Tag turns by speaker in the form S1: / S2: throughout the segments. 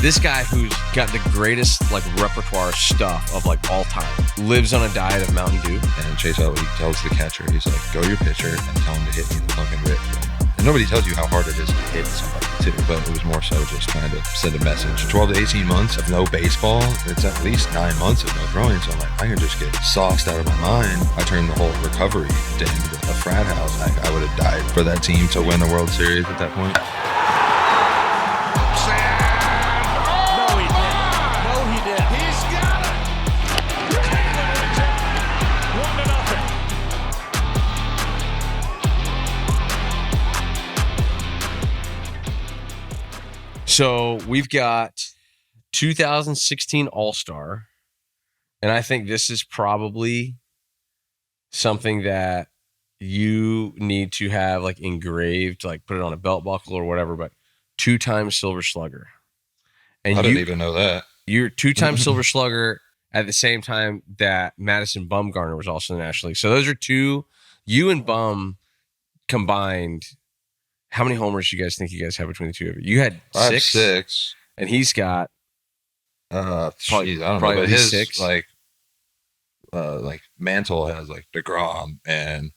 S1: This guy who's got the greatest like repertoire stuff of like all time lives on a diet of Mountain Dew.
S2: And Chase Utley tells the catcher, he's like, go your pitcher and tell him to hit me in the fucking ribs. And nobody tells you how hard it is to hit somebody too, but it was more so just trying to send a message. 12 to 18 months of no baseball, it's at least 9 months of no throwing. So I'm like, I can just get sauced out of my mind. I turned the whole recovery into a frat house. I would have died for that team to win the World Series at that point.
S1: So we've got 2016 All-Star, and I think this is probably something that you need to have like engraved, like put it on a belt buckle or whatever, but 2-time Silver Slugger. And
S2: I didn't even know that.
S1: You're 2-time Silver Slugger at the same time that Madison Bumgarner was also in the National League. So those are two, you and Bum combined. How many homers do you guys think you guys have between the two of you? You had 6.
S2: I have 6.
S1: And he's got
S2: probably, I don't know, but his 6. Like Mantle has like DeGrom and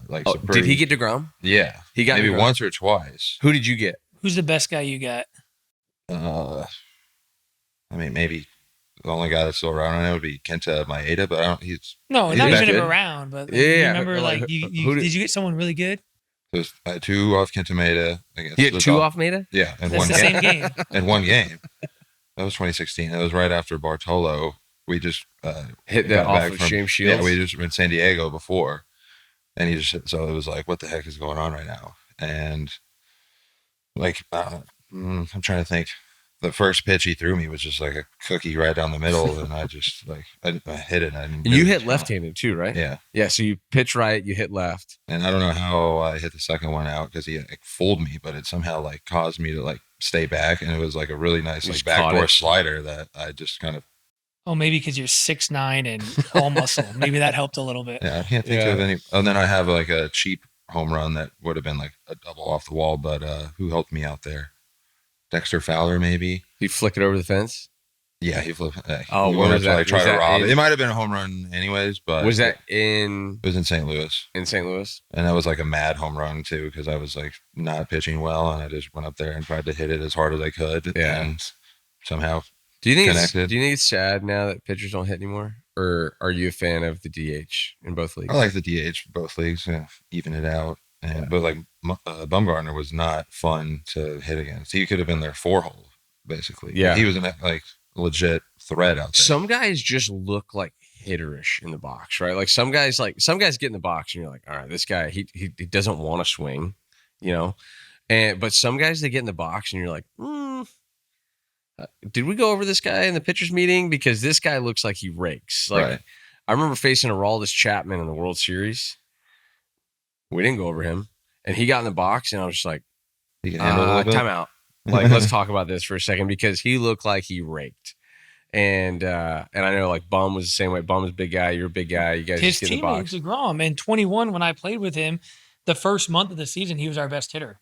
S2: like.
S1: Did he get DeGrom?
S2: Yeah,
S1: he got
S2: maybe
S1: DeGrom.
S2: Once or twice.
S1: Who did you get?
S3: Who's the best guy you got?
S2: I mean, maybe the only guy that's still around right now would be Kenta Maeda, but I don't. He's
S3: not
S2: back
S3: even
S2: good.
S3: around. But
S1: Yeah,
S3: you remember,
S1: like,
S3: did you get someone really good?
S2: There's 2 off Kenta Maeda.
S1: You had 2 off Maeda?
S2: Yeah, in
S3: That's
S2: one
S3: the
S2: game.
S3: same game.
S2: In one game. That was 2016. That was right after Bartolo. We just
S1: hit that off of James Shields.
S2: Yeah, we just were in San Diego before, and he just so it was like, what the heck is going on right now? And like, I'm trying to think. The first pitch he threw me was just like a cookie right down the middle, and I just like I hit it. And
S1: you hit left-handed too, right?
S2: Yeah,
S1: yeah. So you pitch right, you hit left,
S2: and I don't know how I hit the second one out because he like fooled me, but it somehow like caused me to like stay back, and it was like a really nice like backdoor slider that I just kind of.
S3: Oh, maybe because you're 6'9" and all muscle. Maybe that helped a little bit.
S2: Yeah, I can't think of any. And then I have like a cheap home run that would have been like a double off the wall, but who helped me out there? Dexter Fowler, maybe.
S1: He flicked it over the fence.
S2: Yeah, he flipped.
S1: Oh,
S2: he
S1: what was that?
S2: Like, try to rob it. It might have been a home run, anyways. But
S1: was that in?
S2: It was in St. Louis.
S1: In St. Louis,
S2: and that was like a mad home run too, because I was like not pitching well, and I just went up there and tried to hit it as hard as I could.
S1: Yeah,
S2: and somehow.
S1: Do you think it's sad now that pitchers don't hit anymore, or are you a fan of the DH in both leagues?
S2: I like the DH for both leagues. Yeah, even it out. And but like Bumgarner was not fun to hit against. He could have been their 4-hole. Basically,
S1: yeah,
S2: he was a like legit threat out there.
S1: Some guys just look like hitterish in the box, right? Like some guys get in the box and you're like, all right, this guy he doesn't want to swing, you know. But some guys they get in the box and you're like, did we go over this guy in the pitchers meeting? Because this guy looks like he rakes. Like
S2: right.
S1: I remember facing Aroldis Chapman in the World Series. We didn't go over him, and he got in the box, and I was just like,
S2: he can handle a little bit.
S1: Time out. Like, let's talk about this for a second because he looked like he raked. And I know like Bum was the same way. Bum was a big guy. You're a big guy. You guys
S3: his
S1: just get in the box.
S3: DeGrom in 21 when I played with him, the first month of the season he was our best hitter.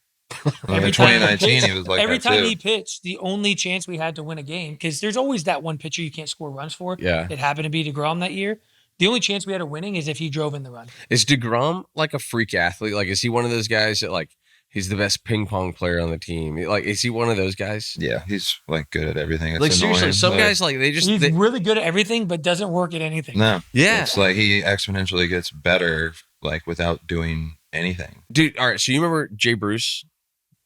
S2: Every 2019 he was like
S3: every
S2: that
S3: time
S2: too.
S3: he pitched, the only chance we had to win a game because there's always that one pitcher you can't score runs for.
S1: Yeah,
S3: it happened to be DeGrom that year. The only chance we had of winning is if he drove in the run.
S1: Is DeGrom like a freak athlete? Like, is he one of those guys that like he's the best ping pong player on the team? Like, is he one of those guys?
S2: Yeah, he's like good at everything. It's
S1: like seriously,
S2: annoying,
S1: some guys like
S3: he's really good at everything, but doesn't work at anything.
S2: No,
S1: yeah,
S2: it's like he exponentially gets better like without doing anything.
S1: Dude, all right. So you remember Jay Bruce?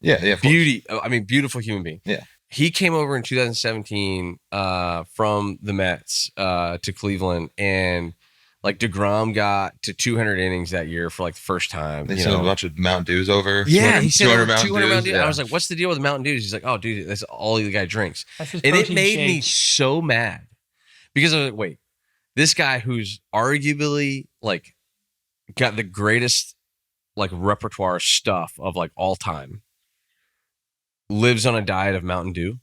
S2: Yeah,
S1: beautiful human being.
S2: Yeah.
S1: He came over in 2017 from the Mets to Cleveland, and like DeGrom got to 200 innings that year for like the first time.
S2: They sent a bunch of Mountain Dews over.
S1: Yeah, he said 200 Mountain Dews.
S2: Yeah.
S1: I was like, what's the deal with Mountain Dews? He's like, oh, dude, that's all the guy drinks.
S3: And
S1: it made me so mad because I was like, wait, this guy who's arguably like got the greatest like repertoire stuff of like all time lives on a diet of Mountain Dew.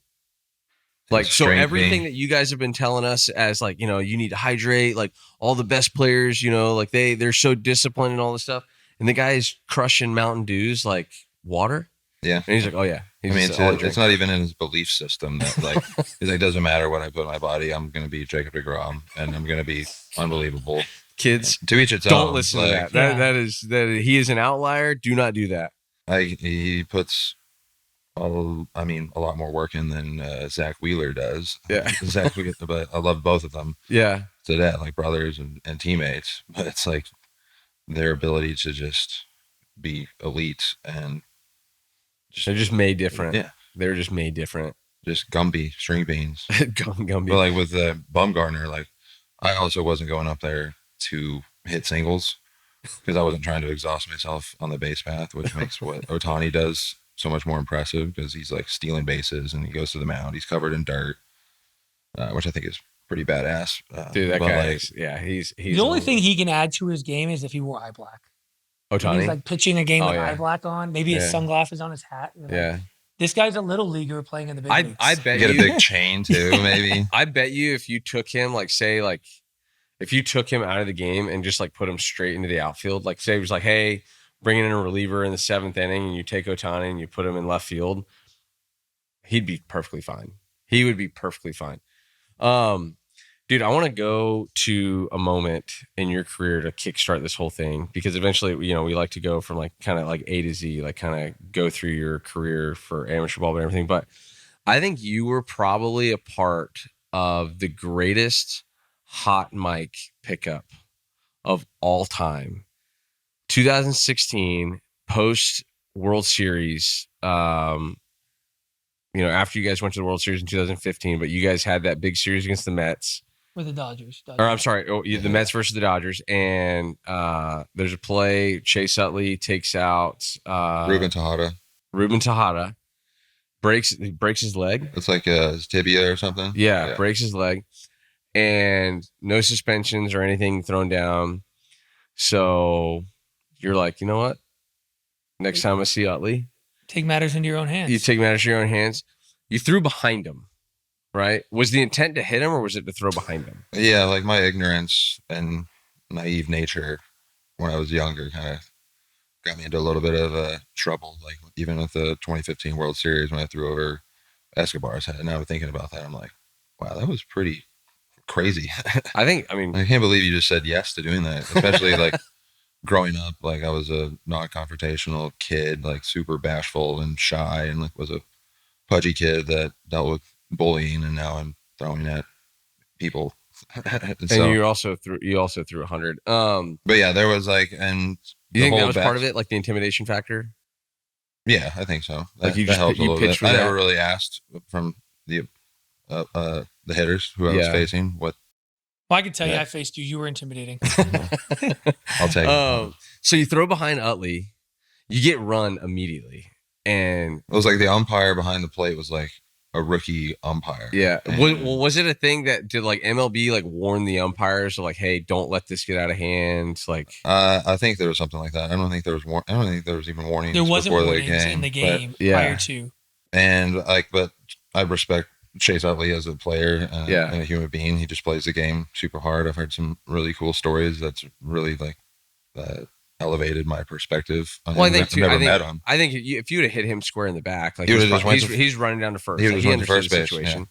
S1: Like, so everything that you guys have been telling us as like, you know, you need to hydrate, like all the best players, you know, like they're so disciplined and all this stuff. And the guy is crushing Mountain Dews like water.
S2: Yeah.
S1: And he's like, oh yeah.
S2: I mean, it's not even in his belief system that like he's like, doesn't matter what I put in my body, I'm gonna be Jacob DeGrom and I'm gonna be unbelievable.
S1: Kids,
S2: to each its
S1: don't
S2: own.
S1: listen
S2: Like,
S1: to that. That he is an outlier. Do not do that.
S2: he puts a lot more work in than Zach Wheeler does.
S1: Yeah.
S2: Zach Wheeler, but I love both of them.
S1: Yeah.
S2: To that, like brothers and teammates. But it's like their ability to just be elite and
S1: they're just made different.
S2: Yeah.
S1: They're just made different.
S2: Just Gumby, string beans.
S1: Gumby.
S2: But like with Bumgarner, like I also wasn't going up there to hit singles because I wasn't trying to exhaust myself on the base path, which makes what Ohtani does so much more impressive because he's like stealing bases and he goes to the mound. He's covered in dirt, which I think is pretty badass.
S1: Dude, that guy is, yeah, he's
S3: the only thing he can add to his game is if he wore eye black.
S1: Ohtani?
S3: He's like pitching a game with
S1: yeah.
S3: eye black on, maybe his sunglasses on his hat.
S1: Yeah.
S3: This guy's a little leaguer playing in the big leagues.
S1: I bet
S2: get
S1: you
S2: a big chain too, maybe.
S1: I bet you if you took him, like say, like if you took him out of the game and just like put him straight into the outfield, like say it was like, hey, bringing in a reliever in the 7th inning, and you take Ohtani and you put him in left field, he'd be perfectly fine. He would be perfectly fine. Dude, I want to go to a moment in your career to kickstart this whole thing because eventually, we like to go from like kind of like A to Z, like kind of go through your career for amateur ball and everything. But I think you were probably a part of the greatest hot mic pickup of all time. 2016 post World Series. After you guys went to the World Series in 2015, but you guys had that big series against the Mets.
S3: Or the Dodgers.
S1: Or I'm sorry, the Mets versus the Dodgers. And there's a play, Chase Utley takes out
S2: Ruben
S1: Tejada. Breaks his leg.
S2: It's like his tibia or something.
S1: Yeah, breaks his leg. And no suspensions or anything thrown down. So you're like, you know what? Next time I see Utley,
S3: take matters into your own hands.
S1: You take matters into your own hands. You threw behind him, right? Was the intent to hit him or was it to throw behind him?
S2: Yeah, like my ignorance and naive nature when I was younger kind of got me into a little bit of trouble. Like even with the 2015 World Series when I threw over Escobar's head. Now I'm thinking about that, I'm like, wow, that was pretty crazy. I can't believe you just said yes to doing that, especially like growing up. Like I was a non-confrontational kid, like super bashful and shy, and like was a pudgy kid that dealt with bullying, and now I'm throwing at people.
S1: And you also threw 100.
S2: But yeah, there was like, and
S1: you think that was part of it, like the intimidation factor?
S2: Yeah, I think so.
S1: Like
S2: that helps a little bit. I never really asked from the hitters who I was facing what.
S3: Well, I can tell you, I faced you. You were intimidating.
S2: I'll take it.
S1: So you throw behind Utley, you get run immediately, and
S2: it was like the umpire behind the plate was like a rookie umpire.
S1: Yeah. Was it a thing that did like MLB like warn the umpires like, hey, don't let this get out of hand? Like,
S2: I think there was something like that. I don't think there was even warnings.
S3: There wasn't
S2: before
S3: warnings
S2: the game,
S3: in the game prior to.
S2: And like, but I respect Chase Utley as a player and a human being. He just plays the game super hard. I've heard some really cool stories that's really like elevated my perspective.
S1: Well, I think
S2: I've never met him.
S1: I think if you would have hit him square in the back, like he's running down to first.
S2: He was
S1: like,
S2: on the first base.
S1: Situation.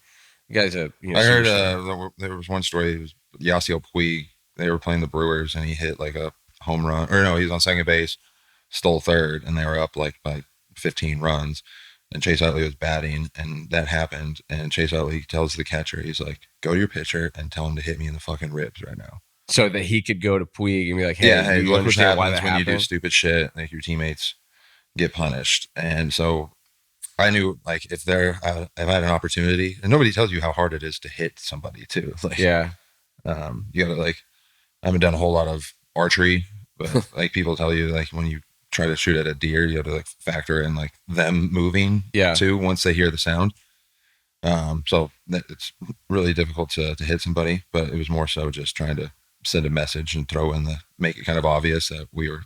S1: Yeah. You guys,
S2: I heard there was one story. It was Yasiel Puig. They were playing the Brewers, and he hit like a home run. Or no, he was on second base, stole third, and they were up like by 15 runs. And Chase Utley was batting, and that happened. And Chase Utley tells the catcher, he's like, "Go to your pitcher and tell him to hit me in the fucking ribs right now."
S1: So that he could go to Puig and be like, "Hey,
S2: you understand why that happens when you do stupid shit? Like your teammates get punished." And so I knew, like, if I had an opportunity, and nobody tells you how hard it is to hit somebody too. Like, you gotta like, I haven't done a whole lot of archery, but like people tell you, like when you try to shoot at a deer, you have to like factor in like them moving too once they hear the sound. So it's really difficult to hit somebody, but it was more so just trying to send a message and make it kind of obvious that we were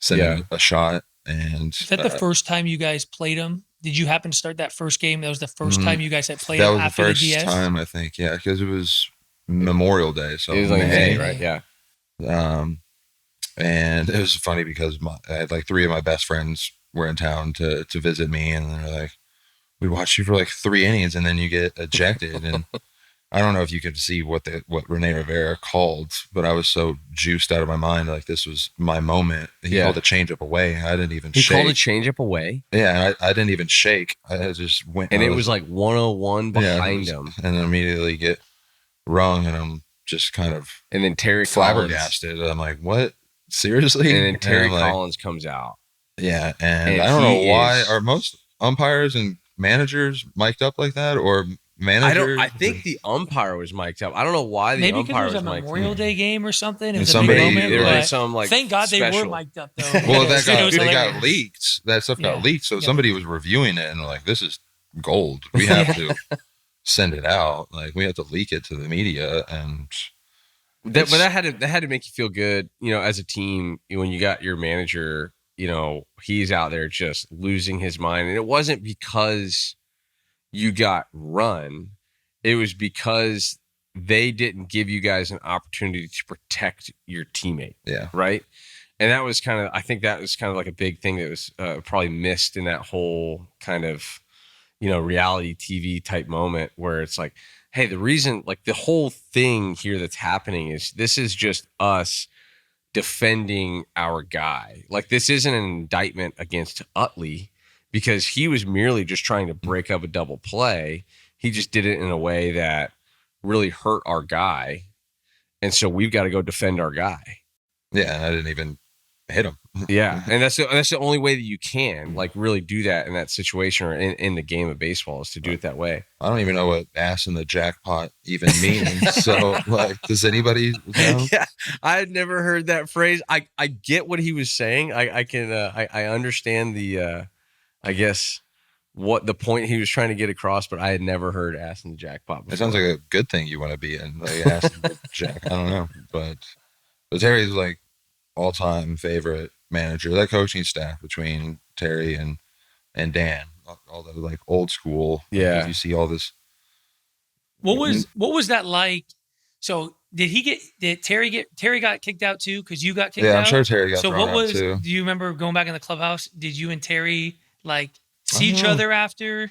S2: sending a shot. And
S3: is that the first time you guys played him? Did you happen to start that first game? That was the first time you guys had played him after the DS?
S2: That was the first time, I think. Yeah, because it was Memorial Day. So
S1: it was like May, right? Yeah.
S2: And it was funny because I had like three of my best friends were in town to visit me, and they're like, "We watched you for like 3 innings, and then you get ejected." And I don't know if you could see what Rene Rivera called, but I was so juiced out of my mind. Like, this was my moment. He called a changeup away. I didn't even shake.
S1: He called a changeup away?
S2: Yeah, I didn't even shake. I just went.
S1: And it was like 101 behind him.
S2: And then immediately get rung, and I'm just kind of.
S1: And then Terry
S2: flabbergasted. I'm like, what? Seriously?
S1: And then Terry Collins comes out.
S2: Yeah, and I don't know why. Are most umpires and managers mic'd up like that, or managers?
S1: I think the umpire was mic'd up. I don't know why the umpire was mic'd up.
S3: Maybe because it was a Memorial Day game or something. It was
S2: somebody,
S3: a big moment.
S1: Some, like,
S3: thank God
S1: special.
S3: they were mic'd up, though.
S2: Well, they got leaked. That stuff got leaked. So somebody was reviewing it and like, this is gold. We have to send it out. Like, we have to leak it to the media. And
S1: that had to make you feel good, as a team, when you got your manager, he's out there just losing his mind. And it wasn't because you got run. It was because they didn't give you guys an opportunity to protect your teammate.
S2: Yeah.
S1: Right. And that was I think that was kind of like a big thing that was probably missed in that whole kind of, reality TV type moment where it's like, hey, the reason, like, the whole thing here that's happening is this is just us defending our guy. Like, this isn't an indictment against Utley because he was merely just trying to break up a double play. He just did it in a way that really hurt our guy. And so we've got to go defend our guy.
S2: Yeah, and I didn't even hit him.
S1: Yeah, and that's the only way that you can, like, really do that in that situation or in the game of baseball is to do it that way.
S2: I don't even know what ass in the jackpot even means. So, like, does anybody know?
S1: Yeah, I had never heard that phrase. I get what he was saying. I can I understand the I guess what the point he was trying to get across, but I had never heard ass in the jackpot before.
S2: It sounds like a good thing you want to be in, like, ass in the jack. I don't know, but Terry's like all-time favorite manager. That coaching staff between Terry and Dan, all the like old school.
S1: Yeah,
S2: you see all this.
S3: What was that like? So did Terry got kicked out too? Because you got kicked out.
S2: Yeah, I'm sure Terry got.
S3: So
S2: thrown out too.
S3: Do you remember going back in the clubhouse? Did you and Terry like see each other after?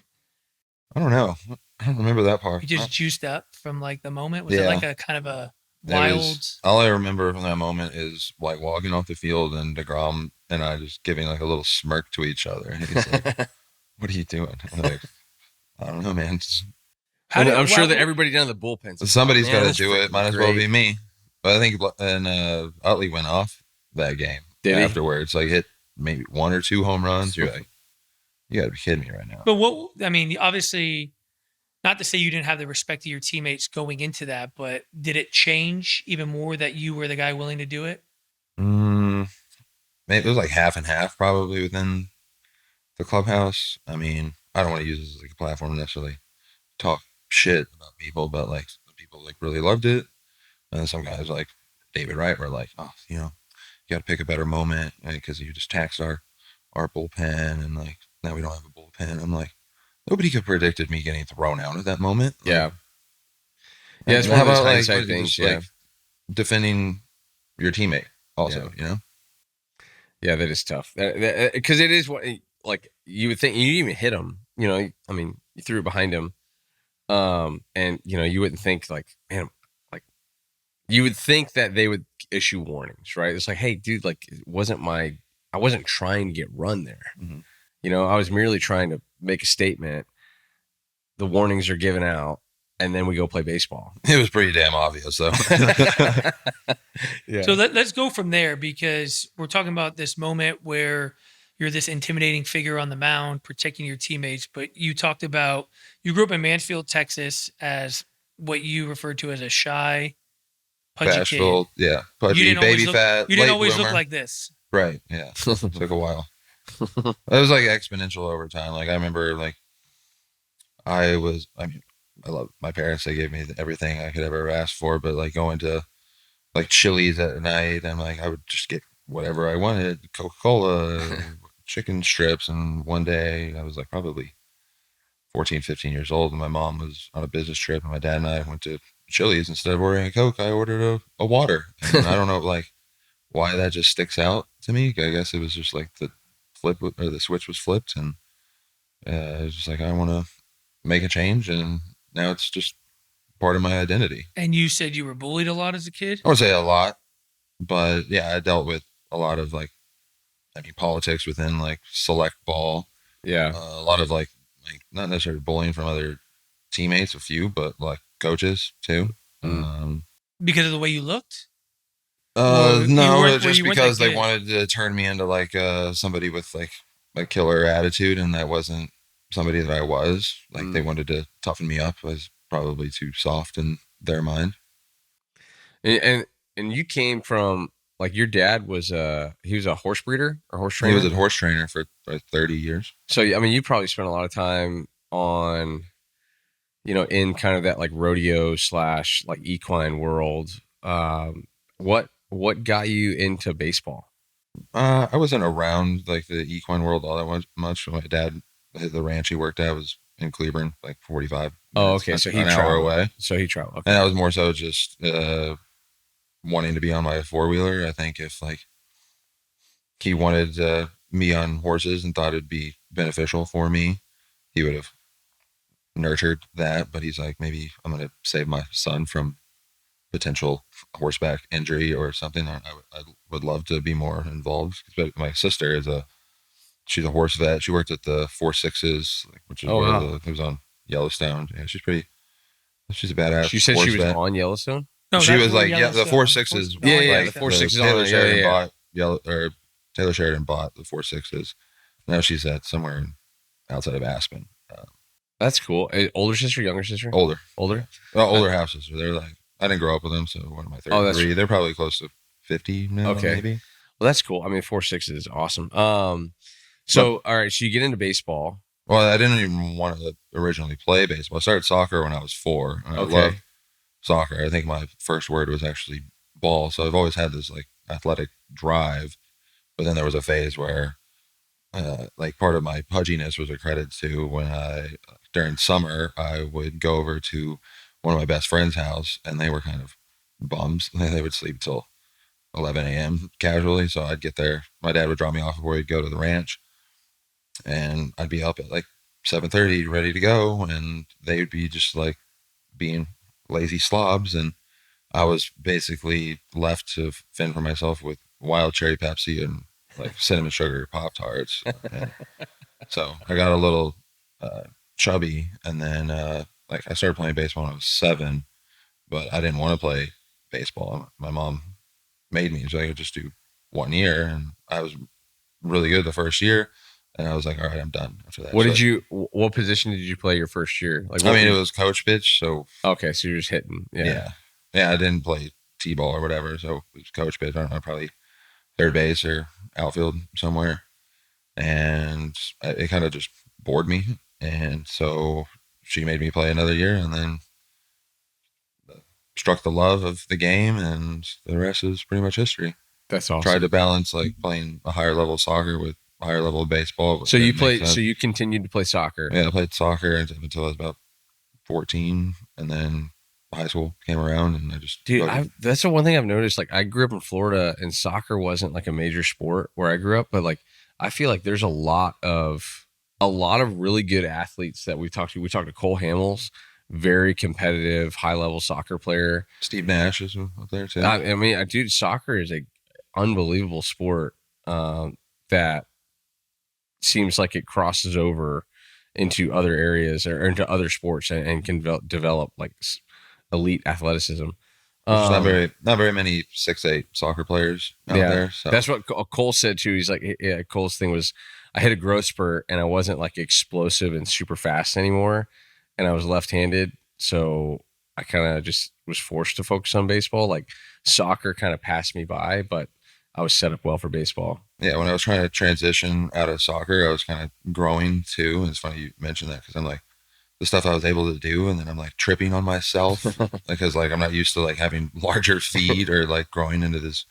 S2: I don't know. I don't remember that part.
S3: You just juiced up from like the moment. Was it like a kind of a wild?
S2: All I remember from that moment is like walking off the field and DeGrom and I just giving like a little smirk to each other. And he's like, "What are you doing?" I'm like, "I don't know, man."
S1: I'm sure that everybody down in the bullpen.
S2: Somebody's got to do it. Might as well be me. But I think Utley went off that game afterwards. Like, hit maybe 1 or 2 home runs. You're like, you got to be kidding me right now.
S3: But obviously, not to say you didn't have the respect of your teammates going into that, but did it change even more that you were the guy willing to do it?
S2: Maybe it was like half and half probably within the clubhouse. I mean, I don't want to use this as like a platform to necessarily talk shit about people, but like some people like really loved it. And then some guys like David Wright were like, "Oh, you got to pick a better moment because you just taxed our bullpen and like now we don't have a bullpen." I'm like, nobody could have predicted me getting thrown out at that moment.
S1: Yeah. Yeah, it's one of those hindsight things.
S2: Like, defending your teammate also,
S1: Yeah, that is tough. Because it is what, like, you would think, you didn't even hit him. I mean, you threw it behind him. And, you wouldn't think, like, man, like, you would think that they would issue warnings, right? It's like, hey, dude, like, I wasn't trying to get run there. Mm-hmm. I was merely trying to make a statement. The warnings are given out, and then we go play baseball.
S2: It was pretty damn obvious, though.
S3: Yeah. So let's go from there because we're talking about this moment where you're this intimidating figure on the mound, protecting your teammates. But you talked about you grew up in Mansfield, Texas, as what you referred to as a shy, pudgy kid.
S2: Yeah, pudgy, fat.
S3: You didn't always
S2: bloomer.
S3: Look like this,
S2: right? Yeah, it took a while. It was like exponential over time. Like I remember, like I love my parents. They gave me everything I could ever ask for. But like going to like Chili's at night, and like I would just get whatever I wanted, Coca-Cola, chicken strips. And one day I was like probably 14, 15 years old, and my mom was on a business trip, and my dad and I went to Chili's. Instead of ordering a Coke, I ordered a water. And I don't know like why that just sticks out to me. I guess it was just like the the switch was flipped, and it was just like, I want to make a change, and now it's just part of my identity.
S3: And you said you were bullied a lot as a kid?
S2: I would say a lot, but yeah, I dealt with a lot of politics within like select ball.
S1: Yeah.
S2: A lot of like not necessarily bullying from other teammates, a few, but like coaches too.
S3: Because of the way you looked?
S2: No, just because they wanted to turn me into like somebody with like a killer attitude, and that wasn't somebody that I was. Like they wanted to toughen me up. I was probably too soft in their mind.
S1: And you came from, like, your dad was he was a horse breeder or horse trainer?
S2: He was a horse trainer for 30 years. So,
S1: I mean, you probably spent a lot of time on, in kind of that like rodeo / like equine world. What got you into baseball?
S2: I wasn't around like the equine world all that much. My dad, the ranch he worked at was in Cleburne, like 45 minutes.
S1: Oh, okay. So
S2: an hour away.
S1: So he traveled. Okay.
S2: And that was more so just wanting to be on my four-wheeler. I think if like he wanted me on horses and thought it'd be beneficial for me, he would have nurtured that. But he's like, maybe I'm going to save my son from potential horseback injury or something. I would love to be more involved. But my sister she's a horse vet. She worked at the 4-6s, which is it was on Yellowstone. Yeah, she's a badass.
S1: She said she was on Yellowstone?
S2: No, she was like, the 4-6s.
S1: Yeah, the 4-6s on
S2: Taylor Sheridan bought the 4-6s. Now she's at somewhere outside of Aspen.
S1: That's cool. Older sister, younger sister?
S2: Older.
S1: Older
S2: half sister. They're like, I didn't grow up with them, so what am I, 33? They're probably close to 50 now, maybe.
S1: Well, that's cool. I mean, 4-6 is awesome. All right, so you get into baseball.
S2: Well, I didn't even want to originally play baseball. I started soccer when I was 4. I loved soccer. I think my first word was actually ball. So I've always had this like athletic drive. But then there was a phase where like part of my pudginess was a credit to when during summer, I would go over to one of my best friend's house, and they were kind of bums. They would sleep till 11 a.m. casually. So I'd get there. My dad would drop me off before he'd go to the ranch, and I'd be up at like 7:30 ready to go, and they would be just like being lazy slobs, and I was basically left to fend for myself with wild cherry Pepsi and like cinnamon sugar Pop-Tarts. So I got a little chubby, and then like I started playing baseball when I was 7, but I didn't want to play baseball. My mom made me, so I could just do 1 year, and I was really good the first year, and I was like, all right, I'm done after that.
S1: What position did you play your first year? Like,
S2: it was coach pitch, so
S1: okay, so you're just hitting.
S2: Yeah. I didn't play t-ball or whatever, so it was coach pitch. I don't know, probably third base or outfield somewhere, and it kind of just bored me, and so she made me play another year, and then struck the love of the game, and the rest is pretty much history.
S1: That's awesome.
S2: Tried to balance like playing a higher level of soccer with a higher level of baseball.
S1: So you continued to play soccer?
S2: Yeah, I played soccer until I was about 14, and then high school came around, and I just
S1: that's the one thing I've noticed. Like, I grew up in Florida, and soccer wasn't like a major sport where I grew up, but like I feel like there's a lot of really good athletes that we talked to. We talked to Cole Hamels, very competitive, high level soccer player.
S2: Steve Nash is up there too.
S1: I mean, dude, soccer is a unbelievable sport that seems like it crosses over into other areas or into other sports and can develop like elite athleticism.
S2: There's not very many 6'8" soccer players out there. So.
S1: That's what Cole said too. He's like, Cole's thing was, I hit a growth spurt and I wasn't like explosive and super fast anymore, and I was left-handed, so I kind of just was forced to focus on baseball. Like, soccer kind of passed me by, but I was set up well for baseball.
S2: Yeah, when I was trying to transition out of soccer, I was kind of growing too. And it's funny you mentioned that, because I'm like, the stuff I was able to do, and then I'm like tripping on myself because like I'm not used to like having larger feet or like growing into this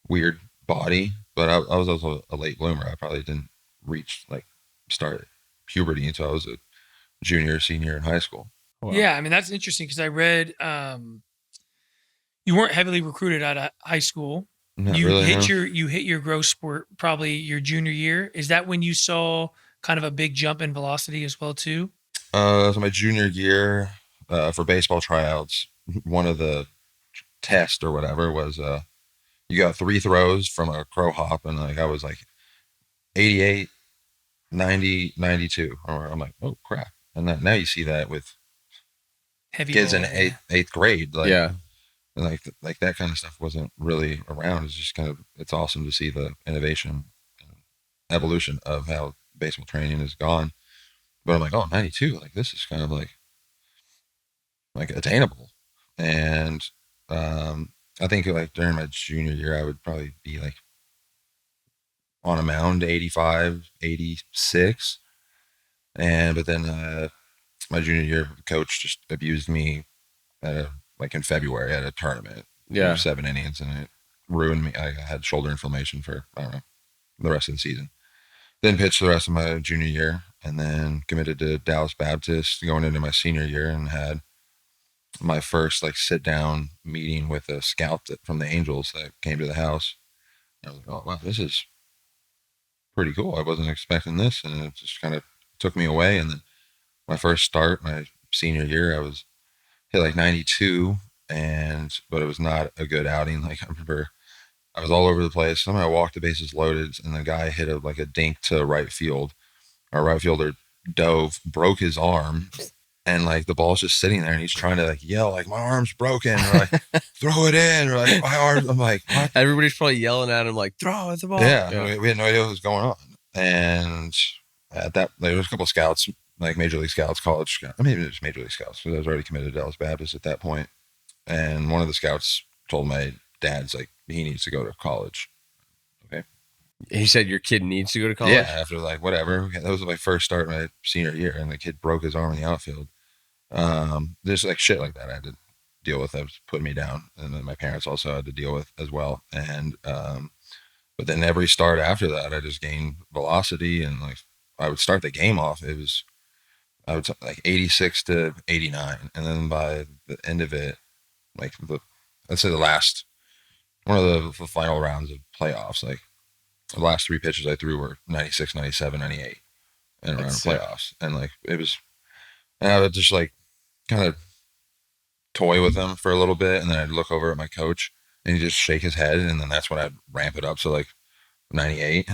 S2: weird body. But I was also a late bloomer. I probably didn't start puberty until I was a junior, senior in high school.
S3: Wow. Yeah, I mean, that's interesting because I read you weren't heavily recruited out of high school.
S2: Not
S3: You
S2: really,
S3: hit
S2: no.
S3: your growth spurt probably your junior year. Is that when you saw kind of a big jump in velocity as well too?
S2: So my junior year, for baseball tryouts, one of the tests or whatever was you got 3 throws from a crow hop, and like I was like 88, 90, 92. I'm like, oh crap! And then now you see that with
S3: Heavy
S2: kids in
S3: ball, yeah.
S2: eighth grade, like
S1: Yeah.
S2: and like that kind of stuff wasn't really around. It's just kind of it's awesome to see the innovation, and evolution of how baseball training has gone. But I'm like, oh, 92, like this is kind of like attainable. And I think like during my junior year, I would probably be like on a mound 85, 86. And but then my junior year, the coach just abused me at like in February at a tournament,
S1: Yeah.
S2: 7 innings, and it ruined me. I had shoulder inflammation for I don't know the rest of the season. Then pitched the rest of my junior year, and then committed to Dallas Baptist going into my senior year, and had my first like sit down meeting with a scout from the Angels that came to the house. I was like, oh wow, this is pretty cool. I wasn't expecting this, and it just kind of took me away. And then my first start, my senior year, I was hit like 92, but it was not a good outing. Like I remember, I was all over the place. Somehow I walked the bases loaded, and the guy hit like a dink to right field. Our right fielder dove, broke his arm, and like the ball's just sitting there, and he's trying to like yell like my arm's broken, or like throw it in, or like my arm. I'm like, what?
S1: Everybody's probably yelling at him like, throw at the ball.
S2: Yeah. We had no idea what was going on. And at that, there was a couple of scouts, like major league scouts, college scouts. I mean, it was major league scouts because I was already committed to Dallas Baptist at that point. And one of the scouts told my dad's like he needs to go to college. Okay.
S1: He said your kid needs to go to college?
S2: Yeah, after like whatever. That was my first start my senior year, and the kid broke his arm in the outfield. There's like shit like that I had to deal with. That was putting me down, and then my parents also had to deal with as well. And but then every start after that, I just gained velocity, and like I would start the game off. I would like 86 to 89, and then by the end of it, like let's say the last one of the final rounds of playoffs, like the last 3 pitches I threw were 96, 97, 98 in around playoffs, and like it was, and I would just like kind of toy with him for a little bit, and then I'd look over at my coach, and he'd just shake his head, and then that's when I'd ramp it up. So like 98.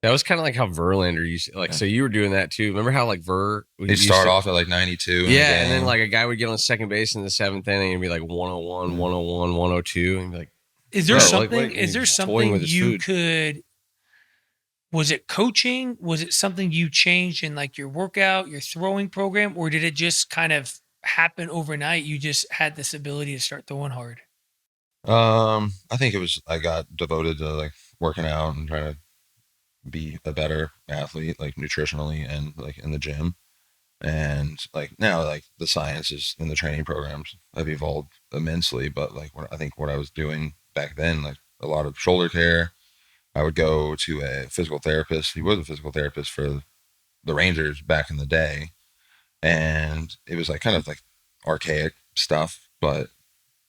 S1: That was kind of like how Verlander used to, like, so you were doing that too. Remember how like
S2: He'd start off at like 92.
S1: Yeah, and then like a guy would get on second base in the 7th inning and be like 101, 101, 102, and be like,
S3: is there something?
S1: like,
S3: is there
S1: toying
S3: something
S1: with his
S3: you
S1: food.
S3: could? Was it coaching? Was it something you changed in like your workout, your throwing program, or did it just kind of happen overnight? You just had this ability to start throwing hard.
S2: I think it was I got devoted to like working out and trying to be a better athlete, like nutritionally and like in the gym. And like now, like the sciences in the training programs have evolved immensely. But like I think what I was doing back then, like a lot of shoulder care. I would go to a physical therapist. He was a physical therapist for the Rangers back in the day, and it was like kind of like archaic stuff, but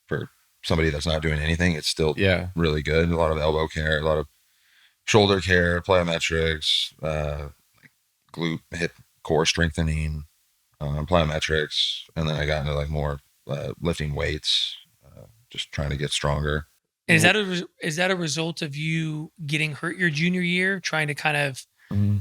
S2: for somebody that's not doing anything, it's still really good. A lot of elbow care, a lot of shoulder care, plyometrics, like glute, hip, core strengthening, plyometrics, and then I got into like more lifting weights, just trying to get stronger.
S3: Is that a result of you getting hurt your junior year, trying to kind of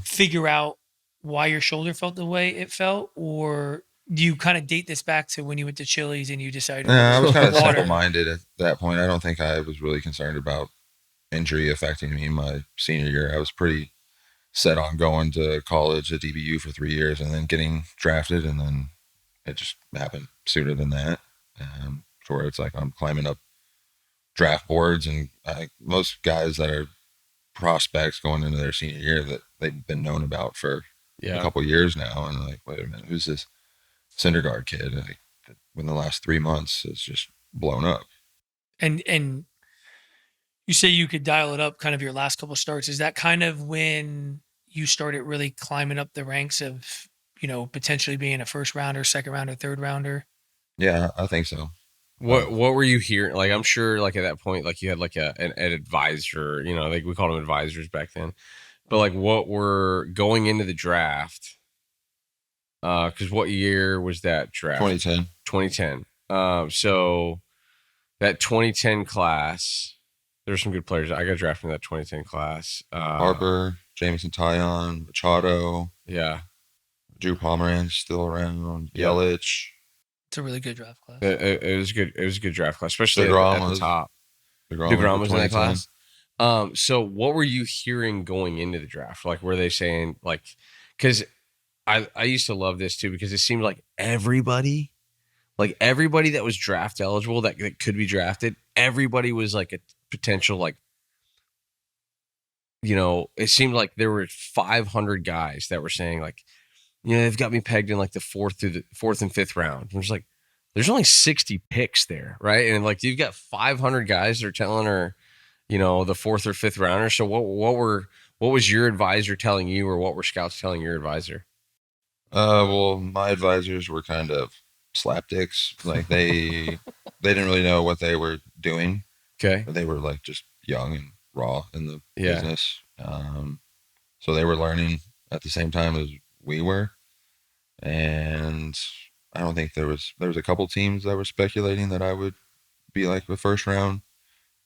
S3: figure out why your shoulder felt the way it felt, or do you kind of date this back to when you went to Chili's and you decided?
S2: I was kind of simple-minded at that point. I don't think I was really concerned about injury affecting me in my senior year. I was pretty set on going to college at DBU for 3 years and then getting drafted, and then it just happened sooner than that. Where it's like I'm climbing up draft boards, and most guys that are prospects going into their senior year that they've been known about for a couple years now, and like, wait a minute, who's this Syndergaard kid? Like, in the last 3 months, it's just blown up.
S3: And you say you could dial it up, kind of your last couple of starts. Is that kind of when you started really climbing up the ranks of, potentially being a first rounder, second rounder, third rounder?
S2: Yeah, I think so.
S1: What were you hearing? Like, I'm sure, like at that point, like you had like an advisor. You know, like we called them advisors back then. But like, what were going into the draft? Because what year was that draft?
S2: 2010.
S1: 2010. So that 2010 class, there's some good players. I got drafted in that 2010 class.
S2: Harper, Jameson Taillon, Machado.
S1: Yeah.
S2: Drew Pomeranz still around.
S1: Yep.
S2: Yelich.
S3: It's a really good draft class.
S1: It was good. It was a good draft class, especially
S2: DeGrom
S1: at the top.
S2: DeGrom
S1: was in that class. So what were you hearing going into the draft? Like, were they saying like, because I used to love this too, because it seemed like everybody that was draft eligible that could be drafted, everybody was like a potential, like, you know, it seemed like there were 500 guys that were saying like, you know, they've got me pegged in like the fourth and fifth round. I'm just like, there's only 60 picks there, right? And like you've got 500 guys that are telling her, you know, the fourth or fifth rounder. So what was your advisor telling you, or what were scouts telling your advisor?
S2: Well, my advisors were kind of slapdicks. Like they didn't really know what they were doing.
S1: Okay.
S2: They were like just young and raw in the
S1: Yeah.
S2: business. So they were learning at the same time as we were. And I don't think there was a couple teams that were speculating that I would be like the first round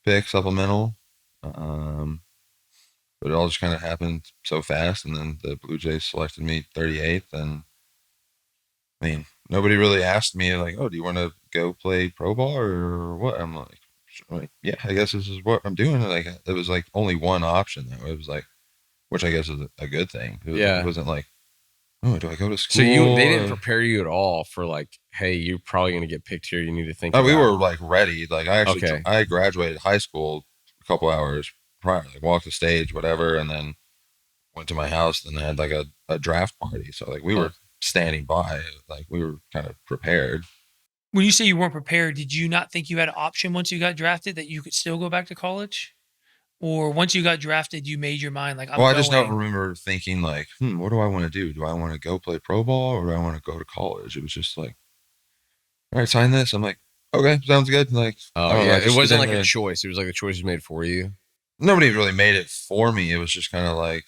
S2: pick supplemental. But it all just kind of happened so fast. And then the Blue Jays selected me 38th. And I mean, nobody really asked me like, oh, do you want to go play pro ball or what? I'm like, yeah, I guess this is what I'm doing. Like, it was like only one option though. It was like, which I guess is a good thing. It wasn't like, oh, do I go to school?
S1: So they didn't prepare you at all for like, hey, you're probably going to get picked here. You need to think.
S2: Oh, we were like ready. Like I graduated high school a couple hours prior, like walked the stage, whatever, and then went to my house. Then I had like a draft party. So like we were standing by, like we were kind of prepared.
S3: When you say you weren't prepared, did you not think you had an option once you got drafted that you could still go back to college? Or once you got drafted, you made your mind like,
S2: I just don't remember thinking like, what do I want to do? Do I want to go play pro ball or do I want to go to college? It was just like, all right, sign this. I'm like, okay, sounds good. Like,
S1: it wasn't like a choice. It was like the choice was made for you.
S2: Nobody really made it for me. It was just kind of like,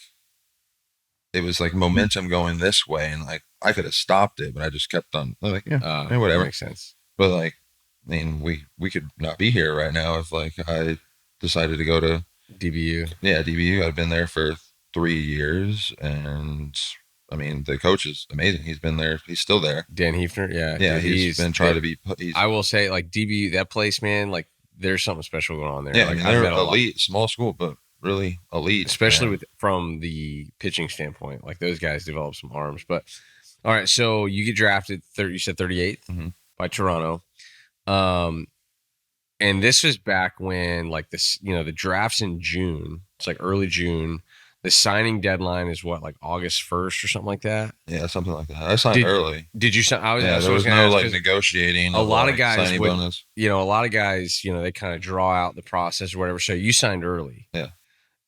S2: it was like momentum going this way, and like I could have stopped it, but I just kept on. I'm like, yeah, whatever,
S1: makes sense.
S2: But like, I mean, we could not be here right now if like I decided to go to
S1: DBU.
S2: Yeah, DBU. I've been there for 3 years, and I mean, the coach is amazing. He's been there. He's still there.
S1: Dan Hefner. Yeah.
S2: Yeah. Dude, he's been trying to be.
S1: I will say, like DBU, that place, man, like there's something special going on there.
S2: Yeah.
S1: Like,
S2: I mean, they're elite, small school, but really elite.
S1: Especially from the pitching standpoint. Like those guys develop some arms. But all right. So you get drafted, you said 38th by Toronto. And this was back when like this, you know, the draft's in June. It's like early June. The signing deadline is what, like August 1st or something like that?
S2: Yeah, something like that. I signed early.
S1: Did you sign?
S2: There was no like negotiating.
S1: A lot of guys would, you know, they kind of draw out the process or whatever. So you signed early.
S2: Yeah.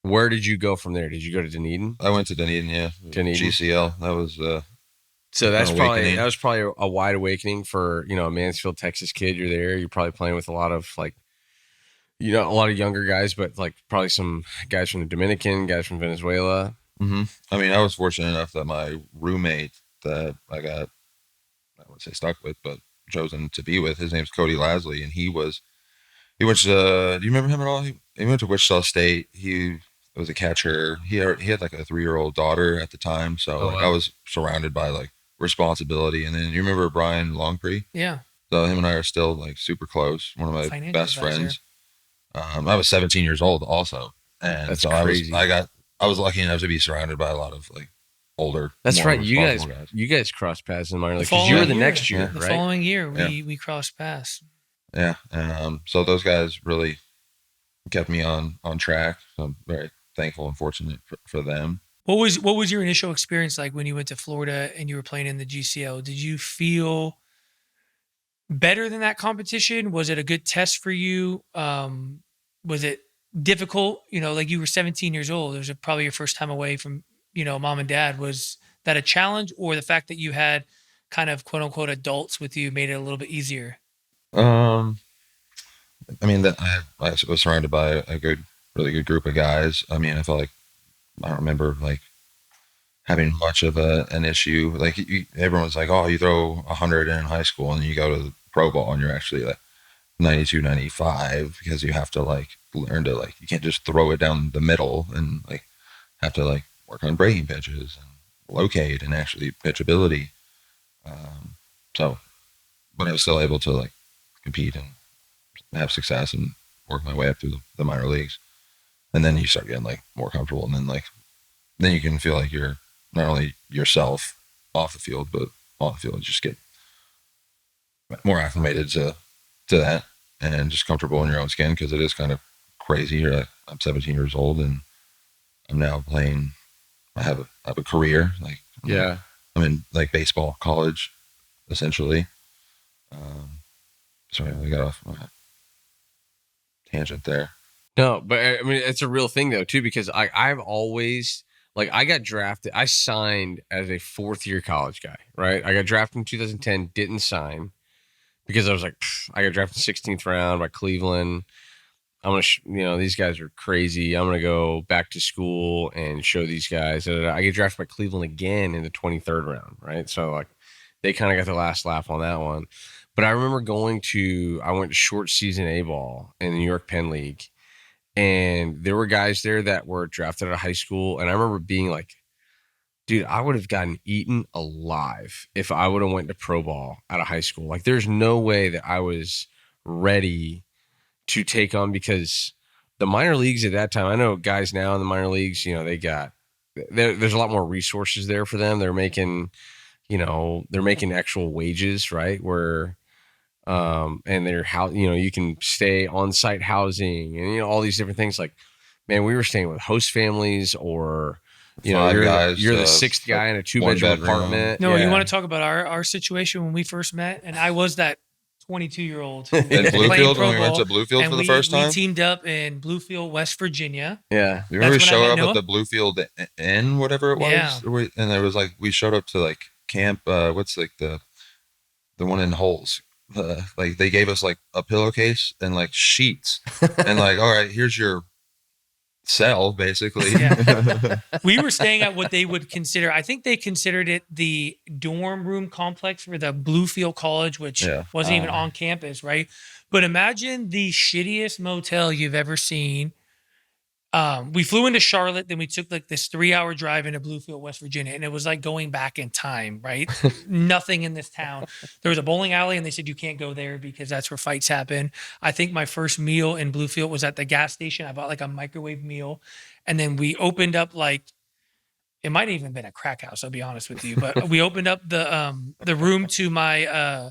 S1: Where did you go from there? Did you go to Dunedin?
S2: I went to Dunedin, yeah.
S1: Dunedin.
S2: GCL. That was
S1: so that was probably a wide awakening for, you know, a Mansfield, Texas kid. You're there. You're probably playing with a lot of like, you know, a lot of younger guys, but like probably some guys from the Dominican, guys from Venezuela.
S2: Mm-hmm. I mean, I was fortunate enough that my roommate that I got, I wouldn't say stuck with, but chosen to be with, his name's Cody Lasley, and he went to, do you remember him at all? He went to Wichita State. He was a catcher. He had like a 3-year-old daughter at the time. So I was surrounded by like responsibility. And then you remember Brian Longpre?
S3: Yeah.
S2: So him and I are still like super close. One of my best friends. I was 17 years old also. And
S1: that's
S2: so
S1: crazy.
S2: I was lucky enough to be surrounded by a lot of like older.
S1: That's right. You guys crossed paths in minor league because you were the next year, right?
S3: The following year, we crossed paths.
S2: Yeah, and so those guys really kept me on track. So I'm very thankful and fortunate for them.
S3: What was your initial experience like when you went to Florida and you were playing in the GCL? Did you feel better than that competition? Was it a good test for you? Was it difficult? You know, like you were 17 years old. It was probably your first time away from, you know, mom and dad. Was that a challenge, or the fact that you had kind of quote unquote adults with you made it a little bit easier?
S2: I mean, that I was surrounded by a really good group of guys. I mean, I felt like I don't remember like having much of an issue. Like everyone's like, oh, you throw 100 in high school and you go to the pro ball and you're actually like 92, 95 because you have to like learn to like, you can't just throw it down the middle and like have to like work on breaking pitches and locate and actually pitchability. So, but I was still able to like compete and have success and work my way up through the minor leagues. And then you start getting like more comfortable, and then you can feel like you're not only yourself off the field, but on the field, and just get more acclimated to that and just comfortable in your own skin, because it is kind of crazy. You're like, I'm 17 years old and I'm now playing. I have a career. Like, I'm in like baseball college, essentially. Sorry, I got off my tangent there.
S1: No, but I mean, it's a real thing though too, because I've always like, I got drafted. I signed as a 4th-year college guy, right? I got drafted in 2010, didn't sign because I was like, I got drafted 16th round by Cleveland. I'm gonna, these guys are crazy. I'm gonna go back to school and show these guys. I get drafted by Cleveland again in the 23rd round, right? So like, they kind of got the last laugh on that one. But I remember I went to short season A-ball in the New York Penn League, and there were guys there that were drafted out of high school. And I remember being like, dude, I would have gotten eaten alive if I would have went to pro ball out of high school. Like, there's no way that I was ready to take on, because the minor leagues at that time, I know guys now in the minor leagues, there's a lot more resources there for them. They're making actual wages, right? Where, and you can stay on site housing and, all these different things. Like, man, we were staying with host families, or, you're the 6th guy in a 2-bedroom apartment.
S3: No, you want to talk about our situation when we first met? And I was that 22-year-old
S2: in Bluefield, when we went to Bluefield for the first time.
S3: We teamed up in Bluefield, West Virginia.
S2: Yeah, you remember we showed up at the Bluefield Inn, whatever it was. Yeah. And there was like, we showed up to like camp. What's like the one in Holes? Like they gave us like a pillowcase and like sheets, and like, all right, here's your cell, basically.
S3: Yeah. We were staying at what they would consider, I think they considered it the dorm room complex for the Bluefield College, which wasn't even on campus, right? But imagine the shittiest motel you've ever seen. We flew into Charlotte, then we took like this 3-hour drive into Bluefield, West Virginia, and it was like going back in time, right? Nothing in this town. There was a bowling alley, and they said you can't go there because that's where fights happen. I think my first meal in Bluefield was at the gas station. I bought like a microwave meal, and then we opened up like, it might have even been a crack house, I'll be honest with you, but we opened up the room to my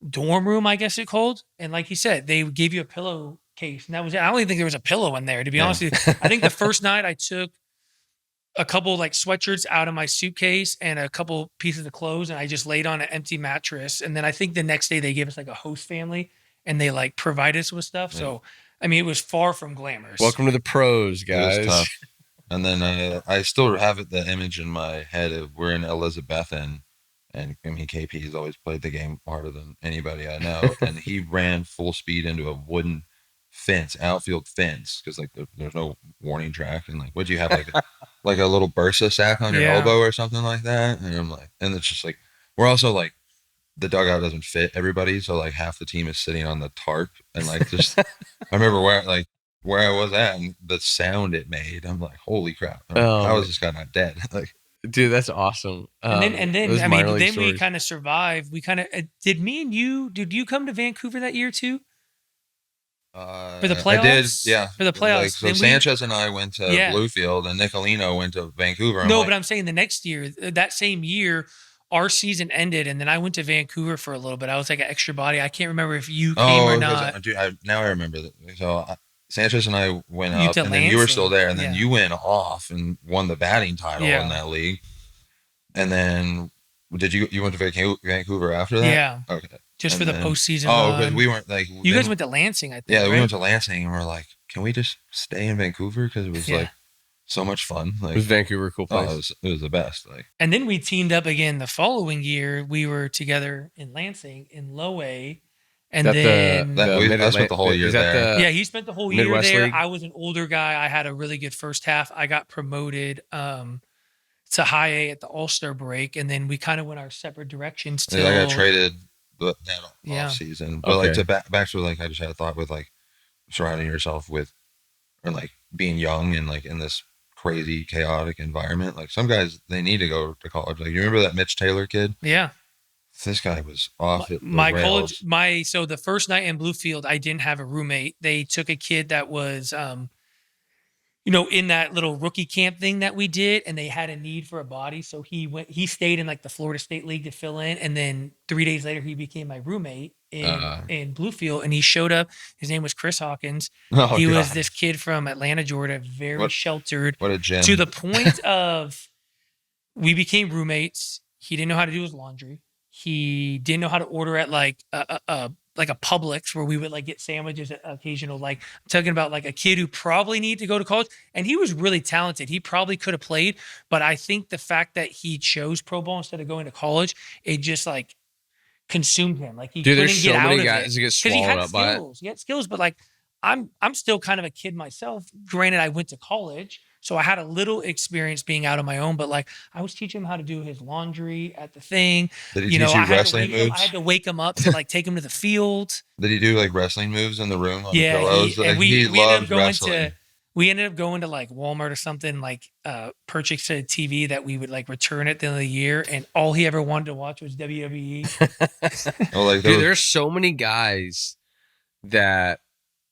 S3: dorm room, I guess it called, and like he said, they gave you a pillow case, and that was it. I don't even think there was a pillow in there, to be honest with you. I think the first night I took a couple like sweatshirts out of my suitcase and a couple pieces of clothes, and I just laid on an empty mattress. And then I think the next day they gave us like a host family, and they like provided us with stuff. So I mean, it was far from glamorous.
S1: Welcome to the pros, guys.
S2: It was tough. And then I still have the image in my head of we're in Elizabethan, and I mean, KP's always played the game harder than anybody I know, and he ran full speed into a wooden fence, outfield fence, because like there's no warning track, and like, what do you have, like a little bursa sack on your elbow or something like that? And I'm like, and it's just like, we're also like, the dugout doesn't fit everybody, so like half the team is sitting on the tarp, and like just I remember where I was at and the sound it made. I'm like, holy crap! How is this guy not dead? Like,
S1: dude, that's awesome.
S3: And then I mean, then we kind of survived. We kind of did you come to Vancouver that year too? For the playoffs?
S2: I did, yeah.
S3: For the playoffs.
S2: Like, so Sanchez and I went to Bluefield, and Nicolino went to Vancouver.
S3: But I'm saying the next year, that same year, our season ended, and then I went to Vancouver for a little bit. I was like an extra body. I can't remember if you came or not.
S2: Now I remember that. So Sanchez and I went up, and then you were still there, and then you went off and won the batting title in that league. And then did you went to Vancouver after that?
S3: Yeah.
S2: Okay.
S3: Just for the postseason.
S2: Oh, because we weren't like.
S3: You guys went to Lansing, I think.
S2: Yeah, we went to Lansing, and we're like, can we just stay in Vancouver? Because it was like so much fun. Like,
S1: was Vancouver a cool place?
S2: It was the best. Like,
S3: and then we teamed up again the following year. We were together in Lansing in Low A, And
S1: That
S3: then
S2: I spent the whole year there.
S3: yeah, he spent the whole year
S1: Midwest
S3: there.
S1: League?
S3: I was an older guy. I had a really good first half. I got promoted to high A at the All-Star break, and then we kind of went our separate directions. Till
S2: I got traded that
S3: Yeah.
S2: off season. But like
S1: Okay.
S2: to back to like I just had a thought with like surrounding yourself with or like being young and like in this crazy chaotic environment. Like some guys they need to go to college. Like you remember that Mitch Taylor kid?
S3: Yeah.
S2: This guy was off at the
S3: My
S2: rails.
S3: college, so the first night in Bluefield, I didn't have a roommate. They took a kid that was, in that little rookie camp thing that we did, and they had a need for a body. So he stayed in like the Florida State League to fill in. And then 3 days later, he became my roommate in Bluefield, and he showed up. His name was Chris Hawkins.
S2: Oh,
S3: He
S2: God.
S3: was this kid from Atlanta, Georgia, very sheltered.
S2: What a gem.
S3: To the point of we became roommates. He didn't know how to do his laundry. He didn't know how to order at like a Publix where we would like get sandwiches at occasional. Like I'm talking about like a kid who probably needed to go to college, and he was really talented. He probably could have played, but I think the fact that he chose pro ball instead of going to college, it just like consumed him. Like he couldn't
S1: there's
S3: get
S1: so
S3: out
S1: many
S3: of
S1: guys
S3: it
S1: that get
S3: because he
S1: swallowed
S3: had
S1: up by it.
S3: skills. He had skills, but like I'm still kind of a kid myself. Granted, I went to college, so I had a little experience being out on my own, but like I was teaching him how to do his laundry at the thing.
S2: Did he teach you wrestling moves?
S3: I had to wake him up to like take him to the field.
S2: Did he do like wrestling moves in the room on
S3: Yeah,
S2: the pillows?
S3: and
S2: Like,
S3: we ended up
S2: loved
S3: going
S2: wrestling.
S3: we ended up going to like Walmart or something, like purchase a TV that we would like return at the end of the year, and all he ever wanted to watch was WWE.
S2: Oh, like
S1: Dude, there's so many guys that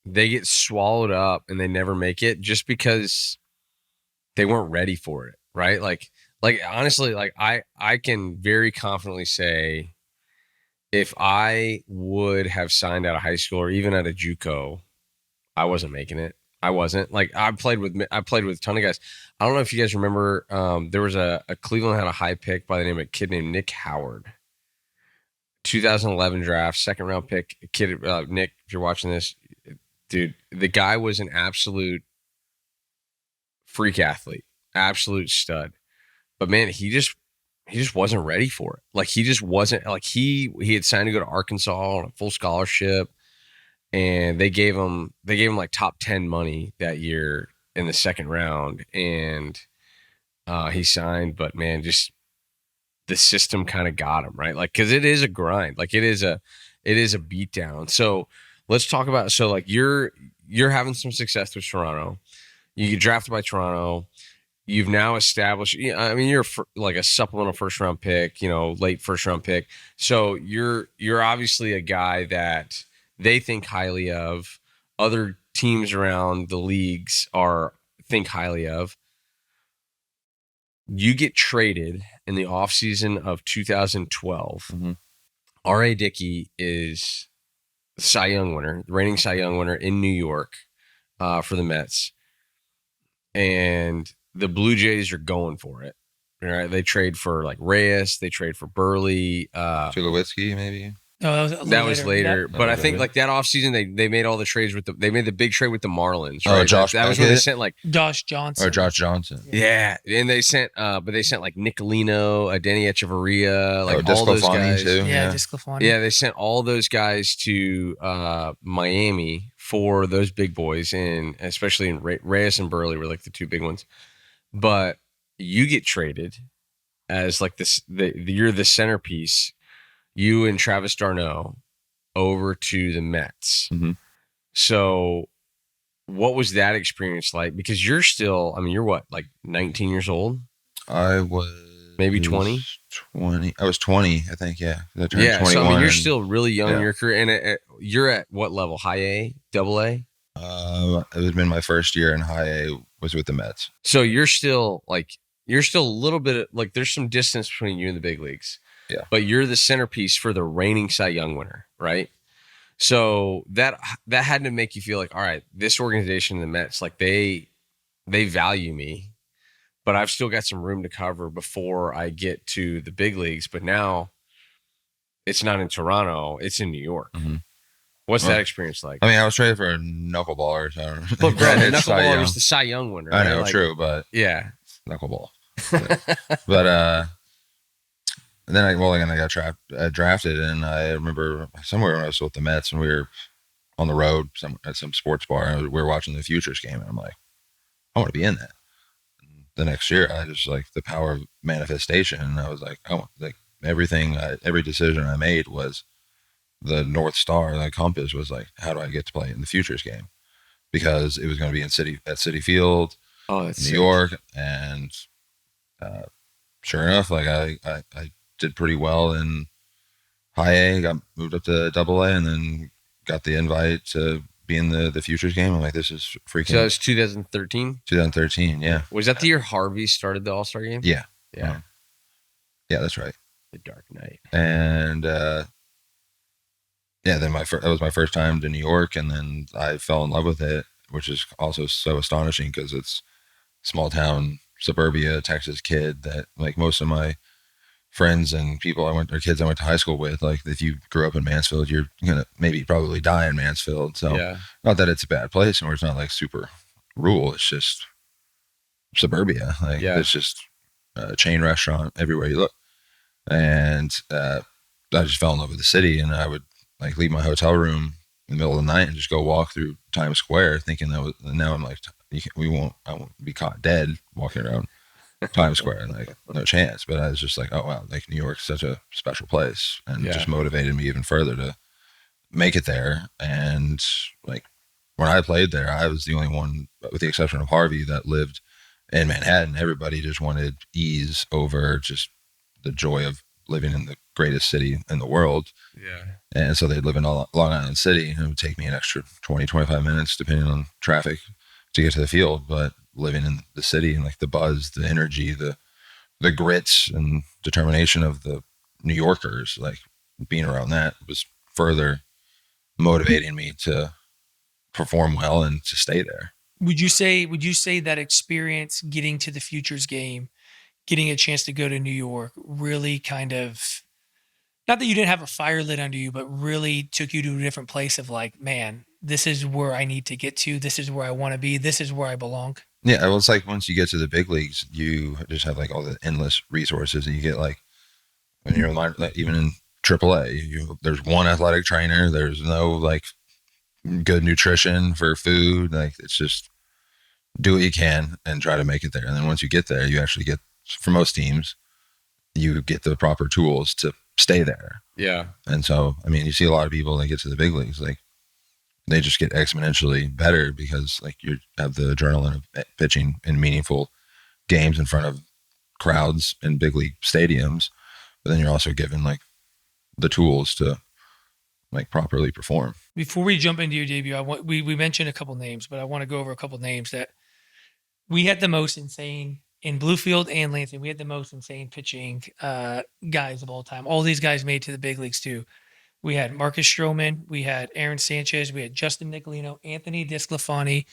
S1: they get swallowed up and they never make it just because they weren't ready for it, right? Like honestly, like I can very confidently say if I would have signed out of high school or even at a JUCO, I wasn't making it. I wasn't. Like I played with a ton of guys. I don't know if you guys remember, there was a Cleveland had a high pick by the name of a kid named Nick Howard. 2011 draft, second round pick. Kid, Nick, if you're watching this, dude, the guy was an absolute freak athlete, absolute stud. But man, he just wasn't ready for it. Like he just wasn't. Like he had signed to go to Arkansas on a full scholarship, and they gave him like top 10 money that year in the second round, and he signed. But man, just the system kind of got him, right? Like because it is a grind. Like it is a beatdown. So let's talk about. So like you're having some success with Toronto. You get drafted by Toronto. You've now established. I mean, you're like a supplemental first round pick. Late first round pick. So you're obviously a guy that they think highly of. Other teams around the leagues think highly of. You get traded in the offseason of 2012.
S2: Mm-hmm.
S1: R.A. Dickey is Cy Young winner, the reigning Cy Young winner in New York for the Mets. And the Blue Jays are going for it. Right? They trade for like Reyes. They trade for Burley.
S2: Tulowitzki, maybe.
S3: No,
S1: that was later.
S3: That,
S1: but I think like that offseason, they made all the trades they made the big trade with the Marlins.
S2: Oh,
S1: Right?
S2: Josh
S1: that was when they
S2: Beckett?
S1: sent like
S3: Josh Johnson.
S2: Or Josh Johnson.
S1: yeah, and they sent like Nicolino, Denny Echeverria, like all those
S2: Disclafani
S1: guys.
S2: too.
S3: Yeah, Disclafani.
S1: Yeah, they sent all those guys to Miami for those big boys, and especially in Reyes and Burley were like the two big ones. But you get traded as like you're the centerpiece. You and Travis d'Arnaud over to the Mets.
S2: Mm-hmm.
S1: So what was that experience like? Because you're still, I mean, you're what, like 19 years old?
S2: I was
S1: maybe 20.
S2: 20. I was 20, I think. Yeah. I turned
S1: Yeah.
S2: 21
S1: So I mean, you're
S2: and,
S1: still really young in your career, and you're at what level? High A, double A?
S2: It had been my first year in high A was with the Mets.
S1: So you're still a little bit like there's some distance between you and the big leagues.
S2: Yeah.
S1: But you're the centerpiece for the reigning Cy Young winner, right? So that had to make you feel like, all right, this organization, the Mets, like they value me, but I've still got some room to cover before I get to the big leagues. But now it's not in Toronto, it's in New York.
S2: Mm-hmm.
S1: What's that experience like?
S2: I mean, I was traded for a knuckleball. So
S1: But Brad, the
S2: It's Cy
S1: knuckleball
S2: Young.
S1: was the Cy Young winner.
S2: I know,
S1: right? Like,
S2: true, but
S1: yeah.
S2: knuckleball. But And then I got drafted, and I remember somewhere when I was with the Mets, and we were on the road at some sports bar, and we were watching the Futures game, and I'm like, I want to be in that. And the next year, I just like the power of manifestation, and I was like, every decision I made was the North Star, the compass was like, how do I get to play in the Futures game? Because it was going to be at Citi Field, New York, and sure enough, like I did pretty well in high A, got moved up to double A, and then got the invite to be in the Futures game. I'm like, this is freaking.
S1: So that was 2013?
S2: 2013, yeah.
S1: Was that the year Harvey started the All-Star game?
S2: Yeah.
S1: Yeah.
S2: Yeah, that's right.
S1: The Dark Knight.
S2: And then that was my first time to New York, and then I fell in love with it, which is also so astonishing because it's small town, suburbia, Texas kid that like most of my friends and kids I went to high school with, like if you grew up in Mansfield, you're gonna probably die in Mansfield. So not that it's a bad place, and it's not like super rural. It's just suburbia. Like it's just a chain restaurant everywhere you look. And I just fell in love with the city, and I would like leave my hotel room in the middle of the night and just go walk through Times Square, thinking now I'm like, I won't be caught dead walking around Times Square, like no chance. But I was just like, oh wow, like New York's such a special place, and it just motivated me even further to make it there. And like when I played there, I was the only one, with the exception of Harvey, that lived in Manhattan. Everybody just wanted ease over just the joy of living in the greatest city in the world.
S1: Yeah.
S2: And so they'd live in Long Island City, and it would take me an extra 20, 25 minutes, depending on traffic, to get to the field. But living in the city and like the buzz, the energy, the grits and determination of the New Yorkers, like being around that was further motivating me to perform well and to stay there.
S3: Would you say that experience getting to the Futures game, getting a chance to go to New York, really kind of, not that you didn't have a fire lit under you, but really took you to a different place of like, man, this is where I need to get to. This is where I want to be. This is where I belong.
S2: Yeah. Well, it's like once you get to the big leagues, you just have like all the endless resources, and you get like, when you're even in AAA, there's one athletic trainer. There's no like good nutrition for food. Like it's just do what you can and try to make it there. And then once you get there, you actually get, for most teams, you get the proper tools to stay there.
S1: Yeah.
S2: And so, I mean, you see a lot of people that get to the big leagues, like they just get exponentially better because like you have the adrenaline of pitching in meaningful games in front of crowds in big league stadiums. But then you're also given like the tools to like properly perform.
S3: Before we jump into your debut, we mentioned a couple names, but I want to go over a couple names that we had the most insane in Bluefield and Lansing. We had the most insane pitching guys of all time. All these guys made to the big leagues too. We had Marcus Stroman, we had Aaron Sanchez, we had Justin Nicolino, Anthony DeSclafani,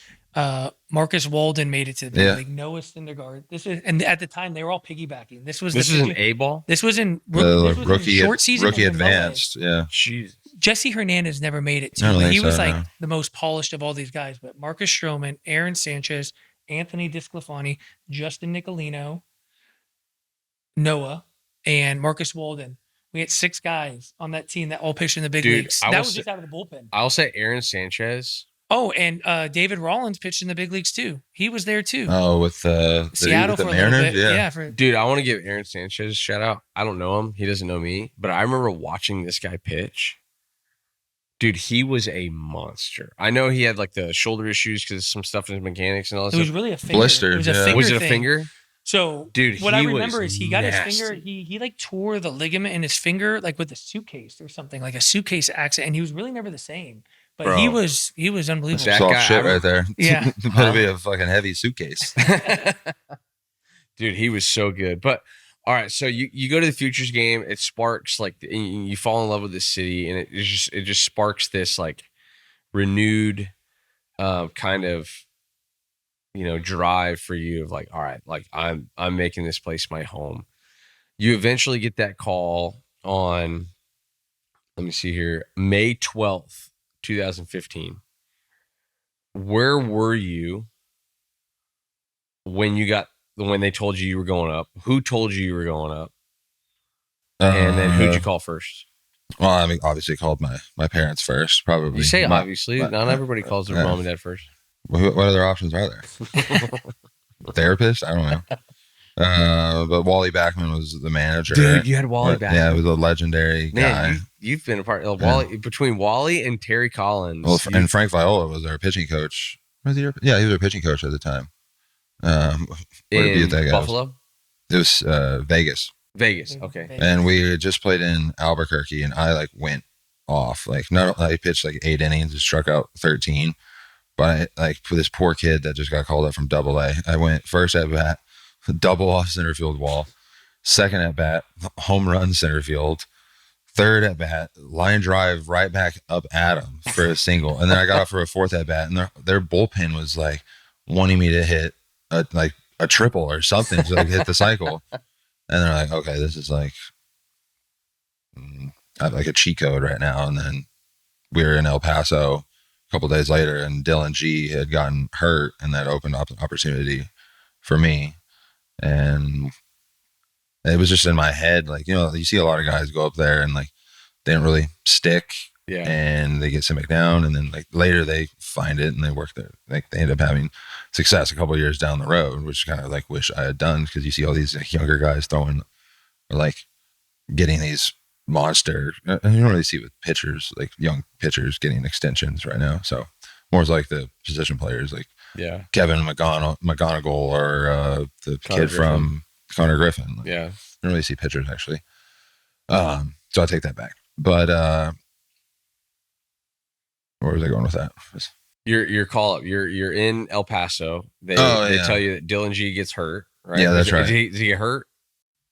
S3: Marcus Walden made it to the big league. Noah Syndergaard. And at the time they were all piggybacking. This was
S1: an A ball.
S3: This was in
S2: rookie
S3: short season,
S2: rookie advanced. Yeah.
S1: Jeez.
S3: Jesse Hernandez never made it too. He was like the most polished of all these guys. But Marcus Stroman, Aaron Sanchez, Anthony DeSclafani, Justin Nicolino, Noah, and Marcus Walden. We had 6 guys on that team that all pitched in the big leagues. That was just out of the bullpen.
S1: I'll say Aaron Sanchez.
S3: Oh, and David Rollins pitched in the big leagues too. He was there too.
S2: Oh, with
S3: Seattle
S2: for
S3: a
S2: Mariners?
S3: little bit. Yeah.
S1: Dude, I want to give Aaron Sanchez a shout out. I don't know him. He doesn't know me. But I remember watching this guy pitch. Dude, he was a monster. I know he had like the shoulder issues because some stuff in his mechanics and all that
S3: stuff. It
S1: was
S3: really a finger.
S2: Blistered.
S3: It was a finger.
S1: Was it a
S3: thing.
S1: finger?
S3: So,
S1: dude,
S3: what I remember is he got
S1: nasty.
S3: his finger. He like tore the ligament in his finger, like with a suitcase or something, like a suitcase accident, and he was really never the same. But
S1: Bro,
S3: he was unbelievable.
S2: That soft shit right there.
S3: Yeah,
S2: better be a fucking heavy suitcase.
S1: Dude, he was so good. But all right, so you go to the Futures game. It sparks like you fall in love with the city, and it just sparks this like renewed kind of drive for you of like, all right, like I'm making this place my home. You eventually get that call on, let me see here, May 12th, 2015. Where were you when they told you were going up? Who told you were going up? And then who'd you call first?
S2: Well, I mean, obviously called my parents first. Probably.
S1: You say obviously. Not everybody calls their mom and dad first.
S2: What other options are there? Therapist? I don't know. But Wally Backman was the manager.
S1: Dude, you had Wally Backman.
S2: Yeah, he was a legendary guy.
S1: You've been a part of Wally between Wally and Terry Collins.
S2: Well, and Frank Viola was our pitching coach. He was our pitching coach at the time.
S1: In Buffalo?
S2: It was Vegas.
S1: Vegas, okay.
S2: And we had just played in Albuquerque, and I went off. I pitched 8 innings and struck out 13. But for this poor kid that just got called up from AA, I went first at bat, double off center field wall, second at bat, home run center field, third at bat, line drive right back up at him for a single, and then I got up for a fourth at bat, and their bullpen was wanting me to hit a triple or something to hit the cycle, and they're like, okay, this is like a cheat code right now. And then we were in El Paso a couple days later, and Dylan G had gotten hurt, and that opened up an opportunity for me. And it was just in my head, you see a lot of guys go up there and they don't really stick, and they get sent back down, and then later they find it and they work there. They end up having success a couple of years down the road, which kind of wish I had done, because you see all these younger guys throwing or getting these monster. You don't really see with pitchers, young pitchers getting extensions right now. So more is the position players, Kevin McGonigal or the kid from Connor Griffin.
S1: Yeah,
S2: I don't really see pitchers actually. So I take that back. But where was I going with that?
S1: Your call up. You're in El Paso. They tell you that Dylan G gets hurt. Right?
S2: Yeah, that's right.
S1: Is he get hurt?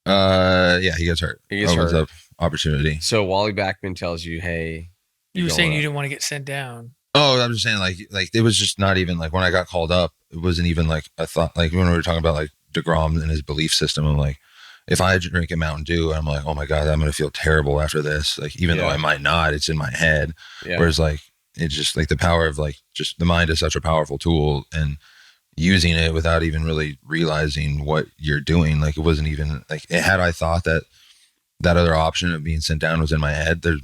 S2: Yeah, he gets hurt.
S1: He gets hurt.
S2: Up opportunity.
S1: So Wally Backman tells you, "Hey."
S3: You were saying you didn't want to get sent down.
S2: Oh, I'm just saying, it was just not even when I got called up, it wasn't even a thought. When we were talking about DeGrom and his belief system, I'm if I drink a Mountain Dew, I'm oh my God, I'm going to feel terrible after this. Even though I might not, it's in my head. Yeah. Whereas it's just the power of just the mind is such a powerful tool, and using it without even really realizing what you're doing. It wasn't even had I thought that other option of being sent down was in my head, there's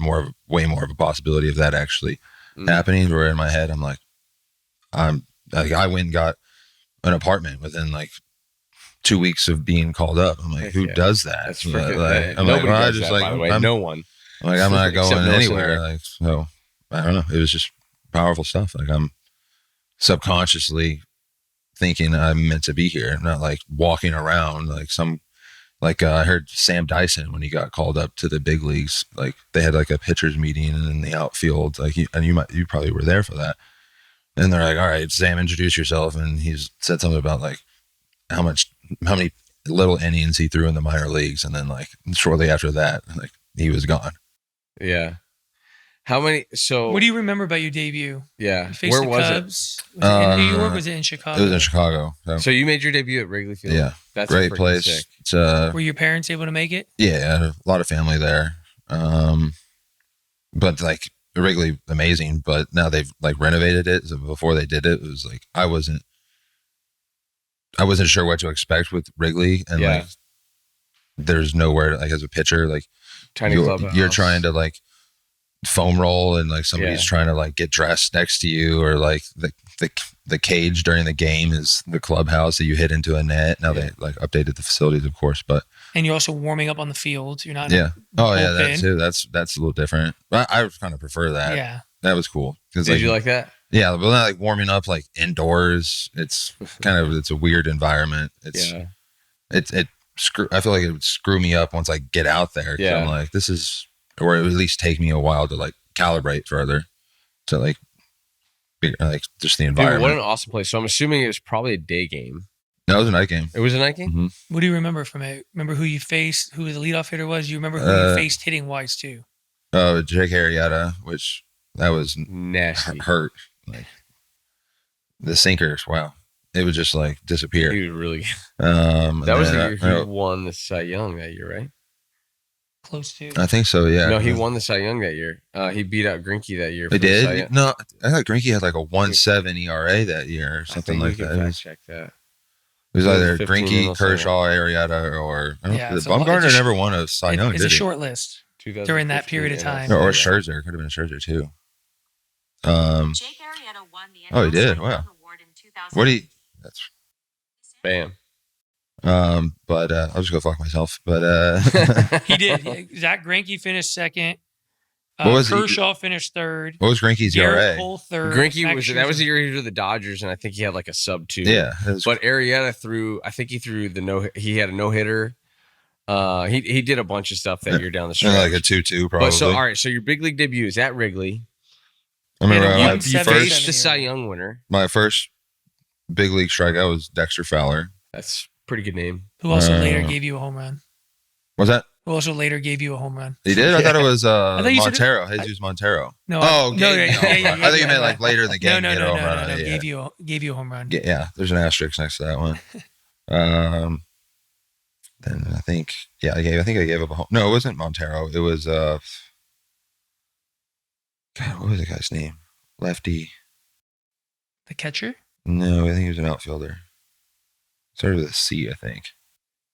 S2: way more of a possibility of that actually happening. Where in my head, I'm I went and got an apartment within 2 weeks of being called up. I'm who does that?
S1: That's freaking, nobody does that, by the way. No one.
S2: I'm not going anywhere. So I don't know. It was just powerful stuff. I'm subconsciously thinking I'm meant to be here, not walking around I heard Sam Dyson, when he got called up to the big leagues, they had a pitcher's meeting in the outfield, and you probably were there for that. And they're all right, Sam, introduce yourself. And he's said something about how many little innings he threw in the minor leagues, and then shortly after that, he was gone.
S1: Yeah. How many? So
S3: what do you remember about your debut?
S1: Yeah.
S3: You faced the Cubs. Was it in New York? Or was it in Chicago?
S2: It was in Chicago.
S1: So you made your debut at Wrigley Field.
S2: Yeah. That's great place.
S1: Sick.
S2: It's,
S3: were your parents able to make it?
S2: Yeah, a lot of family there. But Wrigley, amazing. But now they've renovated it. So before they did it, it was I wasn't sure what to expect with Wrigley, and there's nowhere as a pitcher
S1: tiny clubhouse.
S2: You're trying to foam roll, and somebody's trying to get dressed next to you, or the cage during the game is the clubhouse that you hit into a net. Now they updated the facilities, of course,
S3: and you're also warming up on the field. You're not
S2: that's it. That's a little different. I kind of prefer that.
S3: Yeah,
S2: that was cool.
S1: Did you like that?
S2: Yeah, but not warming up indoors. It's it's a weird environment. I feel like it would screw me up once I get out there. Yeah, I'm this is, or it would at least take me a while to calibrate further to just the environment.
S1: Dude, what an awesome place. So I'm assuming it was probably a day game.
S2: No, it was a night game.
S1: It was a night game?
S2: Mm-hmm.
S3: What do you remember from it? Remember who you faced, who the leadoff hitter was? You remember who you faced hitting wise too?
S2: Oh, Jake Arrieta, which that was
S1: nasty.
S2: Hurt. The sinkers, wow. It would just disappear.
S1: He was really that was the year he won the Cy Young that year, right?
S3: Close to.
S2: I think so, yeah.
S1: No, he won the Cy Young that year. He beat out Greinke that year.
S2: He did? No, I thought Greinke had a 1.7 ERA that year or something like that.
S1: Fact check that.
S2: It was either
S1: 15
S2: Greinke,
S1: and
S2: Kershaw, Arrieta, or
S3: it's a-
S2: Bumgarner
S3: it's a-
S2: never won a Cy Young,
S3: It's
S2: did
S3: a
S2: he?
S3: short list during that period of time.
S2: Or Scherzer. Could have been Scherzer too.
S4: Jake Arrieta won the
S2: Oh, he did.
S4: NL Cy
S2: Wow.
S4: Young Award in 2000.
S2: What do you? That's.
S1: Bam.
S2: But I'll just go fuck myself. But
S3: He did. Zach Greinke finished second.
S2: What was
S3: Kershaw finished third.
S2: what was Greinke's
S3: Garrett
S2: ERA?
S3: Cole third.
S1: Greinke
S3: Max
S1: was
S3: Scherzer.
S1: that was the year he was with the Dodgers, and I think he had like a sub 2.
S2: Yeah, it was-
S1: But Arrieta threw. I think he threw he had a no hitter. He did a bunch of stuff that year down the stretch.
S2: like a 2-2 probably.
S1: But so all right, so your big league debut is at Wrigley.
S2: I remember
S3: Yeah,
S2: my
S3: you-
S1: You
S3: Seven,
S1: faced
S2: first
S1: the
S3: seven.
S1: Cy Young winner.
S2: my first big league strikeout was Dexter Fowler.
S1: That's a pretty good name.
S3: Who also
S2: Uh,
S3: later gave you a home run?
S2: Was that
S3: Who also later gave you a home run?
S2: he did? I thought it was
S3: thought you said-
S2: Montero. Jesus Montero.
S3: No.
S2: Oh,
S3: no,
S2: game.
S3: yeah,
S2: I think you meant like later in the game.
S3: No,
S2: get a home run.
S3: no.
S2: Yeah.
S3: Gave you a home run.
S2: Yeah, there's an asterisk next to that one. Then I think I gave up a home. No, it wasn't Montero. It was God, what was the guy's name? Lefty.
S3: The catcher,
S2: No, I think he was an outfielder. Started with a C, I think.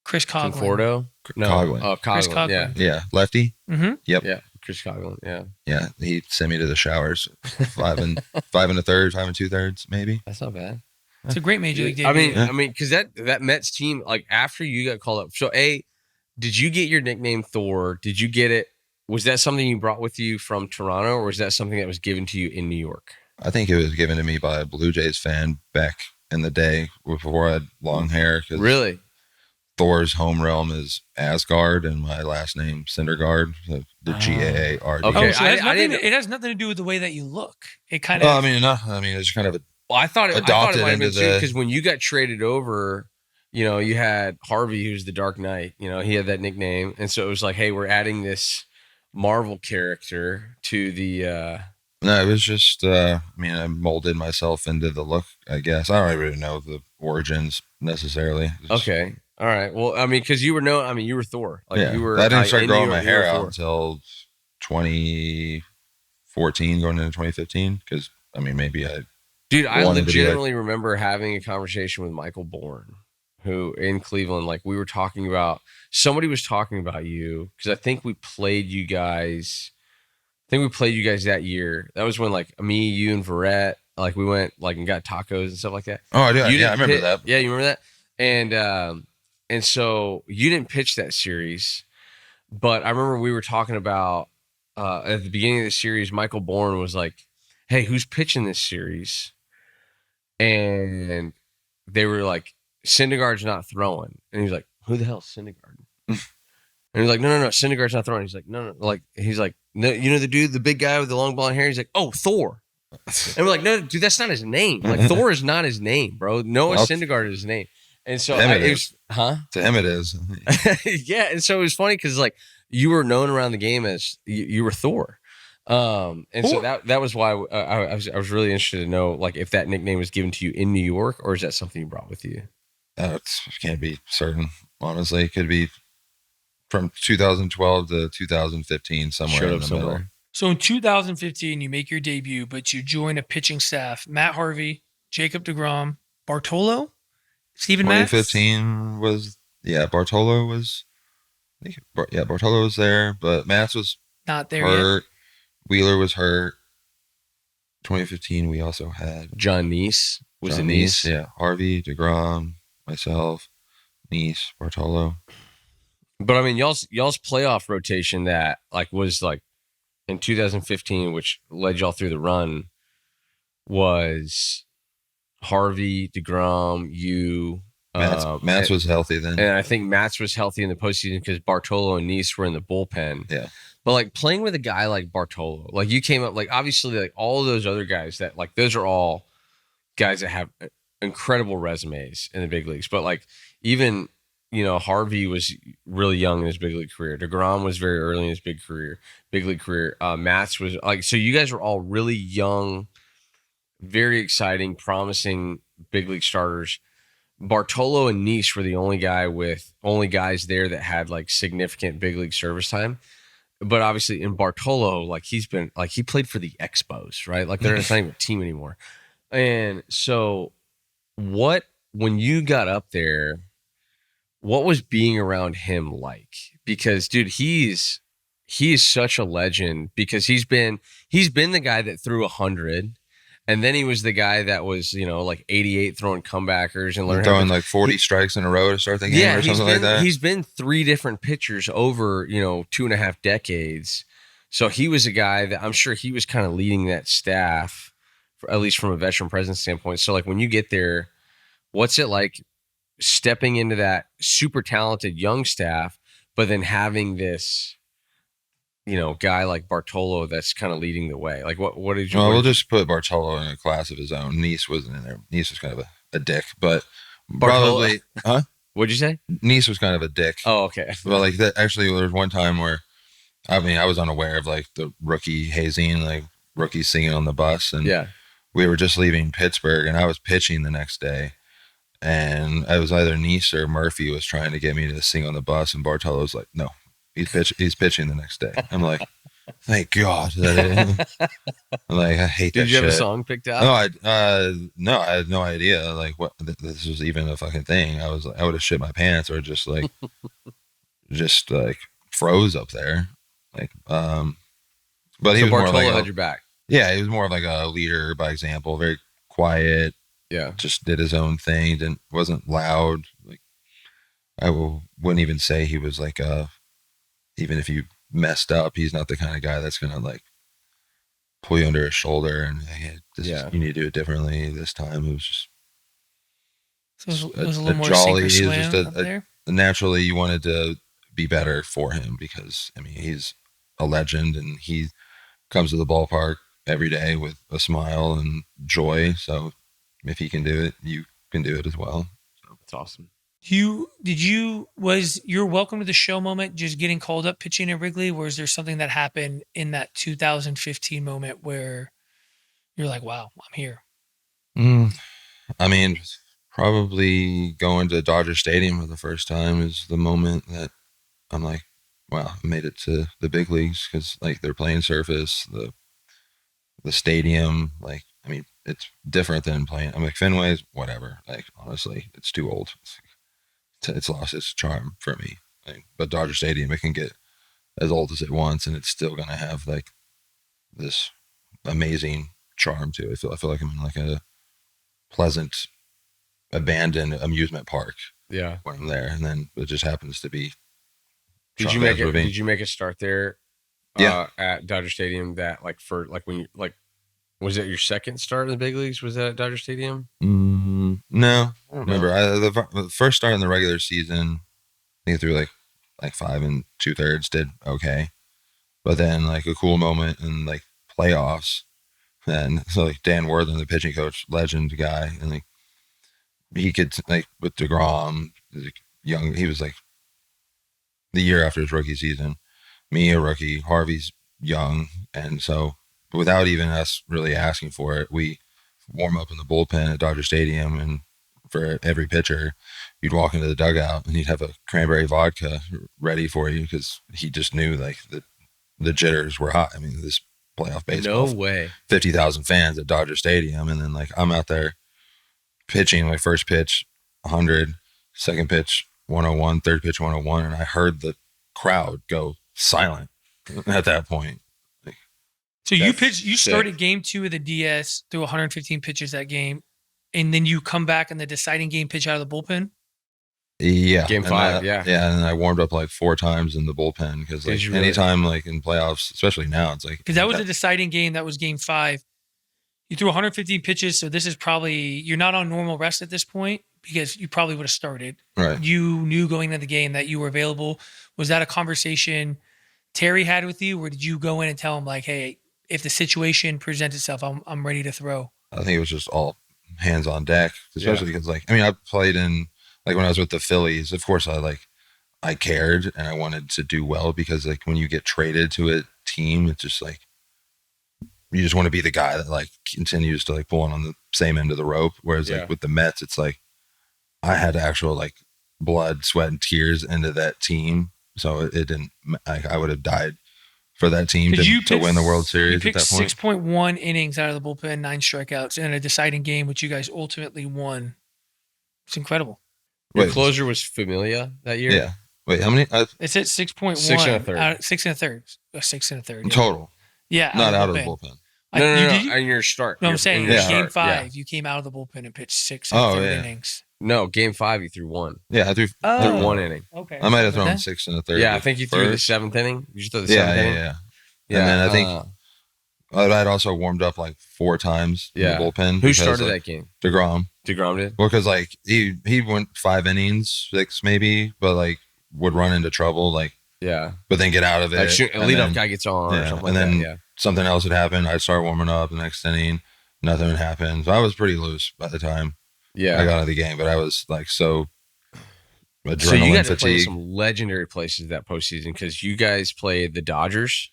S3: Chris Coughlin.
S1: Conforto? No.
S2: Coughlin.
S1: Oh,
S3: Chris
S1: Coughlin. Yeah.
S3: Coughlin.
S2: Yeah, lefty.
S3: Mm-hmm.
S2: Yep.
S1: Yeah. Chris Coughlin. Yeah.
S2: Yeah, he sent me to the showers. 5 and 2/3, 5 2/3, maybe.
S1: That's not bad.
S3: It's a great major league debut.
S1: I mean, because that Mets team, like after you got called up. So, did you get your nickname Thor? Did you get it? Was that something you brought with you from Toronto, or was that something that was given to you in New York?
S2: I think it was given to me by a Blue Jays fan back in the day before I had long hair. 'Cause
S1: Really?
S2: Thor's home realm is Asgard, and my last name Syndergaard, the Gaard.
S1: Okay.
S3: Oh, so it
S1: I didn't-
S3: has nothing to do with the way that you look. It kind of.
S2: Well, I mean, it's kind of a
S1: Well, I thought it
S2: Adopted
S1: might have been
S2: into
S1: too,
S2: the-
S1: because when you got traded over, you had Harvey, who's the Dark Knight. He had that nickname, and so it was like, hey, we're adding this Marvel character to the.
S2: no. It was just I I molded myself into the look. I guess I don't really know the origins necessarily. It's just-
S1: Okay, all right. Well, I mean, because you were you were Thor. Like
S2: yeah,
S1: you were.
S2: I didn't start
S1: in
S2: growing
S1: New
S2: my
S1: York, you were
S2: hair out
S1: Thor.
S2: until 2014, going into 2015. Because maybe I
S1: Dude, I
S2: wanted to be
S1: legitimately remember having a conversation with Michael Bourne, who in Cleveland, like we were talking about, somebody was talking about you because I think we played you guys. I think we played you guys that year. That was when like me, you, and Verrett, like we went like and got tacos and stuff like that.
S2: Oh, I do.
S1: You
S2: Yeah, I
S1: didn't
S2: remember that.
S1: Yeah, you remember that? And so you didn't pitch that series, but I remember we were talking about at the beginning of the series, Michael Bourne was like, "Hey, who's pitching this series?" And they were like, "Syndergaard's not throwing," and he's like, "Who the hell's Syndergaard?" And he's like, "No, Syndergaard's not throwing." He's like, "No," like he's like, "No, the dude, the big guy with the long blonde hair." He's like, "Oh, Thor." And we're like, "No, dude, that's not his name. Like Thor is not his name, bro. Noah
S2: Well,
S1: Syndergaard is his name." And so
S2: to him
S1: it
S2: it
S1: was, huh?
S2: To him, it is.
S1: Yeah, and so it was funny because like you were known around the game as you were Thor, and so that was why I was really interested to know like if that nickname was given to you in New York or is that something you brought with you?
S2: It can't be certain. Honestly, it could be from 2012 to 2015, somewhere
S1: Showed
S2: in
S1: up
S2: the
S1: somewhere.
S2: middle.
S3: So in 2015, you make your debut, but you join a pitching staff: Matt Harvey, Jacob DeGrom, Bartolo, Steven Matz.
S2: 2015 was Bartolo was. I think, Bartolo was there, but Matz was
S3: Not there
S2: hurt. Wheeler was hurt. 2015, we also had
S1: John Neese was
S2: John
S1: a Neese.
S2: Yeah, Harvey, DeGrom, myself, Neese, Bartolo.
S1: But I mean, y'all's playoff rotation that like was like in 2015, which led y'all through the run, was Harvey, DeGrom, you.
S2: Matz was healthy then.
S1: And I think Matz was healthy in the postseason because Bartolo and Neese were in the bullpen.
S2: Yeah.
S1: But like playing with a guy like Bartolo, like you came up, like obviously like all of those other guys that like those are all guys that have incredible resumes in the big leagues. But like even, Harvey was really young in his big league career. DeGrom was very early in his big league career. Matz was like, so you guys were all really young, very exciting, promising big league starters. Bartolo and Neese were the only guys there that had like significant big league service time. But obviously in Bartolo, like he played for the Expos, right? Like they're not even a team anymore. And so what when you got up there, what was being around him like? Because dude, he's such a legend because he's been the guy that threw 100. And then he was the guy that was, like 88 throwing comebackers and
S2: throwing like 40 strikes in a row to start the game or something like that.
S1: He's been 3 different pitchers over, 2.5 decades. So he was a guy that I'm sure he was kind of leading that staff, at least from a veteran presence standpoint. So like when you get there, what's it like stepping into that super talented young staff, but then having this, guy like Bartolo that's kind of leading the way? Like what did you?
S2: Well, we'll just put Bartolo in a class of his own. Nice wasn't in there. Nice was kind of a dick, but
S1: Bartolo,
S2: probably, huh?
S1: What'd you say?
S2: Nice was kind of a dick.
S1: Oh, okay.
S2: Well, like that. Actually, there was one time where, I was unaware of like the rookie hazing, like rookies singing on the bus, and we were just leaving Pittsburgh, and I was pitching the next day, and I was either Nice or Murphy was trying to get me to sing on the bus, and Bartolo was like, "No, he's pitching the next day." I'm like, "Thank God!" I'm like, I hate that shit.
S1: Did you have a song picked out?
S2: No, I had no idea like what this was even a fucking thing. I would have shit my pants or just like, just like froze up there. Like, but he was
S1: Bartolo
S2: more like
S1: had your back.
S2: Yeah, he was more of like a leader by example, very quiet.
S1: Yeah,
S2: just did his own thing. Wasn't loud. Like, wouldn't even say he was like even if you messed up, he's not the kind of guy that's gonna like pull you under his shoulder and hey, you need to do it differently this time. It was just
S3: it was a little more
S2: jolly.
S3: He
S2: was just naturally you wanted to be better for him because he's a legend and he comes to the ballpark every day with a smile and joy. So if he can do it, you can do it as well. So
S1: that's awesome.
S3: Was your welcome to the show moment just getting called up pitching at Wrigley? Or is there something that happened in that 2015 moment where you're like, wow, I'm here?
S2: Probably going to Dodger Stadium for the first time is the moment that I'm like, wow, I made it to the big leagues because like their playing surface, the stadium, like, it's different than playing. I'm like, Fenway's whatever. Like, honestly, it's too old. It's lost its charm for me. But Dodger Stadium, it can get as old as it wants, and it's still gonna have like this amazing charm to it. I feel like I'm in like a pleasant, abandoned amusement park.
S1: Yeah,
S2: when I'm there, and then it just happens to be.
S1: Did you make a start there? At Dodger Stadium. That like for like when you like. Was it your second start in the big leagues? Was that at Dodger Stadium?
S2: No, I don't remember. The first start in the regular season, I think threw like 5 2/3, did okay, but then like a cool moment in like playoffs, and so like Dan Worthing, the pitching coach, legend guy, and like he could like with DeGrom, young. He was like the year after his rookie season, me a rookie, Harvey's young, and so. Without even us really asking for it, we warm up in the bullpen at Dodger Stadium, and for every pitcher, you'd walk into the dugout and he'd have a cranberry vodka ready for you because he just knew like the jitters were hot. This playoff baseball.
S1: No way.
S2: 50,000 fans at Dodger Stadium, and then like I'm out there pitching my first pitch 100, second pitch 101, third pitch 101, and I heard the crowd go silent at that point.
S3: So you started game 2 of the DS through 115 pitches that game, and then you come back in the deciding game pitch out of the bullpen?
S2: Yeah.
S1: Game 5,
S2: Yeah, and I warmed up like 4 times in the bullpen because like anytime like in playoffs, especially now, it's like...
S3: Because that was a deciding game. That was game 5. You threw 115 pitches, so this is probably... You're not on normal rest at this point because you probably would have started.
S2: Right.
S3: You knew going into the game that you were available. Was that a conversation Terry had with you, or did you go in and tell him like, hey... If the situation presents itself, I'm ready to throw?
S2: I think it was just all hands on deck, especially because I played in like when I was with the Phillies. Of course, I cared and I wanted to do well because like when you get traded to a team, it's just like you just want to be the guy that like continues to like pulling on the same end of the rope. Whereas like with the Mets, it's like I had actual like blood, sweat, and tears into that team, so it didn't. I would have died for that team to win the World Series at that point.
S3: 6.1 innings out of the bullpen, 9 strikeouts, and a deciding game, which you guys ultimately won. It's incredible.
S1: Your
S2: Wait,
S1: closer was Familia that year?
S2: Yeah. Wait, how many?
S3: It's at 6.1.
S1: 6 and a third.
S3: 6 and a third. 6 and a third. Yeah.
S2: Total.
S3: Yeah.
S2: Not out
S3: the
S2: of the bullpen.
S1: No. In your start.
S3: No, I'm
S1: in
S3: saying
S1: your
S3: in
S1: start,
S3: game 5,
S1: yeah.
S3: you came out of the bullpen and pitched 6 and a third innings.
S1: No, game 5, you threw 1.
S2: Yeah, I threw
S1: Threw 1 inning.
S3: Okay.
S2: I might have thrown 6 and a third.
S1: Yeah, I think you threw the 7th inning. You just threw the 7th inning?
S2: Yeah. And then I think I'd also warmed up like 4 times in the bullpen.
S1: Who started that game?
S2: DeGrom.
S1: DeGrom did?
S2: Well, because like he went 5 innings, 6 maybe, but like would run into trouble, like but then get out of it.
S1: Like a leadoff guy gets on or something like that. And then
S2: something else would happen. I'd start warming up the next inning. Nothing would happen. So I was pretty loose by the time I got out of the game, but I was like so adrenaline
S1: So you got to
S2: fatigue.
S1: play some legendary places that postseason because you guys played the Dodgers,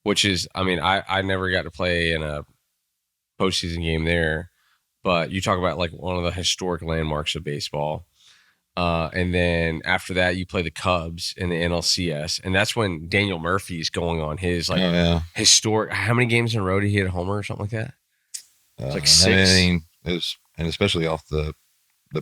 S1: which is, I mean, I never got to play in a postseason game there, but you talk about like one of the historic landmarks of baseball. And then after that, you play the Cubs in the NLCS, and that's when Daniel Murphy's going on his like historic. How many games in a row did he hit a homer or something like that? It's like 6.
S2: I mean, it was, and especially off the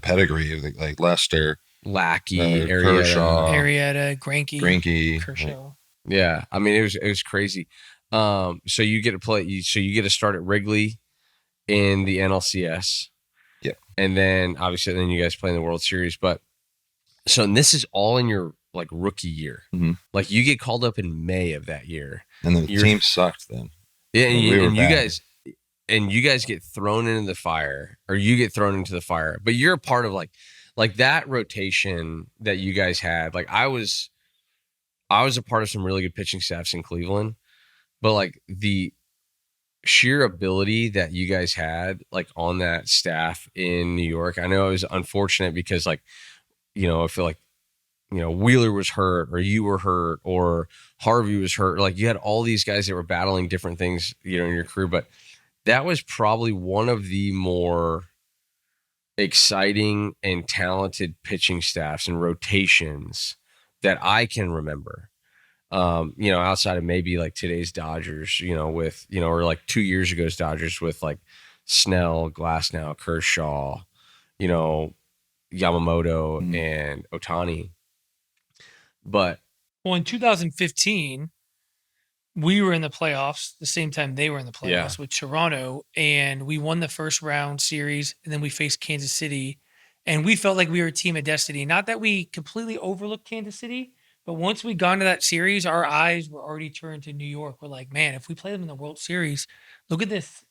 S2: pedigree of like Lester,
S1: Lackey,
S2: Kershaw,
S3: Arrieta, Greinke, Kershaw.
S1: Yeah, I mean it was crazy. So you get to play. So you get to start at Wrigley in the NLCS.
S2: Yep.
S1: And then obviously then you guys play in the World Series, but. So and this is all in your like rookie year.
S2: Mm-hmm.
S1: Like you get called up in May of that year,
S2: and the team sucked then.
S1: Yeah, and you guys get thrown into the fire, or you get thrown into the fire. But you're a part of like that rotation that you guys had. Like I was a part of some really good pitching staffs in Cleveland, but like the sheer ability that you guys had like on that staff in New York. I know it was unfortunate because like. You know, I feel like, you know, Wheeler was hurt or you were hurt or Harvey was hurt. Like you had all these guys that were battling different things, you know, in your career. But that was probably one of the more exciting and talented pitching staffs and rotations that I can remember. You know, outside of maybe like today's Dodgers, you know, with, you know, or like 2 years ago's Dodgers with like Snell, Glasnow, Kershaw, you know, Yamamoto and Ohtani. But
S3: in 2015, we were in the playoffs the same time they were in the playoffs with Toronto, and we won the first round series, and then we faced Kansas City, and we felt like we were a team of destiny. Not that we completely overlooked Kansas City, but once we got into that series, our eyes were already turned to New York. We're like, man, if we play them in the World Series, look at this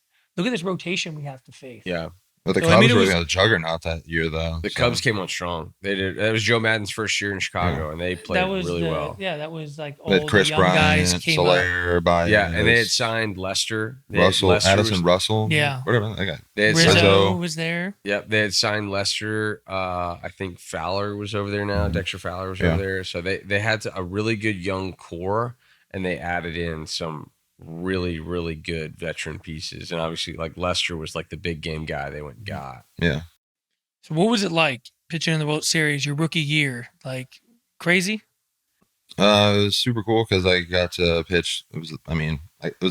S3: rotation we have to face.
S1: Yeah.
S2: But the Cubs were a juggernaut that year, though.
S1: The Cubs came on strong. They did. That was Joe Madden's first year in Chicago, and they played really well.
S3: Yeah, that was like all the
S2: Chris
S3: young
S2: Bryant,
S3: guys came
S2: Soler,
S3: up.
S1: And they had signed Lester.
S2: Addison Russell.
S3: Yeah.
S2: Whatever that guy.
S1: They had
S3: Rizzo was there.
S1: Yep, they had signed Lester. I think Fowler was over there now. Dexter Fowler was over there. So they had a really good young core, and they added in some really, really good veteran pieces. And obviously, like Lester was like the big game guy they went and got.
S2: Yeah.
S3: So what was it like pitching in the World Series your rookie year? Like crazy?
S2: It was super cool because I got to pitch. It was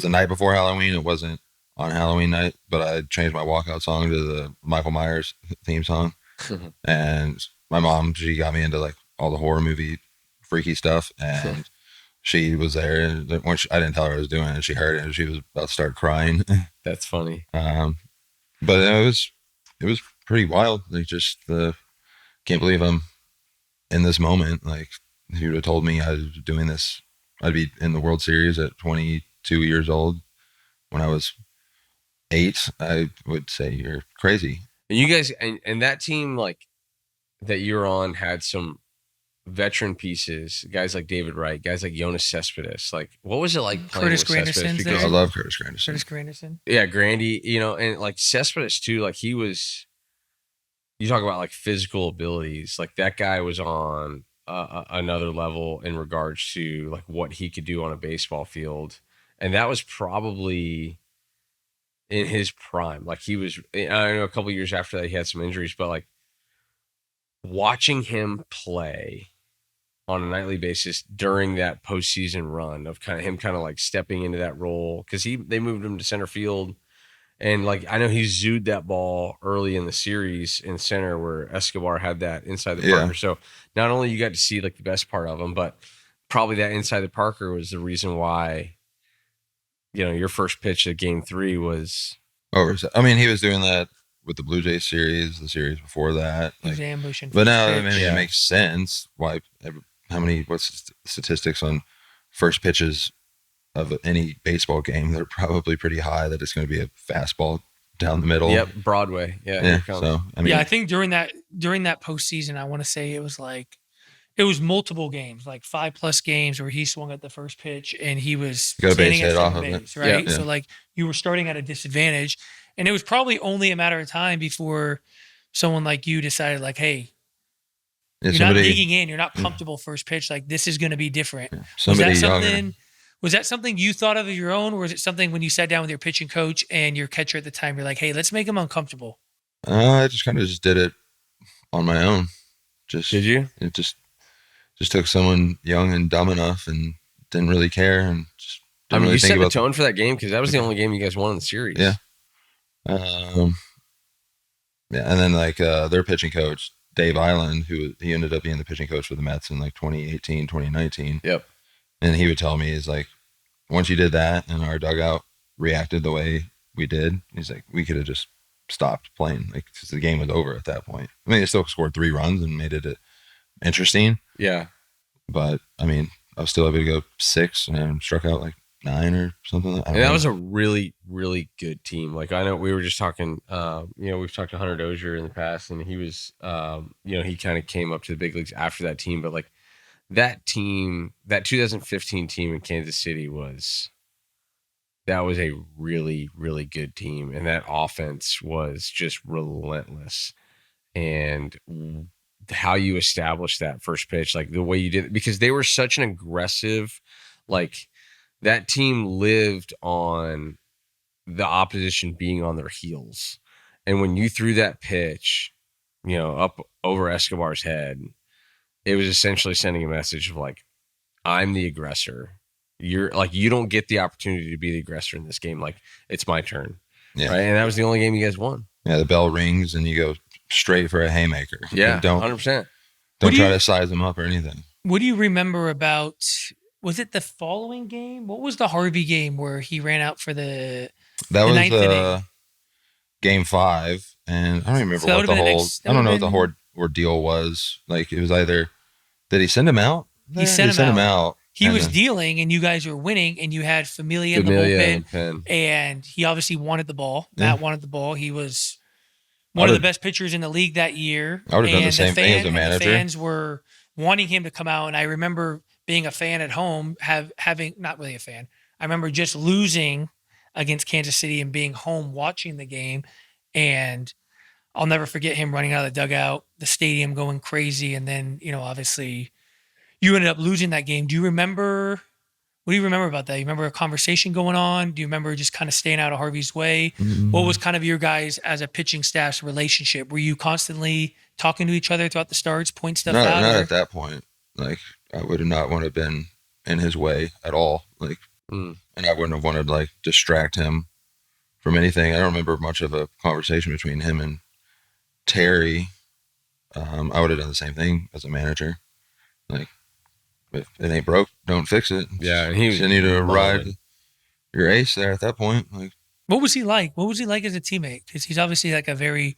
S2: the night before Halloween. It wasn't on Halloween night, but I changed my walkout song to the Michael Myers theme song. And my mom, she got me into like all the horror movie freaky stuff. And she was there, and when I didn't tell her I was doing it, she heard it, and she was about to start crying.
S1: That's funny.
S2: But it was pretty wild. Like, just can't believe I'm in this moment. Like, if you would have told me I was doing this, I'd be in the World Series at 22 years old. When I was 8, I would say you're crazy.
S1: And you guys, and that team like that you're on had some veteran pieces, guys like David Wright, guys like Jonas Cespedes. Like, what was it like playing
S3: Curtis
S1: with Cespedes?
S3: Granderson's
S2: I love Curtis Granderson.
S1: Yeah, Grandy, you know, and like Cespedes too, like he was, you talk about like physical abilities, like that guy was on another level in regards to like what he could do on a baseball field. And that was probably in his prime. Like he was, I know a couple of years after that he had some injuries, but like watching him play on a nightly basis during that postseason run of kind of like stepping into that role, because they moved him to center field And like I know he zooed that ball early in the series in center where Escobar had that inside the Parker. So not only you got to see like the best part of him, but probably that inside the Parker was the reason why, your first pitch of game 3 was.
S2: I mean, he was doing that with the Blue Jays series, the series before that.
S3: He was ambushing.
S2: But now, I mean, it makes sense. What's the statistics on first pitches of any baseball game? They're probably pretty high that it's going to be a fastball down the middle.
S1: Yep, Broadway. Yeah.
S2: So I mean,
S3: I think during that postseason, I want to say it was multiple games, like 5+ games where he swung at the first pitch and he was
S2: got a base hit off
S3: of
S2: it,
S3: right?
S2: Yeah.
S3: So like you were starting at a disadvantage, and it was probably only a matter of time before someone like you decided, like, hey, you're not digging in, you're not comfortable first pitch, like this is going to be different. Was that something you thought of your own, or was it something when you sat down with your pitching coach and your catcher at the time, you're like, hey, let's make him uncomfortable?
S2: I just kind of did it on my own.
S1: Did you?
S2: It just took someone young and dumb enough and didn't really care and just didn't really
S1: you
S2: think
S1: set
S2: about
S1: the tone for that game because that was the only game you guys won in the series.
S2: Yeah. And then like their pitching coach, Dave Island, he ended up being the pitching coach for the Mets in like 2018, 2019.
S1: Yep.
S2: And he would tell me, he's like, once you did that and our dugout reacted the way we did, he's like, we could have just stopped playing. Like, because the game was over at that point. I mean, they still scored 3 runs and made it interesting.
S1: Yeah.
S2: But, I mean, I was still able to go 6 and struck out like 9 or something.
S1: And that was a really, really good team. Like, I know we were just talking, we've talked to Hunter Dozier in the past, and he was, he kind of came up to the big leagues after that team. But, like, that team, that 2015 team in Kansas City that was a really, really good team. And that offense was just relentless. And how you establish that first pitch, like the way you did it, because they were such an aggressive, like that team lived on the opposition being on their heels. And when you threw that pitch, up over Escobar's head, it was essentially sending a message of like, I'm the aggressor. You're like, you don't get the opportunity to be the aggressor in this game. Like, it's my turn.
S2: Yeah.
S1: Right. And that was the only game you guys won.
S2: Yeah. The bell rings and you go straight for a haymaker.
S1: Yeah.
S2: Don't
S1: 100%.
S2: Don't try to size them up or anything.
S3: What do you remember about, was it the following game? What was the Harvey game where he ran out for the ninth inning?
S2: Game 5. And I don't even remember what the whole, I don't know what the whole ordeal was. Like, it was either, did he send him out?
S3: He sent him out. He was dealing, and you guys were winning, and you had Familia in the bullpen, and he obviously wanted the ball. Matt wanted the ball. He was one of the best pitchers in the league that year.
S2: I would have done the same thing as a manager.
S3: The fans were wanting him to come out, and I remember being a fan at home, having not really a fan. I remember just losing against Kansas City and being home watching the game, and I'll never forget him running out of the dugout, the stadium going crazy, and then obviously you ended up losing that game. What do you remember about that? You remember a conversation going on? Do you remember just kind of staying out of Harvey's way? Mm-hmm. What was kind of your guys as a pitching staff's relationship? Were you constantly talking to each other throughout the starts, point stuff out?
S2: Not at that point. Like, I would have not want to have been in his way at all. Like, and I wouldn't have wanted to like distract him from anything. I don't remember much of a conversation between him and Terry. I would have done the same thing as a manager. Like, if it ain't broke, don't fix it.
S1: Yeah, and you
S2: need to ride your ace there at that point. Like,
S3: what was he like? What was he like as a teammate? Because he's obviously like a very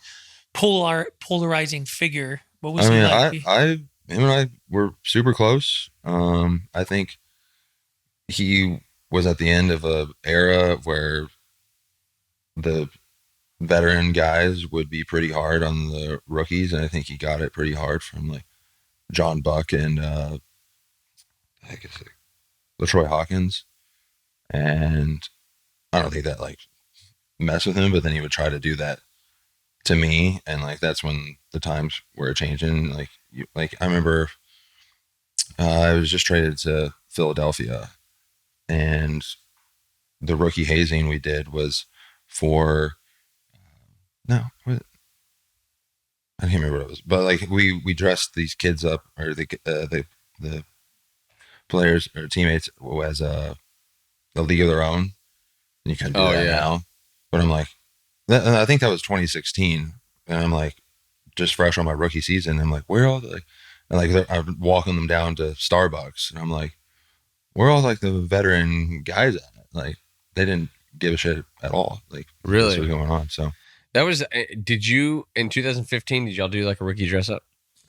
S3: polarizing figure. What was he like?
S2: Him and I were super close. I think he was at the end of a era where the veteran guys would be pretty hard on the rookies, and I think he got it pretty hard from like John Buck and I guess like LaTroy Hawkins, and I don't think that like messed with him, but then he would try to do that to me, and like that's when the times were changing. Like I remember I was just traded to Philadelphia, and the rookie hazing we did was for I can't remember what it was, but like we dressed these kids up, or the players or teammates as a league of their own. And you can do that now. But I'm like, I think that was 2016, and I'm like just fresh on my rookie season. I'm like, where are all the, and like I'm walking them down to Starbucks, and I'm like, where are all like the veteran guys at? Like they didn't give a shit at all. Like
S1: Really?
S2: this was going on. So
S1: that was. Did you in 2015? Did y'all do like a rookie dress up?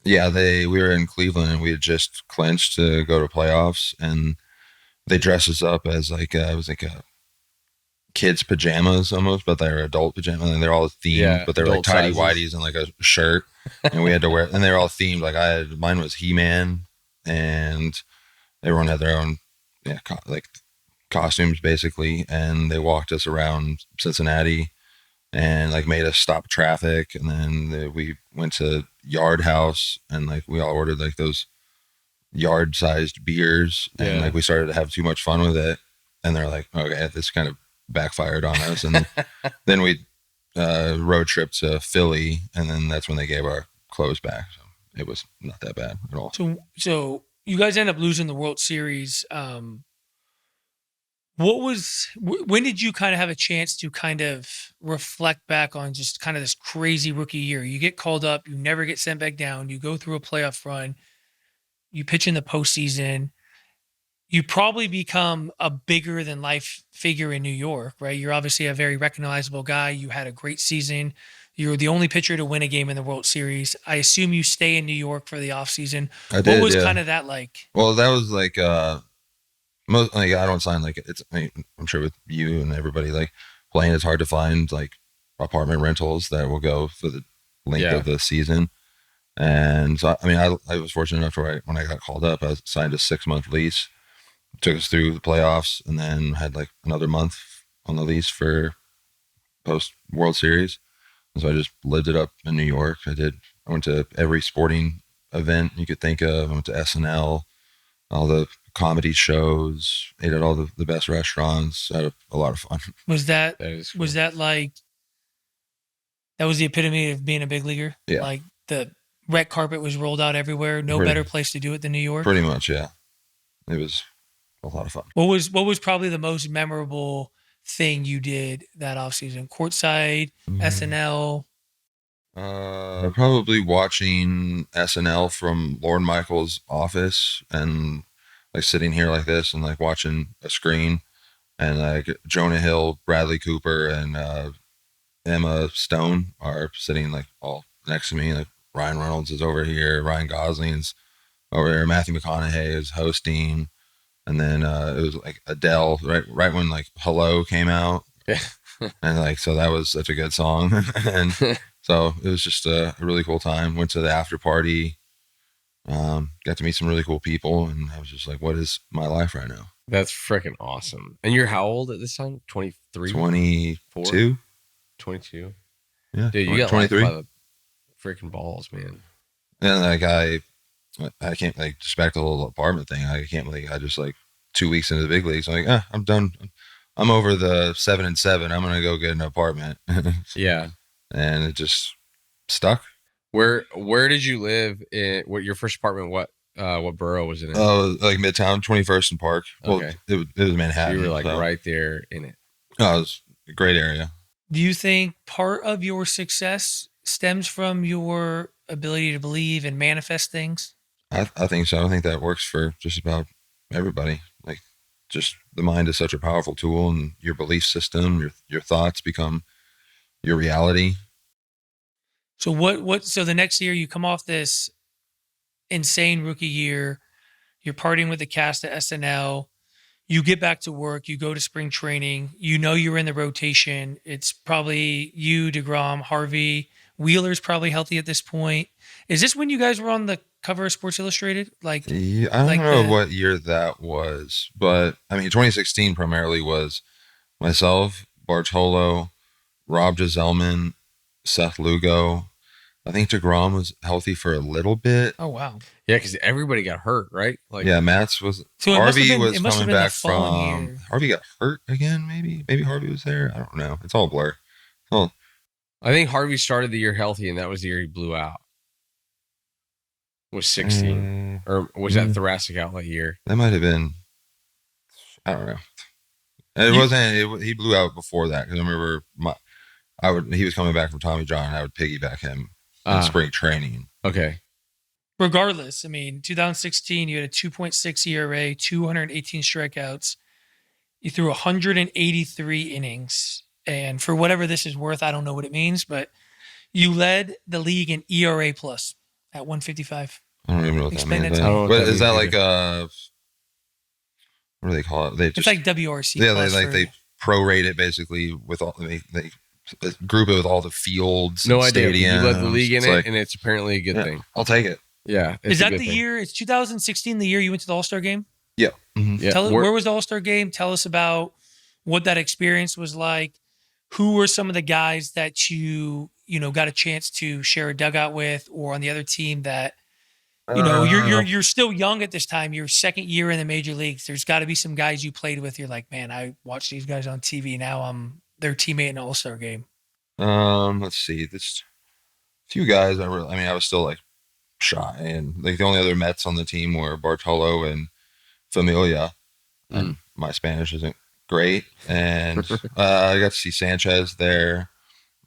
S2: yeah, we were in Cleveland and we had just clinched to go to playoffs, and they dressed us up as like it was like a kids pajamas almost, but they're adult pajamas, and they're all themed, but they're like tidy whities and like a shirt, and we had to wear, and they're all themed. Like mine was He-Man, and everyone had their own, like costumes basically, and they walked us around Cincinnati and like made us stop traffic, and then we went to Yard House and like we all ordered like those yard sized beers, and like we started to have too much fun with it, and they're like, okay, this kind of backfired on us, and then we road trip to Philly, and then that's when they gave our clothes back, so it was not that bad at all.
S3: So you guys end up losing the World Series. When did you kind of have a chance to kind of reflect back on just kind of this crazy rookie year? You get called up, you never get sent back down, you go through a playoff run, you pitch in the postseason, you probably become a bigger than life figure in New York, right? You're obviously a very recognizable guy. You had a great season. You're the only pitcher to win a game in the World Series. I assume you stay in New York for the offseason. What was kind of that like?
S2: Well, that was like most, like I don't sign like it's. I mean, I'm sure with you and everybody, like playing is hard to find like apartment rentals that will go for the length of the season. And so, I mean, I was fortunate enough to when I got called up, I signed a 6-month lease, took us through the playoffs, and then had like another month on the lease for post World Series. And so I just lived it up in New York. I went to every sporting event you could think of. I went to SNL, all the comedy shows, ate at all the best restaurants. I had a lot of fun.
S3: Was that like, that was the epitome of being a big leaguer?
S2: Yeah.
S3: Like the red carpet was rolled out everywhere. No better place to do it than New York.
S2: Pretty much, yeah. It was a lot of fun.
S3: What was probably the most memorable thing you did that offseason? Courtside, SNL?
S2: Probably watching SNL from Lorne Michaels' office and like sitting here like this and like watching a screen, and like Jonah Hill, Bradley Cooper, and Emma Stone are sitting like all next to me. Like Ryan Reynolds is over here, Ryan Gosling's over there, Matthew McConaughey is hosting, and then it was like Adele right when like Hello came out, and like so that was such a good song, and so it was just a really cool time. Went to the after party, got to meet some really cool people, and I was just like, what is my life right now?
S1: That's freaking awesome. And you're how old at this time? 23?
S2: 22?
S1: 22.
S2: Yeah.
S1: Dude, you got
S2: 23.
S1: life by the freaking balls, man.
S2: And like I can't, like, just back to the little apartment thing. I can't believe I just like 2 weeks into the big leagues. I'm like, I'm done. I'm over the 7-7. I'm gonna go get an apartment.
S1: Yeah.
S2: And it just stuck.
S1: Where did you live in your first apartment? What borough was it in?
S2: Oh, like Midtown, 21st and Park.
S1: Okay.
S2: Well, it was Manhattan.
S1: So you were like right there in it.
S2: Oh, it was a great area.
S3: Do you think part of your success stems from your ability to believe and manifest things?
S2: I think so. I think that works for just about everybody. Like, just the mind is such a powerful tool, and your belief system, your thoughts become your reality.
S3: So so the next year you come off this insane rookie year, you're partying with the cast at SNL, you get back to work, you go to spring training, you're in the rotation. It's probably you, DeGrom, Harvey, Wheeler's probably healthy at this point. Is this when you guys were on the cover of Sports Illustrated? Like,
S2: yeah, I don't know what year that was, but I mean, 2016 primarily was myself, Bartolo, Rob Gisellman, Seth Lugo. I think DeGrom was healthy for a little bit.
S3: Oh, wow.
S1: Yeah, because everybody got hurt, right? Like,
S2: yeah, Mats was.
S3: So
S2: Harvey was coming back from. Harvey got hurt again, maybe. Maybe Harvey was there. I don't know. It's all a blur. Oh,
S1: I think Harvey started the year healthy, and that was the year he blew out. Was 16, or was that thoracic outlet year?
S2: That might have been. I don't know. It wasn't. He blew out before that because I remember He was coming back from Tommy John. I would piggyback him in spring training.
S1: Okay.
S3: Regardless, I mean, 2016, you had a 2.6 ERA, 218 strikeouts. You threw 183 innings. And for whatever this is worth, I don't know what it means, but you led the league in ERA plus at 155.
S2: I don't even know what
S3: Explain
S2: that
S3: that
S2: means.
S3: to me.
S2: But is that like what do they call it? They just,
S3: it's like WRC.
S2: Yeah,
S3: plus
S2: they prorate it basically with all they group it with all the fields.
S1: No idea.
S2: Stadiums.
S1: You led the league in
S2: It's
S1: it,
S2: like,
S1: and it's apparently a good thing.
S2: I'll take it.
S1: Yeah.
S3: Is that the year? It's 2016, the year you went to the All-Star game?
S2: Yeah. Mm-hmm.
S1: Yeah.
S3: Where was the All-Star game? Tell us about what that experience was like. Who were some of the guys that you got a chance to share a dugout with, or on the other team that you're still young at this time. Your second year in the major leagues. There's got to be some guys you played with. You're like, man, I watched these guys on TV. Now I'm their teammate in an All-Star game.
S2: Let's see. This few guys. I was still like shy, and like the only other Mets on the team were Bartolo and Familia, and my Spanish isn't great. And I got to see Sanchez there.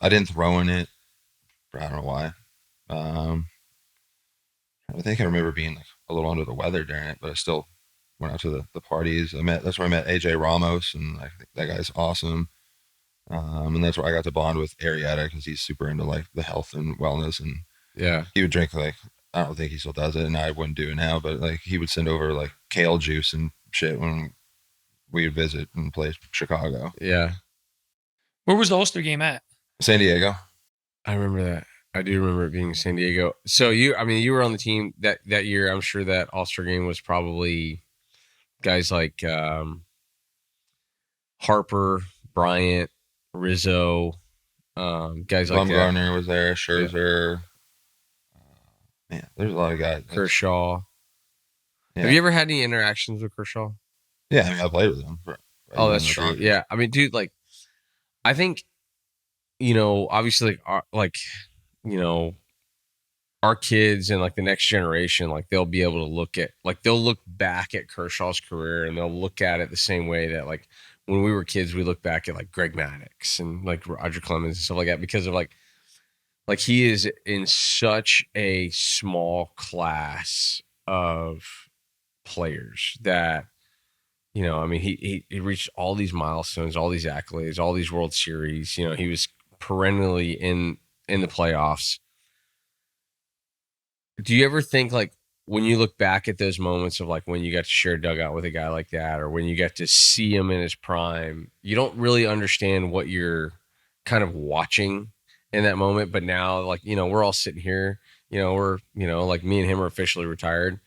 S2: I didn't throw in it. I don't know why. I think I remember being like a little under the weather during it, but I still went out to the parties. That's where I met AJ Ramos, and I think that guy's awesome. And that's where I got to bond with Arrieta because he's super into like the health and wellness, and he would drink like, I don't think he still does it, and I wouldn't do it now, but like he would send over like kale juice and shit when we would visit and play Chicago.
S1: Yeah.
S3: Where was the All-Star game at?
S2: San Diego.
S1: I remember that. I do remember it being San Diego. So you were on the team that year. I'm sure that All-Star game was probably guys like Harper, Bryant, Rizzo, guys like
S2: Bumgarner was there, Scherzer. Man, there's a lot of guys.
S1: Kershaw. Yeah. Have you ever had any interactions with Kershaw?
S2: Yeah, I played with him.
S1: That's true. Yeah, dude, like, I think, obviously, our kids and like the next generation, like they'll be able to they'll look back at Kershaw's career and they'll look at it the same way that like when we were kids, we look back at like Greg Maddux and like Roger Clemens and stuff like that, because of like he is in such a small class of players that, he reached all these milestones, all these accolades, all these World Series. He was perennially in the playoffs. Do you ever think, like, when you look back at those moments of like when you got to share a dugout with a guy like that, or when you got to see him in his prime, you don't really understand what you're kind of watching in that moment? But now, like, we're all sitting here, we're, like me and him are officially retired,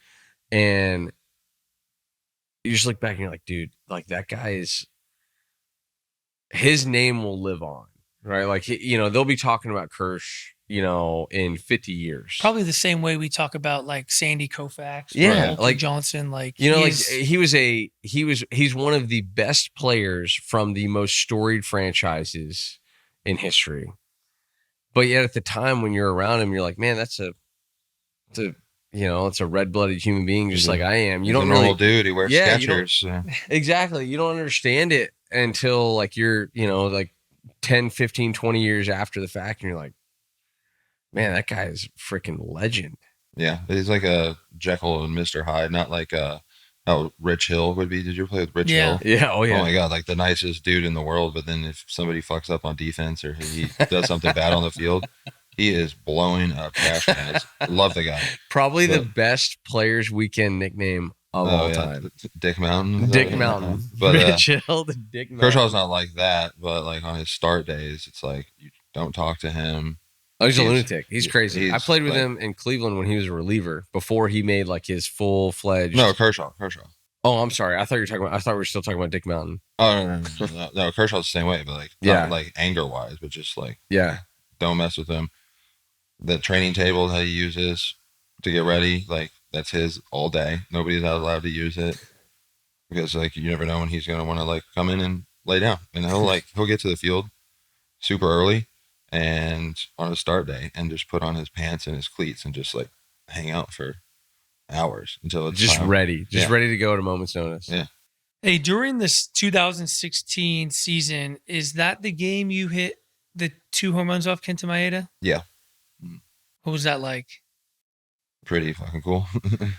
S1: and you just look back and you're like, dude, like that guy his name will live on, right? Like, they'll be talking about Kersh, in 50 years.
S3: Probably the same way we talk about like Sandy Koufax,
S1: yeah, like
S3: Johnson, like
S1: he's one of the best players from the most storied franchises in history. But yet at the time when you're around him, you're like, man, it's a red-blooded human being just like I am. You don't
S2: normal
S1: really,
S2: dude. He wears Skechers.
S1: Exactly. You don't understand it until like you're, like 10, 15, 20 years after the fact, and you're like, man, that guy is a freaking legend.
S2: Yeah, he's like a Jekyll and Mr. Hyde, not like how Rich Hill would be. Did you play with Rich Hill?
S1: Yeah. Oh, yeah.
S2: Oh, my God, like the nicest dude in the world. But then if somebody fucks up on defense or he does something bad on the field, he is blowing up trash cans. Love the guy.
S1: Probably the best Players Weekend nickname of all time.
S2: Dick Mountain.
S1: Dick Mountain.
S2: But
S1: Rich Hill, the Dick Mountain.
S2: Kershaw's not like that, but like on his start days, it's like you don't talk to him.
S1: Oh, he's a lunatic. He's crazy. I played with him in Cleveland when he was a reliever before he made like his full-fledged.
S2: No, Kershaw.
S1: Oh, I'm sorry. I thought we were still talking about Dick Mountain.
S2: Oh, no. Kershaw's the same way, but like, not like anger-wise, but just like, don't mess with him. The training table that he uses to get ready, like that's his all day. Nobody's allowed to use it because like you never know when he's gonna want to like come in and lay down, and he'll get to the field super early and on a start day and just put on his pants and his cleats and just like hang out for hours until it's
S1: just
S2: time.
S1: ready to go at a moment's notice.
S2: Yeah.
S3: Hey, during this 2016 season, is that the game you hit the 2 home runs off Kenta Maeda?
S2: Yeah.
S3: What was that like?
S2: Pretty fucking cool.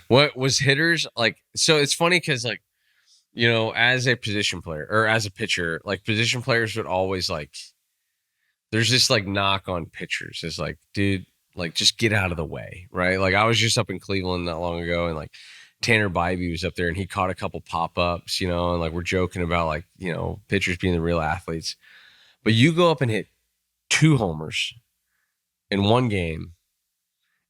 S1: What was hitters like? So it's funny because like, you know, as a position player or as a pitcher, like position players would always like, there's this like knock on pitchers. It's like, dude, like just get out of the way, right? Like I was just up in Cleveland not long ago, and like Tanner Bybee was up there, and he caught a couple pop ups, you know, and like we're joking about like, you know, pitchers being the real athletes. But you go up and hit 2 homers in one game.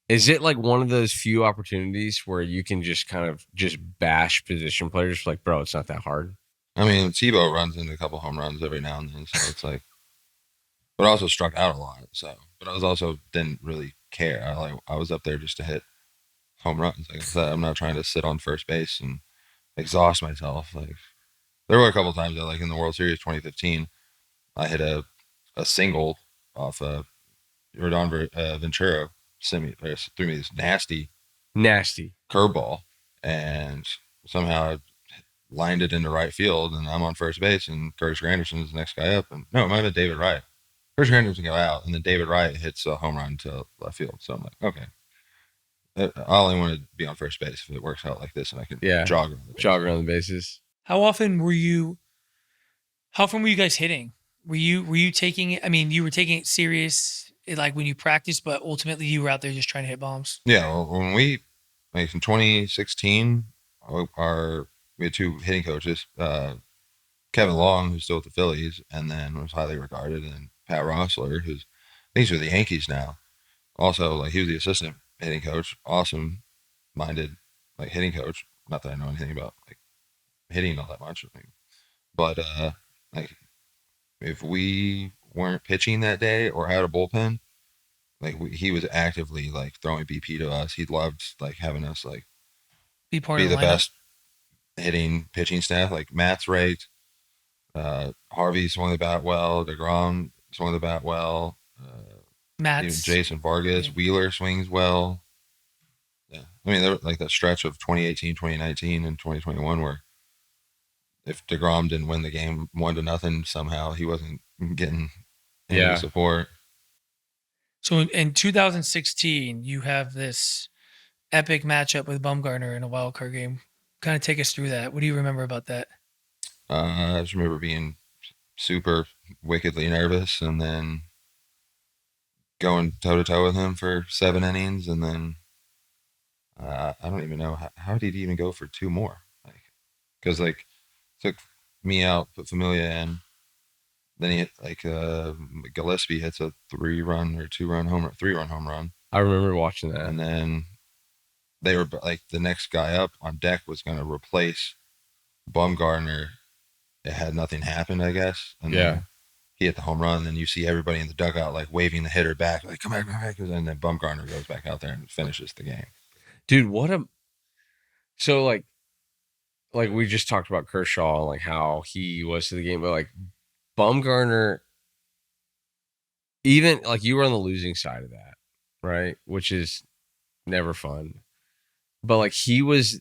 S1: Is it like one of those few opportunities where you can just kind of just bash position players? Like, bro, it's not that hard.
S2: I mean, Tebow runs into a couple home runs every now and then, so it's like, but I also struck out a lot. So, but I was also didn't really care. I was up there just to hit home runs. Like I said, I'm not trying to sit on first base and exhaust myself. Like there were a couple times that, like in the World Series 2015, I hit a single off Rodon Ventura. Threw me this nasty curveball, and somehow I lined it into right field, and I'm on first base, and Curtis Granderson is the next guy up, and no, it might have been David Wright. Curtis Granderson go out, and then David Wright hits a home run to left field. So I'm like, okay, I only want to be on first base if it works out like this, and I can jog around the bases.
S3: How often were you guys hitting? Were you taking it? I mean, you were taking it serious, like when you practiced, but ultimately you were out there just trying to hit bombs.
S2: Yeah, well, when we in 2016, we had 2 hitting coaches, Kevin Long, who's still with the Phillies, and then was highly regarded, and Pat Rossler, who's these are the Yankees now. Also, like he was the assistant hitting coach, awesome-minded like hitting coach. Not that I know anything about like hitting all that much, but like if we weren't pitching that day or had a bullpen, like he was actively like throwing BP to us. He loved like having us like
S3: be
S2: the best hitting pitching staff. Like Matt's raked, Harvey swung the bat well, DeGrom swung the bat well, Jason Vargas, Wheeler swings well. Yeah, I mean there was like that stretch of 2018, 2019, and 2021 where if DeGrom didn't win the game 1-0, somehow he wasn't getting any support.
S3: So in 2016, you have this epic matchup with Bumgarner in a wild card game. Kind of take us through that. What do you remember about that?
S2: I just remember being super wickedly nervous, and then going toe to toe with him for 7 innings, and then I don't even know how did he even go for 2 more? Like, because like took me out, put Familia in. Then he hit like Gillespie hits a 3-run or 2-run home run, 3-run home run.
S1: I remember watching that.
S2: And then they were like the next guy up on deck was going to replace Bumgarner. It had nothing happened, I guess. And then he hit the home run. And you see everybody in the dugout like waving the hitter back, like come back. And then Bumgarner goes back out there and finishes the game.
S1: Dude, so like we just talked about Kershaw and like how he was to the game, but like Bumgarner, even like you were on the losing side of that, right? Which is never fun. But like he was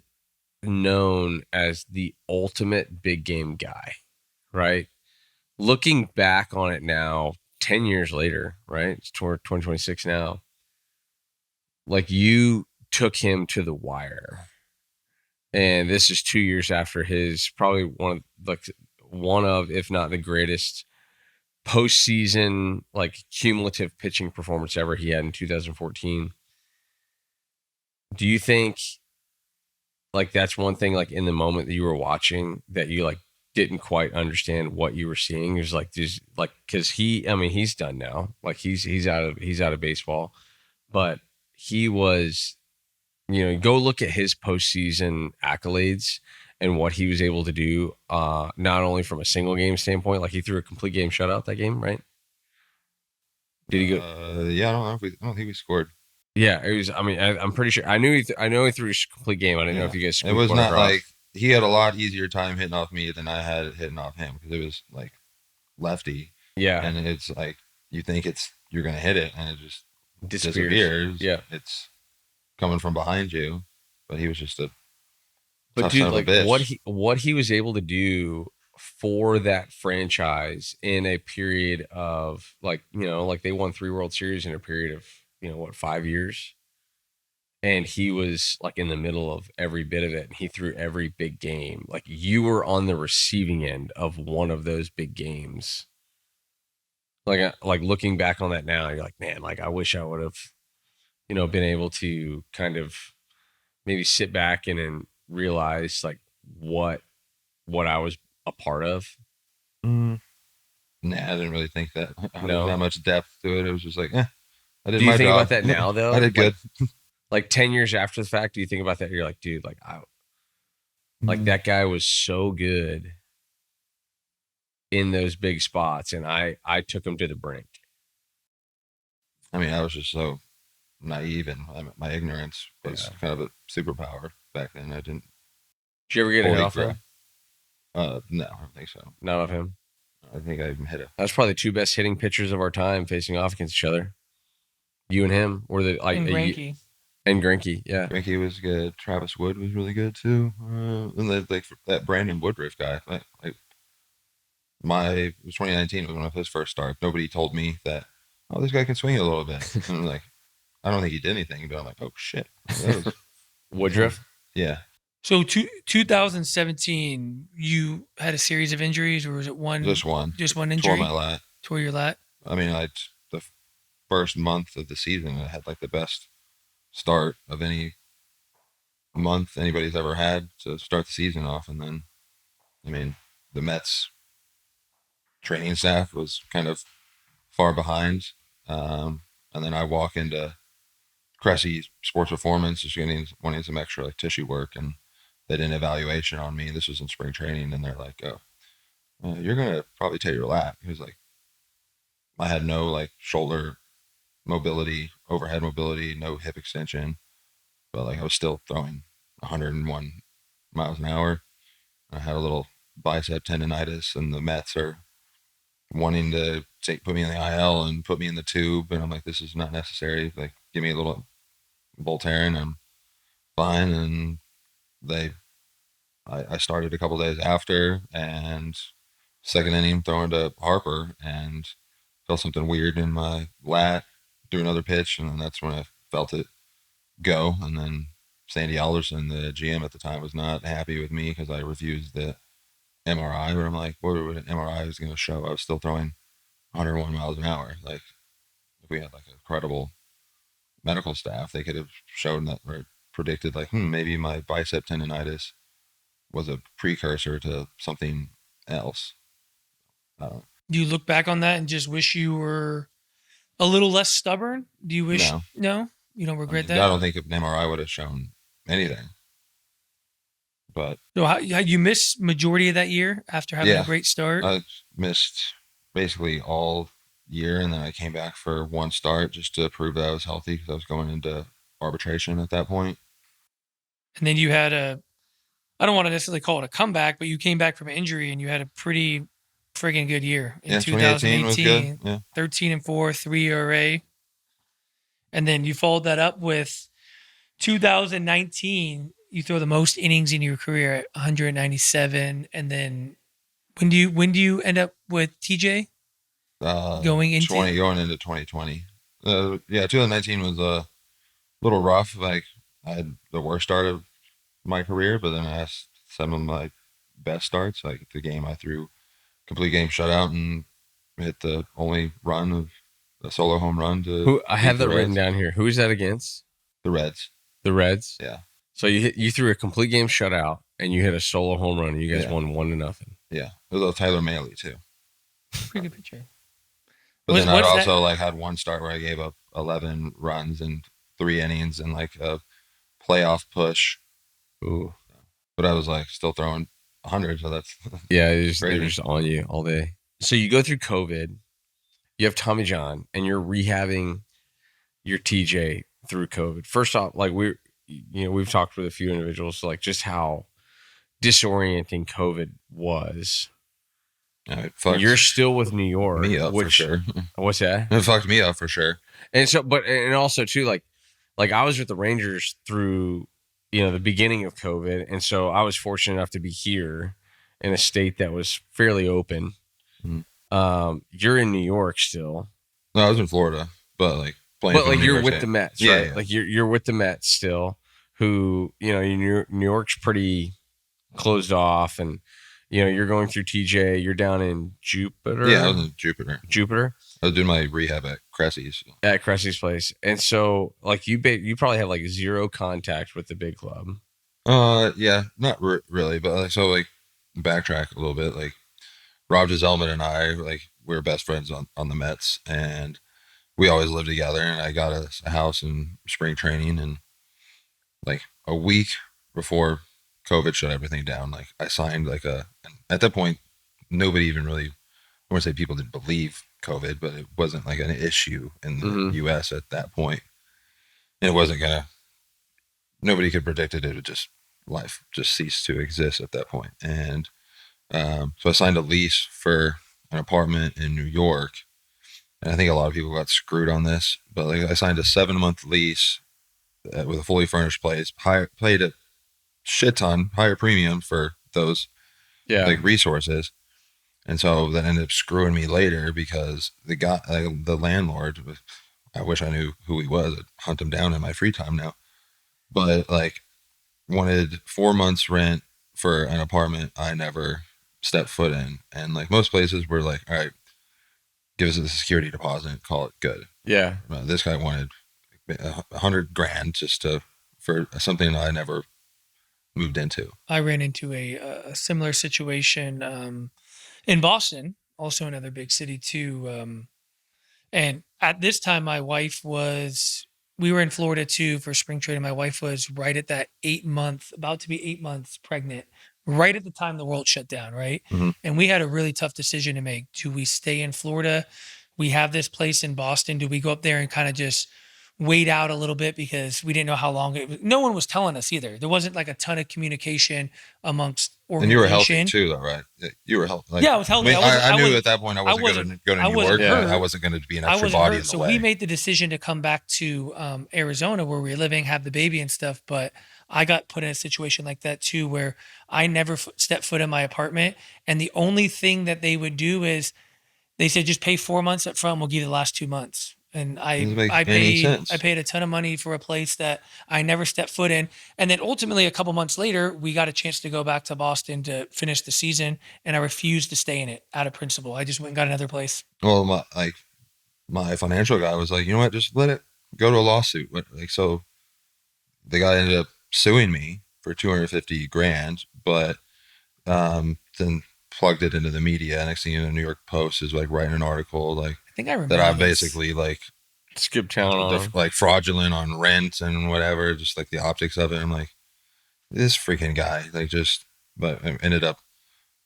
S1: known as the ultimate big game guy, right? Looking back on it now, 10 years later, right? It's 2026 now. Like you took him to the wire. And this is 2 years after his probably one of, if not the greatest postseason, like cumulative pitching performance ever he had in 2014. Do you think like that's one thing like in the moment that you were watching that you like didn't quite understand what you were seeing? It was like just like because he's done now, like he's out of baseball, but he was, you know, go look at his postseason accolades and what he was able to do, not only from a single game standpoint, like he threw a complete game shutout that game, right? Did he go?
S2: Yeah, I don't think we scored.
S1: Yeah, it was. I mean, I'm pretty sure. I know he threw a complete game. I didn't know if you guys.
S2: It was not like he had a lot easier time hitting off me than I had hitting off him because it was like lefty. Yeah, and it's like you think you're gonna hit it and it just disappears. Yeah, it's coming from behind you, but he was just a.
S1: But dude, like what he was able to do for that franchise in a period of like they won 3 World Series in a period of 5 years, and he was like in the middle of every bit of it, and he threw every big game. Like, you were on the receiving end of one of those big games. Like looking back on that now, you're like, man, like I wish I would have been able to kind of maybe sit back and realize like what I was a part of.
S2: Nah, I didn't really think that.
S1: No.
S2: Not much depth to it. It was just like, I did
S1: Do you
S2: my
S1: think
S2: job.
S1: about that now though?
S2: I did good.
S1: Like 10 years after the fact, do you think about that? You're like, dude, like that guy was so good in those big spots, and I took him to the brink.
S2: I mean, I was just so naive, and my ignorance was kind of a superpower back then. I didn't.
S1: Did you ever get an off him?
S2: No, I don't think so.
S1: Not off him.
S2: I think I even hit it.
S1: That's probably the 2 best hitting pitchers of our time facing off against each other. You and him, or the like.
S3: And Greinke.
S1: And Greinke, yeah.
S2: Greinke was good. Travis Wood was really good too. And like that Brandon Woodruff guy. It was 2019 was one of his first starts. Nobody told me that. Oh, this guy can swing a little bit. And I'm like, I don't think he did anything, but I'm like, oh shit.
S1: Woodruff.
S2: Yeah.
S3: So 2017, you had a series of injuries, or was it one?
S2: Just one.
S3: Just one injury.
S2: Tore my lat.
S3: Tore your lat.
S2: I mean, the first month of the season, I had like the best start of any month anybody's ever had to start the season off. And then, I mean, the Mets training staff was kind of far behind. And then I walk into Cressy Sports Performance, just wanting some extra like tissue work, and they did an evaluation on me. This was in spring training, and they're like, "Oh, you're gonna probably tear your lat." He was like, I had no like shoulder mobility, overhead mobility, no hip extension, but like I was still throwing 101 miles an hour. I had a little bicep tendonitis, and the Mets are wanting to put me in the IL and put me in the tube, and I'm like, this is not necessary. Like, give me a little Voltaren, I'm fine. And I started a couple days after, and second inning throwing to Harper, and felt something weird in my lat, do another pitch, and then that's when I felt it go. And then Sandy Alderson, the GM at the time, was not happy with me because I refused the MRI, where I'm like, what an MRI is going to show? I was still throwing 101 miles an hour. Like, if we had like a credible medical staff, they could have shown that, or predicted like, maybe my bicep tendonitis was a precursor to something else.
S3: Do you look back on that and just wish you were a little less stubborn? Do you wish? No, you don't regret that?
S2: I don't think an MRI would have shown anything. But
S3: so how you missed majority of that year after having a great start?
S2: I missed basically all year, and then I came back for one start just to prove that I was healthy, because I was going into arbitration at that point.
S3: And then you had I don't want to necessarily call it a comeback, but you came back from injury and you had a pretty friggin' good year in 2018. Was good. Yeah. 13-4, 3 ERA. And then you followed that up with 2019. You throw the most innings in your career at 197. And then when do you end up with TJ? Going into
S2: 2020. 2019 was a little rough. Like, I had the worst start of my career, but then I had some of my best starts. Like the game I threw complete game shutout and hit the only run of a solo home run to.
S1: I have that written down here. Who is that against?
S2: The Reds.
S1: The Reds.
S2: Yeah.
S1: So you threw a complete game shutout and you hit a solo home run, and you guys won 1-0.
S2: Yeah, it was a Tyler Mahle too.
S3: Pretty good pitcher.
S2: But then I also like had one start where I gave up 11 runs in 3 innings and like a playoff push.
S1: Ooh.
S2: But I was like still throwing 100, so that's
S1: they're just on you all day. So you go through COVID, you have Tommy John, and you're rehabbing your TJ through COVID. First off, like we've talked with a few individuals, like just how disorienting COVID was. You're still with New York.
S2: Me up for sure.
S1: What's that?
S2: It fucked me up for sure.
S1: And so, and also too, like I was with the Rangers through, the beginning of COVID, and so I was fortunate enough to be here in a state that was fairly open. You're in New York still.
S2: No, I was in Florida, but like playing.
S1: But like you're with the Mets, right?
S2: Yeah.
S1: Like you're with the Mets still, who New York's pretty closed off, and you're going through TJ. You're down in Jupiter.
S2: Yeah, I was in Jupiter. I was doing my rehab at Cressy's.
S1: At Cressy's place, and so like you probably have like zero contact with the big club.
S2: Yeah, not really, but like backtrack a little bit. Like Rob Gisellman and I, like we were best friends on the Mets, and we always lived together. And I got a house in spring training, and like a week before COVID shut everything down, like I signed like at that point, nobody even really, I wouldn't say people didn't believe COVID, but it wasn't like an issue in the US at that point. And it wasn't nobody could predict it. It would life just cease to exist at that point. And so I signed a lease for an apartment in New York. And I think a lot of people got screwed on this, but like I signed a 7-month lease with a fully furnished place, paid a shit ton, higher premium for those like resources. And so that ended up screwing me later because the landlord, I wish I knew who he was. I'd hunt him down in my free time now. But like wanted 4 months rent for an apartment I never stepped foot in. And like most places were like, all right, give us a security deposit, call it good.
S1: Yeah.
S2: This guy wanted $100,000 just for something that I never moved into.
S3: I ran into a similar situation in Boston, also another big city too. And at this time, we were in Florida too for spring training. My wife was right at that about to be 8 months pregnant, right at the time the world shut down, right?
S2: Mm-hmm.
S3: And we had a really tough decision to make. Do we stay in Florida? We have this place in Boston. Do we go up there and kind of just wait out a little bit because we didn't know how long it was? No one was telling us either. There wasn't like a ton of communication amongst organization.
S2: And you were healthy too, though, right? You were healthy. Like,
S3: yeah, I was healthy.
S2: I knew at that point I wasn't going to go to New York. I wasn't going to be an extra body in the way.
S3: So we made the decision to come back to Arizona where we were living, have the baby and stuff. But I got put in a situation like that too, where I never stepped foot in my apartment. And the only thing that they would do is they said, just pay 4 months up front. We'll give you the last 2 months. And I paid a ton of money for a place that I never stepped foot in. And then ultimately a couple months later, we got a chance to go back to Boston to finish the season. And I refused to stay in it out of principle. I just went and got another place.
S2: Well, my financial guy was like, you know what, just let it go to a lawsuit. So the guy ended up suing me for $250,000, but then plugged it into the media. Next thing you know, New York Post is like writing an article like
S3: I think I remember
S2: that I basically like
S1: skip town on
S2: like fraudulent on rent and whatever, just like the optics of it. I'm like, this freaking guy, but it ended up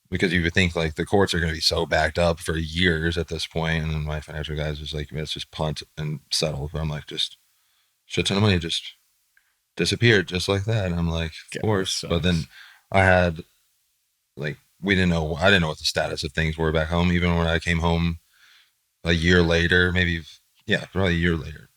S2: because you would think like the courts are going to be so backed up for years at this point, and then my financial guys was like, let's just punt and settle. But I'm like, just shit ton of money just disappeared just like that. And I'm like, of course. But then I had like I didn't know what the status of things were back home. Even when I came home a year later, probably a year later,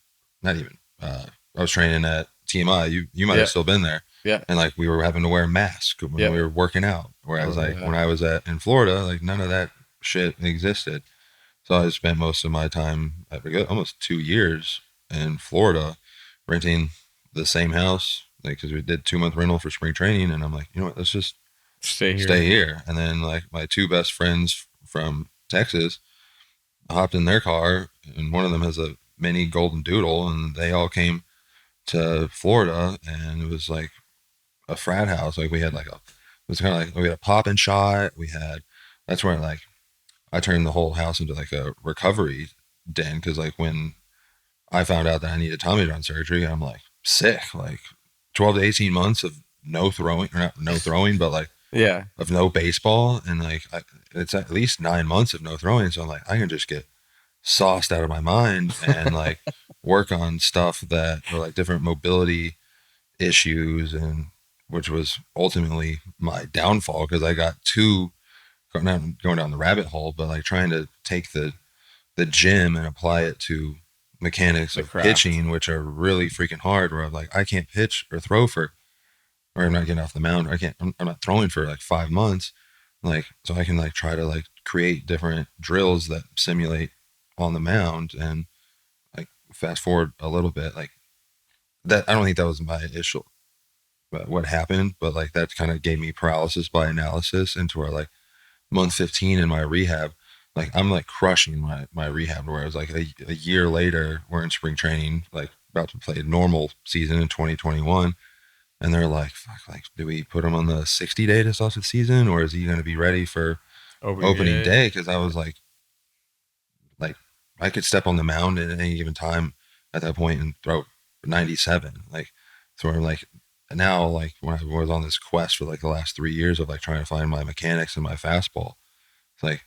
S2: not even. I was training at TMI. You might have still been there.
S1: Yeah.
S2: And like we were having to wear a mask when we were working out. Whereas when I was in Florida, like none of that shit existed. So I spent most of my time, almost 2 years in Florida, renting the same house, like because we did 2-month rental for spring training. And I'm like, you know what, let's just stay here. And then like my 2 best friends from Texas hopped in their car, and one of them has a mini golden doodle, and they all came to Florida, and it was like a frat house. Like we had we had a pop and shot. That's where like I turned the whole house into like a recovery den. Cause like when I found out that I needed Tommy John surgery, I'm like sick, like 12 to 18 months of no throwing, or not no throwing, but like, of no baseball. And like, it's at least 9 months of no throwing. So I'm like, I can just get sauced out of my mind and like work on stuff that were like different mobility issues, and which was ultimately my downfall. Cause I got going down the rabbit hole, but like trying to take the gym and apply it to mechanics of pitching, which are really freaking hard, where I'm like, I can't pitch or throw or I'm not getting off the mound. I'm not throwing for like 5 months. Like, so I can like try to like create different drills that simulate on the mound. And like fast forward a little bit, like that, I don't think that was my initial, what happened, but like that kind of gave me paralysis by analysis into where like month 15 in my rehab, like I'm like crushing my rehab, where it was like a year later, we're in spring training, like about to play a normal season in 2021. And they're like, fuck, like, do we put him on the 60-day to start the season, or is he going to be ready for opening day? Because I was like I could step on the mound at any given time at that point and throw 97. Like, so I'm like, now, like when I was on this quest for like the last 3 years of like trying to find my mechanics and my fastball, it's like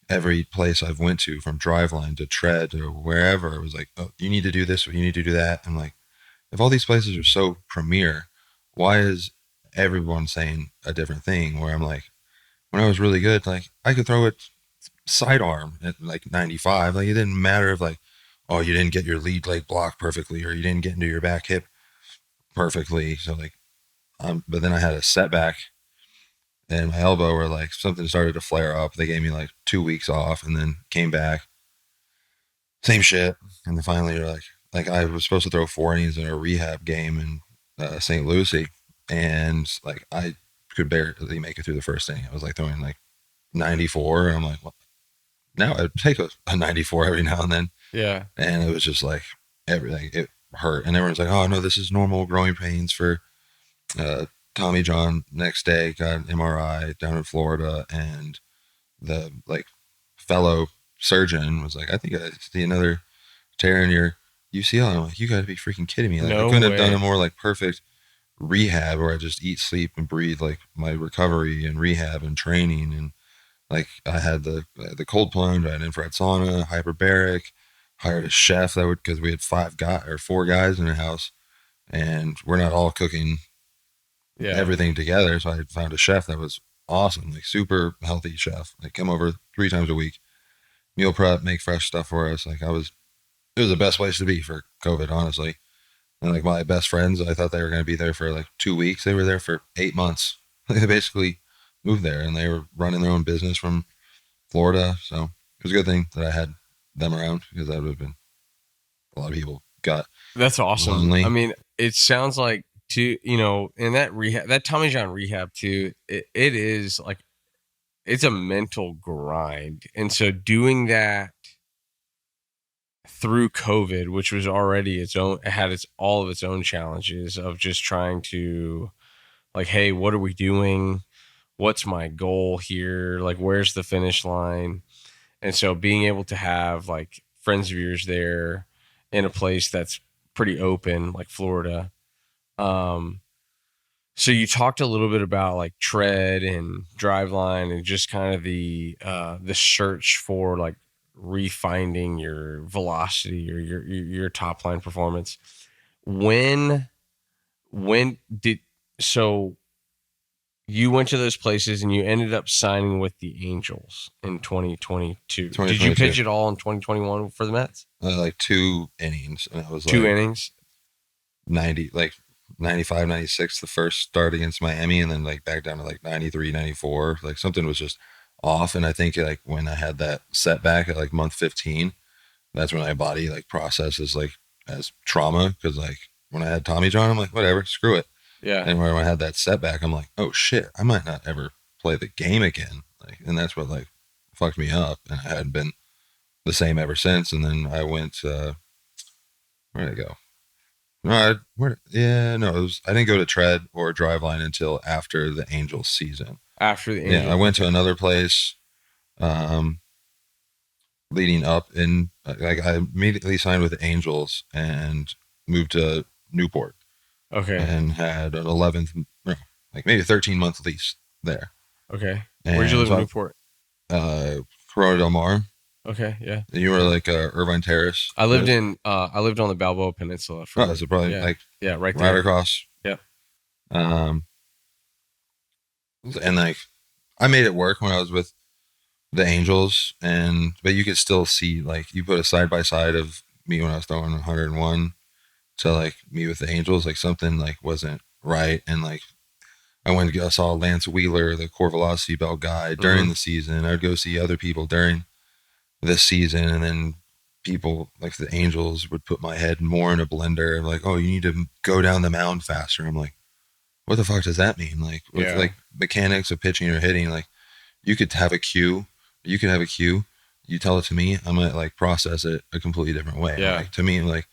S2: every place I've went to, from driveline to tread or wherever, it was like, oh, you need to do this, or you need to do that. I'm like, if all these places are so premier, why is everyone saying a different thing? Where I'm like, when I was really good, like I could throw it sidearm at like 95. Like it didn't matter if like, oh, you didn't get your lead leg block perfectly, or you didn't get into your back hip perfectly. So like, but then I had a setback in my elbow where like something started to flare up. They gave me like 2 weeks off, and then came back, same shit. And then finally, you're like I was supposed to throw 4 innings in a rehab game in St. Lucie, and like I could barely make it through the first inning. I was like throwing like 94, and I'm like, well, now I'd take a 94 every now and then.
S1: Yeah.
S2: And it was just like everything, it hurt. And everyone's like, oh no, this is normal growing pains for Tommy John. Next day got an MRI down in Florida, and the like fellow surgeon was like, I think I see another tear in your UCL. And I'm like, you gotta be freaking kidding me. Like,
S1: No
S2: I couldn't have
S1: way.
S2: done a more like perfect rehab where I just eat, sleep, and breathe like my recovery and rehab and training. And like I had the cold plunge, I had infrared sauna, hyperbaric, hired a chef that would, because we had 4 guys in the house, and we're not all cooking everything together. So I found a chef that was awesome, like super healthy chef. Like come over 3 times a week, meal prep, make fresh stuff for us. Like it was the best place to be for COVID, honestly. And like my best friends, I thought they were going to be there for like 2 weeks. They were there for 8 months. Like they basically moved there, and they were running their own business from Florida. So it was a good thing that I had them around, because that would have been, a lot of people got
S1: That's awesome.
S2: lonely.
S1: I mean, it sounds like too, in that rehab, that Tommy John rehab too, it is like, it's a mental grind. And so doing that through COVID, which was already its own, it had all of its own challenges of just trying to like, hey, what are we doing? What's my goal here? Like, where's the finish line? And so being able to have like friends of yours there in a place that's pretty open, like Florida. So you talked a little bit about like tread and driveline and just kind of the search for like refinding your velocity or your top line performance. When did, so you went to those places and you ended up signing with the Angels in 2022. Did you pitch it all in 2021 for the Mets?
S2: Like 2 innings, and it was
S1: 2
S2: like
S1: innings,
S2: 90, like 95, 96 the first start against Miami, and then like back down to like 93, 94. Like something was just off. And I think like when I had that setback at like month 15, that's when my body like processes like as trauma, because like when I had Tommy John, I'm like, whatever, screw it.
S1: yeah.
S2: And when I had that setback, I'm like, oh shit, I might not ever play the game again. Like, and that's what like fucked me up, and I hadn't been the same ever since. And then I went, where did I go? No, I didn't go to tread or driveline until after the Angels season.
S1: After the Angels.
S2: Yeah, I went to another place, leading up, and like I immediately signed with the Angels and moved to Newport.
S1: Okay.
S2: And had an 11th, like maybe a 13-month lease there.
S1: Okay.
S2: And
S1: Where'd you live
S2: so
S1: in Newport?
S2: Corona Del Mar.
S1: Okay. Yeah.
S2: And you were like Irvine Terrace.
S1: I lived on the Balboa Peninsula.
S2: So probably
S1: yeah.
S2: like
S1: right there.
S2: right across.
S1: Yeah.
S2: And like I made it work when I was with the Angels, but you could still see, like, you put a side by side of me when I was throwing 101 to like me with the Angels, like something like wasn't right. And like I saw Lance Wheeler, the core velocity belt guy, during the season. I'd go see other people during this season, and then people like the Angels would put my head more in a blender. Like, oh, you need to go down the mound faster. I'm like, what the fuck does that mean? Like, with like mechanics of pitching or hitting, like you could have a cue. You could have a cue. You tell it to me, I'm gonna like process it a completely different way.
S1: Yeah.
S2: Like to me, like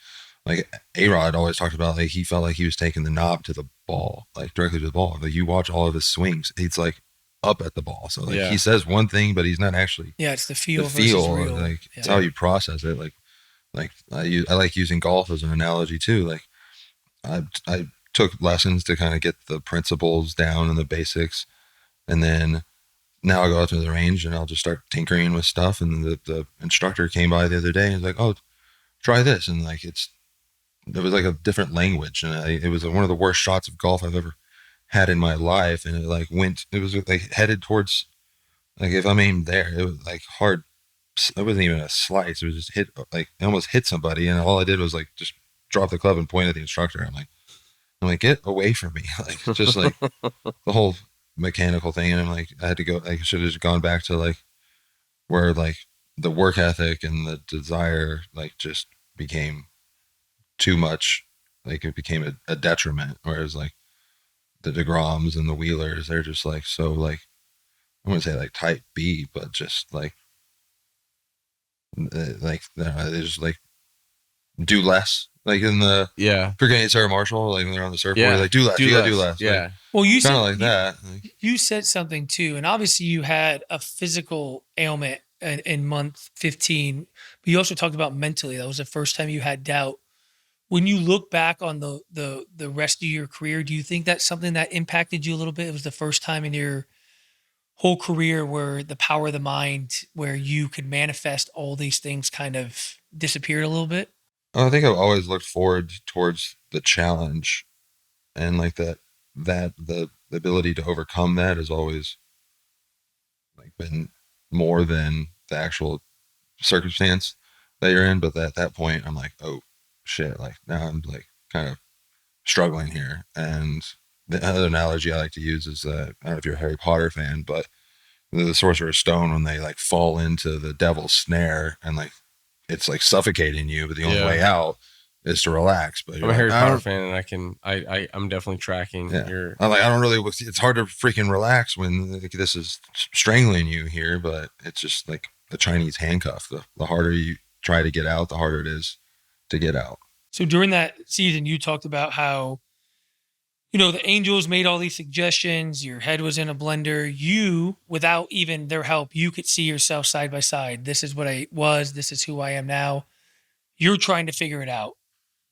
S2: A-Rod always talked about, like he felt like he was taking the knob to the ball, like directly to the ball. Like you watch all of his swings, he's like up at the ball. So like he says one thing, but he's not actually.
S3: Yeah, it's the feel.
S2: The feel,
S3: versus real.
S2: like it's how you process it. Like I like using golf as an analogy too. Like I took lessons to kind of get the principles down and the basics, and then now I go out to the range and I'll just start tinkering with stuff. And the instructor came by the other day and was like, "Oh, try this," and like it was like a different language, and it was one of the worst shots of golf I've ever had in my life. And it was like headed towards, like if I'm aimed there, it was like hard. It wasn't even a slice. It was just hit, like I almost hit somebody, and all I did was like just drop the club and point at the instructor. I'm like, get away from me! Like just like the whole mechanical thing. And I'm like, I had to go. I should have just gone back to like where like the work ethic and the desire like just became too much. Like it became a detriment. Whereas like the DeGroms and the Wheelers, they're just like so like I wouldn't say like type B, but just like they just like do less. Like in the forgetting Sarah Marshall, like when they're on the surfboard, like do less. You gotta do less.
S1: Yeah.
S2: Like,
S3: Well, you
S2: kind
S3: said
S2: of like that. Like,
S3: you said something too, and obviously you had a physical ailment in month 15, but you also talked about mentally. That was the first time you had doubt. When you look back on the rest of your career, do you think that's something that impacted you a little bit? It was the first time in your whole career where the power of the mind, where you could manifest all these things, kind of disappeared a little bit.
S2: I think I've always looked forward towards the challenge, and like that the ability to overcome that has always like been more than the actual circumstance that you're in. But at that point, I'm like, oh shit! Like now I'm like kind of struggling here. And the other analogy I like to use is I don't know if you're a Harry Potter fan, but the Sorcerer's Stone, when they like fall into the devil's snare and like it's like suffocating you, but the only way out is to relax. But
S1: I'm a Harry Potter fan, and I'm definitely tracking your.
S2: I'm like, I don't really. It's hard to freaking relax when like, this is strangling you here, but it's just like the Chinese handcuff. The harder you try to get out, the harder it is to get out.
S3: So during that season, you talked about how, the Angels made all these suggestions. Your head was in a blender. You, without even their help, you could see yourself side by side. This is what I was. This is who I am now. You're trying to figure it out.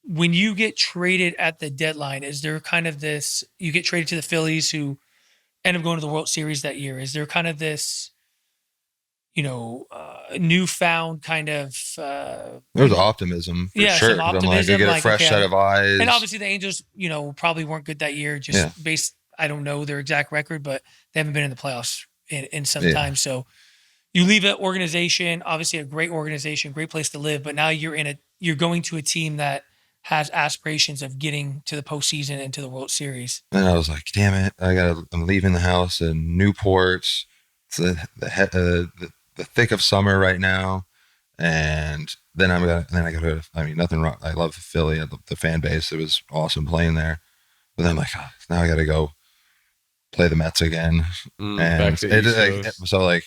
S3: When you get traded at the deadline, is there kind of this, you get traded to the Phillies who end up going to the World Series that year. Is there kind of this, newfound kind of
S2: there's optimism for sure.
S3: Some optimism,
S2: I'm like, you get a fresh set of eyes.
S3: And obviously the Angels, probably weren't good that year, just based, I don't know their exact record, but they haven't been in the playoffs in some time. So you leave an organization, obviously a great organization, great place to live, but now you're going to a team that has aspirations of getting to the postseason and to the World Series.
S2: And I was like, damn it, I'm leaving the house in Newport. It's the thick of summer right now. And then I go to, nothing wrong. I love Philly, the fan base. It was awesome playing there. But then I'm like, now I got to go play the Mets again. And so like,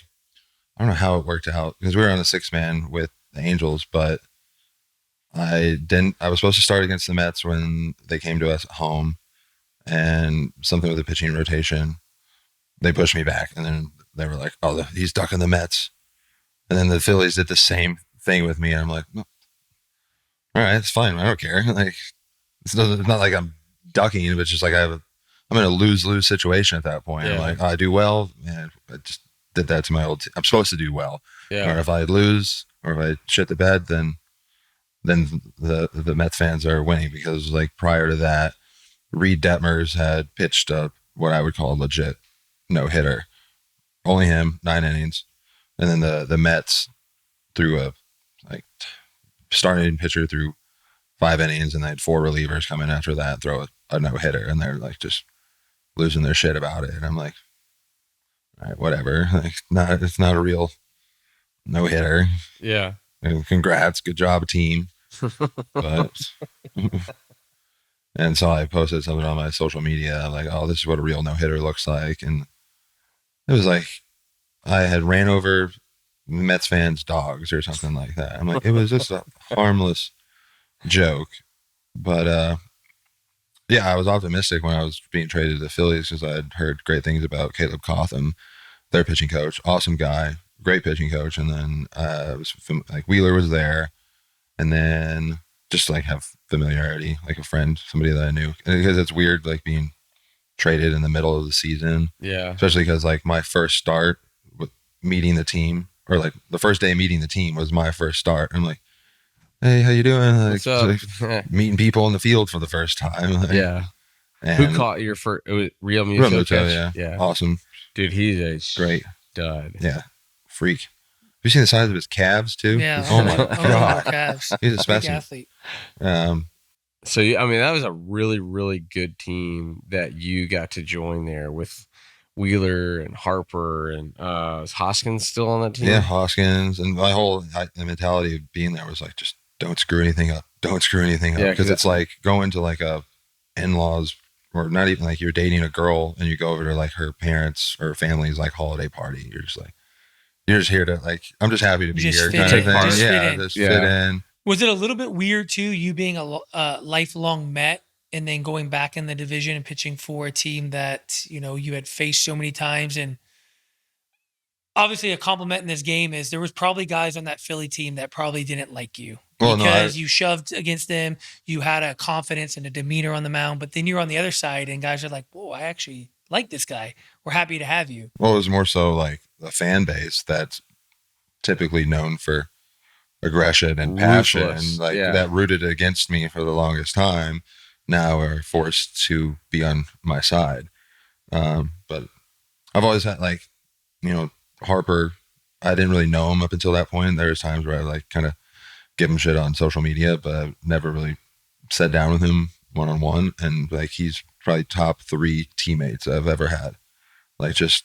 S2: I don't know how it worked out because we were on the 6-man with the Angels, but I was supposed to start against the Mets when they came to us at home, and something with the pitching rotation, they pushed me back, and then they were like, oh, he's ducking the Mets. And then the Phillies did the same thing with me. And I'm like, all right, it's fine. I don't care. Like, it's not like I'm ducking, but it's just like I'm in a lose-lose situation at that point. I'm like, I do well. And I just did that to my old team. I'm supposed to do well. Yeah. Or if I lose or if I shit the bed, then the Mets fans are winning, because like prior to that, Reed Detmers had pitched what I would call a legit no-hitter. Only him, 9 innings. And then the Mets threw a starting pitcher through 5 innings, and they had 4 relievers come in after that, throw a no-hitter, and they're like just losing their shit about it. And I'm like, all right, whatever. Like, it's not a real no hitter.
S1: Yeah.
S2: And congrats, good job, team. But and so I posted something on my social media like, oh, this is what a real no hitter looks like, and it was like I had ran over Mets fans' dogs or something like that. I'm like, it was just a harmless joke, but yeah, I was optimistic when I was being traded to the Phillies because I had heard great things about Caleb Cotham, their pitching coach, awesome guy, great pitching coach, and then like Wheeler was there, and then just like have familiarity, like a friend, somebody that I knew, because it's weird like being traded in the middle of the season.
S1: Yeah.
S2: Especially because like my first start with meeting the team, or like the first day meeting the team was my first start. I'm like, hey, how you doing? Like,
S1: What's up?
S2: like, meeting people in the field for the first time. Like,
S1: Yeah.
S2: and
S1: Who caught your first? It was Real
S2: Real
S1: Muto.
S2: Muto, yeah. Awesome.
S1: Dude, he's a
S2: Great.
S1: stud.
S2: Yeah. Freak. Have you seen the size of his calves too?
S3: Yeah.
S2: Oh my God.
S3: Calves.
S2: He's a
S3: Big
S2: specimen.
S3: athlete.
S1: So, I mean, that was a really, really good team that you got to join there with Wheeler and Harper and is Hoskins still on that team?
S2: Yeah, Hoskins. And my whole the mentality of being there was like, just don't screw anything up. Don't screw anything up.
S1: Yeah,
S2: Because it's like going to like a in-laws, or not even like you're dating a girl and you go over to like her parents or family's like holiday party. You're just like, you're just here to like, I'm just happy to be
S3: Just
S2: here
S3: fit
S2: kind
S1: in.
S2: of thing.
S3: Just fit
S2: Yeah,
S3: in.
S2: just
S1: Yeah.
S2: fit in.
S3: Was it a little bit weird too, you being a lifelong Met and then going back in the division and pitching for a team that, you know, you had faced so many times? And obviously a compliment in this game is there was probably guys on that Philly team that probably didn't like you
S2: Well,
S3: because you shoved against them. You had a confidence and a demeanor on the mound, but then you're on the other side and guys are like, whoa, I actually like this guy. We're happy to have you.
S2: Well, it was more so like the fan base that's typically known for aggression and passion,
S1: Ruthless.
S2: like
S1: Yeah.
S2: that rooted against me for the longest time, now are forced to be on my side. But I've always had like, you know, Harper, I didn't really know him up until that point. There was times where I like kind of give him shit on social media, but I've never really sat down with him one-on-one. And like, he's probably top 3 teammates I've ever had. Like just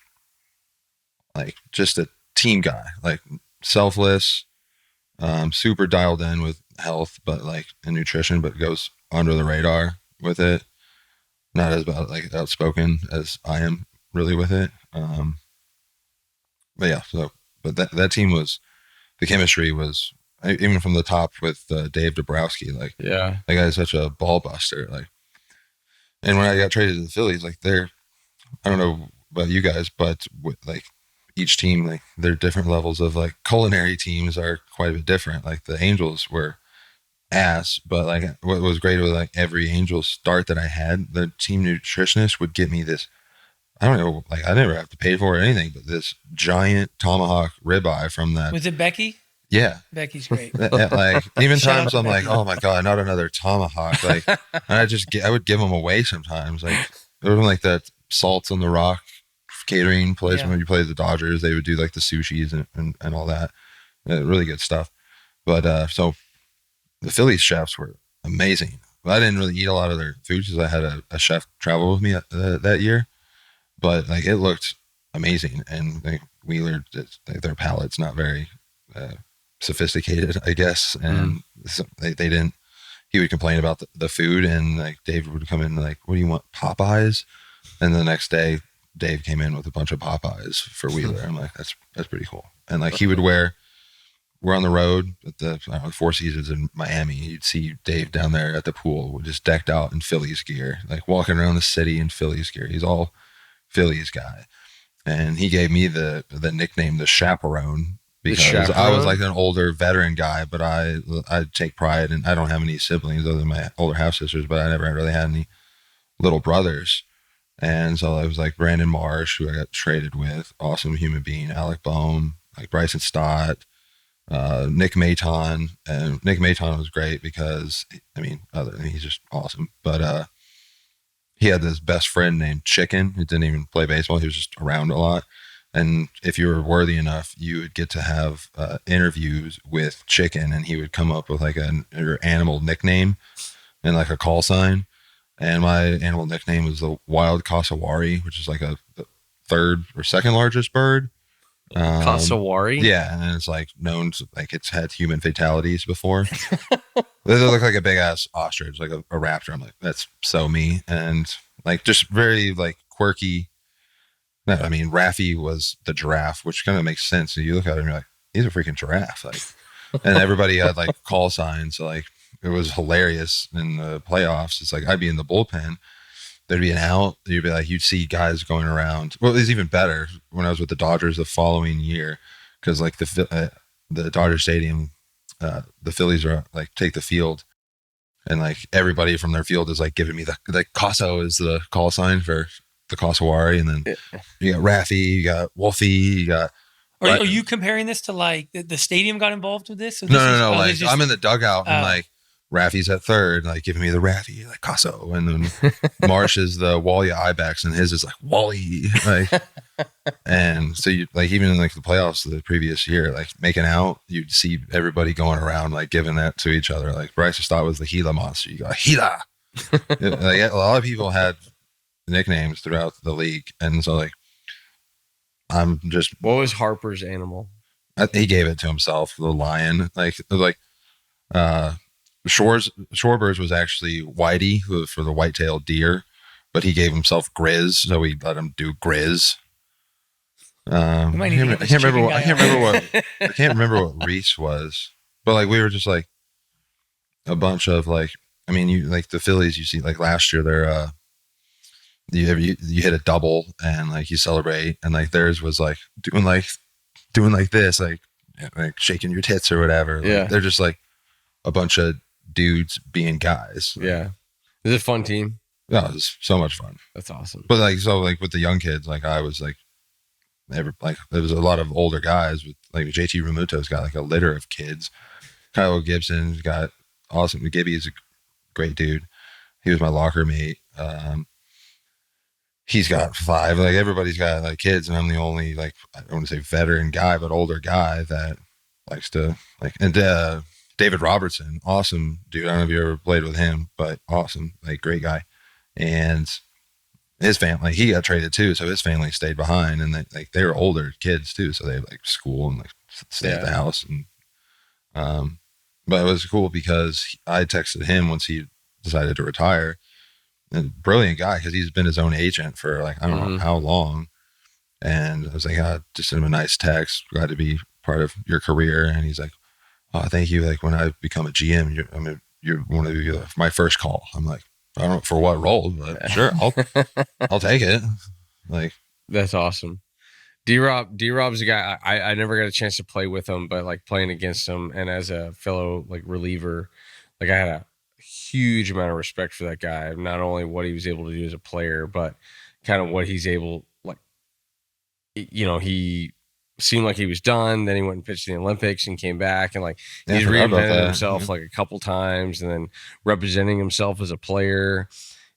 S2: a team guy, like selfless, super dialed in with health, but like and nutrition, but goes under the radar with it. Not as about like outspoken as I am really with it. But yeah, but that team was, the chemistry was, even from the top with Dave Dabrowski, like
S1: Yeah.
S2: that guy's such a ball buster. Like, and when I got traded to the Phillies, like I don't know about you guys, but with like each team, like their different levels of like culinary teams are quite a bit different. Like the Angels were ass, but like what was great was like every Angels start that I had, the team nutritionist would get me this, I don't know, like I never have to pay for it or anything, but this giant tomahawk ribeye from that.
S3: Was it Becky?
S2: Yeah.
S3: Becky's great.
S2: Like even
S3: Shout out
S2: times
S3: to
S2: I'm like,
S3: Becky.
S2: oh my God, not another tomahawk. Like, and I would give them away sometimes. Like it was like that Salts on the Rock catering place
S3: Yeah.
S2: when you played the Dodgers, they would do like the sushis and all that. Really good stuff. But so the Phillies chefs were amazing. I didn't really eat a lot of their food because I had a chef travel with me that year, but like it looked amazing. And like Wheeler, their palate's not very sophisticated, I guess. And so they didn't, he would complain about the food, and like Dave would come in like, what do you want, Popeyes? And the next day Dave came in with a bunch of Popeyes for Wheeler. I'm like, that's pretty cool. And like he would we're on the road at the Four Seasons in Miami. You'd see Dave down there at the pool, just decked out in Phillies gear, like walking around the city in Phillies gear. He's all Phillies guy. And he gave me the nickname, the Chaperone, because I was like an older veteran guy, but I take pride, and I don't have any siblings other than my older half sisters, but I never really had any little brothers. And so I was like Brandon Marsh, who I got traded with, awesome human being, Alec Boehm, like Bryson Stott, Nick Maton. And Nick Maton was great because, I mean, he's just awesome. But he had this best friend named Chicken who didn't even play baseball. He was just around a lot. And if you were worthy enough, you would get to have interviews with Chicken, and he would come up with like your animal nickname and like a call sign. And my animal nickname was the wild cassowary, which is like the third or second largest bird.
S1: Cassowary?
S2: Yeah, and it's like known to, like it's had human fatalities before. They look like a big ass ostrich, like a raptor. I'm like, that's so me. And like just very like quirky. I mean, Raffi was the giraffe, which kind of makes sense. So you look at him and you're like, he's a freaking giraffe. Like, and everybody had like call signs. So like it was hilarious in the playoffs. It's like I'd be in the bullpen. There'd be an out. You'd be like, you'd see guys going around. Well, it was even better when I was with the Dodgers the following year, because like the Dodger Stadium, the Phillies are like take the field, and like everybody from their field is like giving me the Casso is the call sign for the cassowary, and then you got Raffi, you got Wolfie, you got.
S3: Are you comparing this to like the stadium got involved with this? So
S2: No. Like I'm in the dugout and like Raffi's at third, like giving me the Raffi, like Casso, and then Marsh is the Wally Ibex, and his is like Wally, like. And so you like even in like the playoffs the previous year, like making out, you'd see everybody going around like giving that to each other. Like Bryce Stott was the Gila monster. You got Gila. Like a lot of people had nicknames throughout the league, and so like I'm just.
S1: What was Harper's animal?
S2: He gave it to himself, the lion. Like Shorebirds was actually Whitey for the white-tailed deer, but he gave himself Grizz, so we let him do Grizz. I can't remember what Reese was, but like we were just like a bunch of like. I mean, you like the Phillies. You see, like last year, they're you hit a double and like you celebrate, and like theirs was like doing like this, like shaking your tits or whatever. Like,
S1: yeah,
S2: they're just like a bunch of dudes being guys.
S1: Yeah, is it a fun team?
S2: Yeah, it was so much fun.
S1: That's awesome.
S2: But like so, like with the young kids, like I was like, there was a lot of older guys with like JT Remuto's got like a litter of kids. Kyle Gibson's got awesome. Gibby's a great dude. He was my locker mate. He's got 5. Like everybody's got like kids, and I'm the only like I don't want to say veteran guy, but older guy that likes to like. And David Robertson, awesome dude. I don't know if you ever played with him, but awesome, like great guy. And his family, he got traded too, so his family stayed behind, and they were older kids too, so they like school and like stay at the house. And but it was cool because I texted him once he decided to retire. And brilliant guy, because he's been his own agent for like I don't know how long. And I was like, just send him a nice text, glad to be part of your career. And he's like, oh, thank you. Like when I become a GM, you're one of my first call. I'm like, I don't know for what role, but sure, I'll take it. Like
S1: that's awesome. D-Rob's a guy I never got a chance to play with him, but like playing against him and as a fellow like reliever, like I had a huge amount of respect for that guy. Not only what he was able to do as a player, but kind of what he's able, like, you know, he seemed like he was done. Then he went and pitched in the Olympics and came back, and like he's reinvented himself like a couple times, and then representing himself as a player,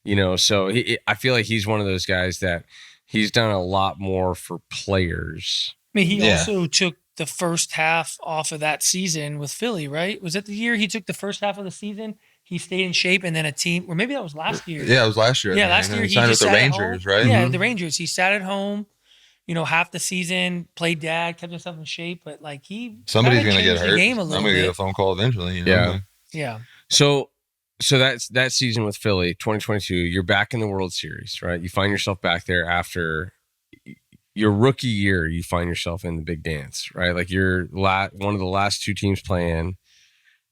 S1: you know. So I feel like he's one of those guys that he's done a lot more for players.
S3: I mean, he also took the first half off of that season with Philly, right? Was it the year he took the first half of the season? He stayed in shape, and then a team, or maybe that was last year.
S2: Yeah, it was last year.
S3: Yeah, last year he
S2: signed
S3: just
S2: with the
S3: sat
S2: Rangers,
S3: at home.
S2: right?
S3: Yeah, the Rangers. He sat at home, you know, half the season, played dad, kept himself in shape, but like
S2: somebody's gonna get hurt.
S3: I'm
S2: gonna get a phone call eventually. You know?
S1: Yeah,
S3: yeah.
S1: So that's that season with Philly, 2022. You're back in the World Series, right? You find yourself back there after your rookie year. You find yourself in the big dance, right? Like you're one of the last 2 teams playing,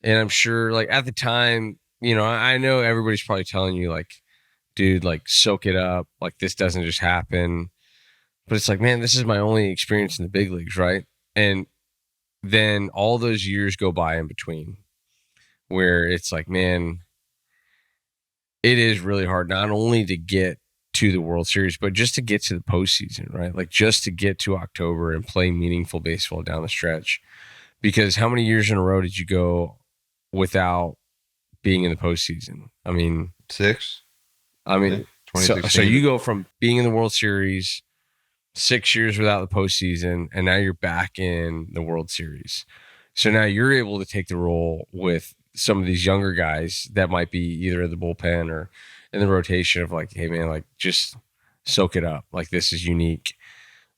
S1: and I'm sure, like at the time, you know, I know everybody's probably telling you, like, dude, like soak it up, like this doesn't just happen. But it's like, man, this is my only experience in the big leagues, right? And then all those years go by in between, where it's like, man, it is really hard not only to get to the World Series, but just to get to the postseason, right? Like just to get to October and play meaningful baseball down the stretch. Because how many years in a row did you go without being in the postseason? I mean,
S2: 6.
S1: I mean, so you go from being in the World Series, 6 years without the postseason, and now you're back in the World Series. So now you're able to take the role with some of these younger guys that might be either in the bullpen or in the rotation of like, hey man, like just soak it up. Like this is unique.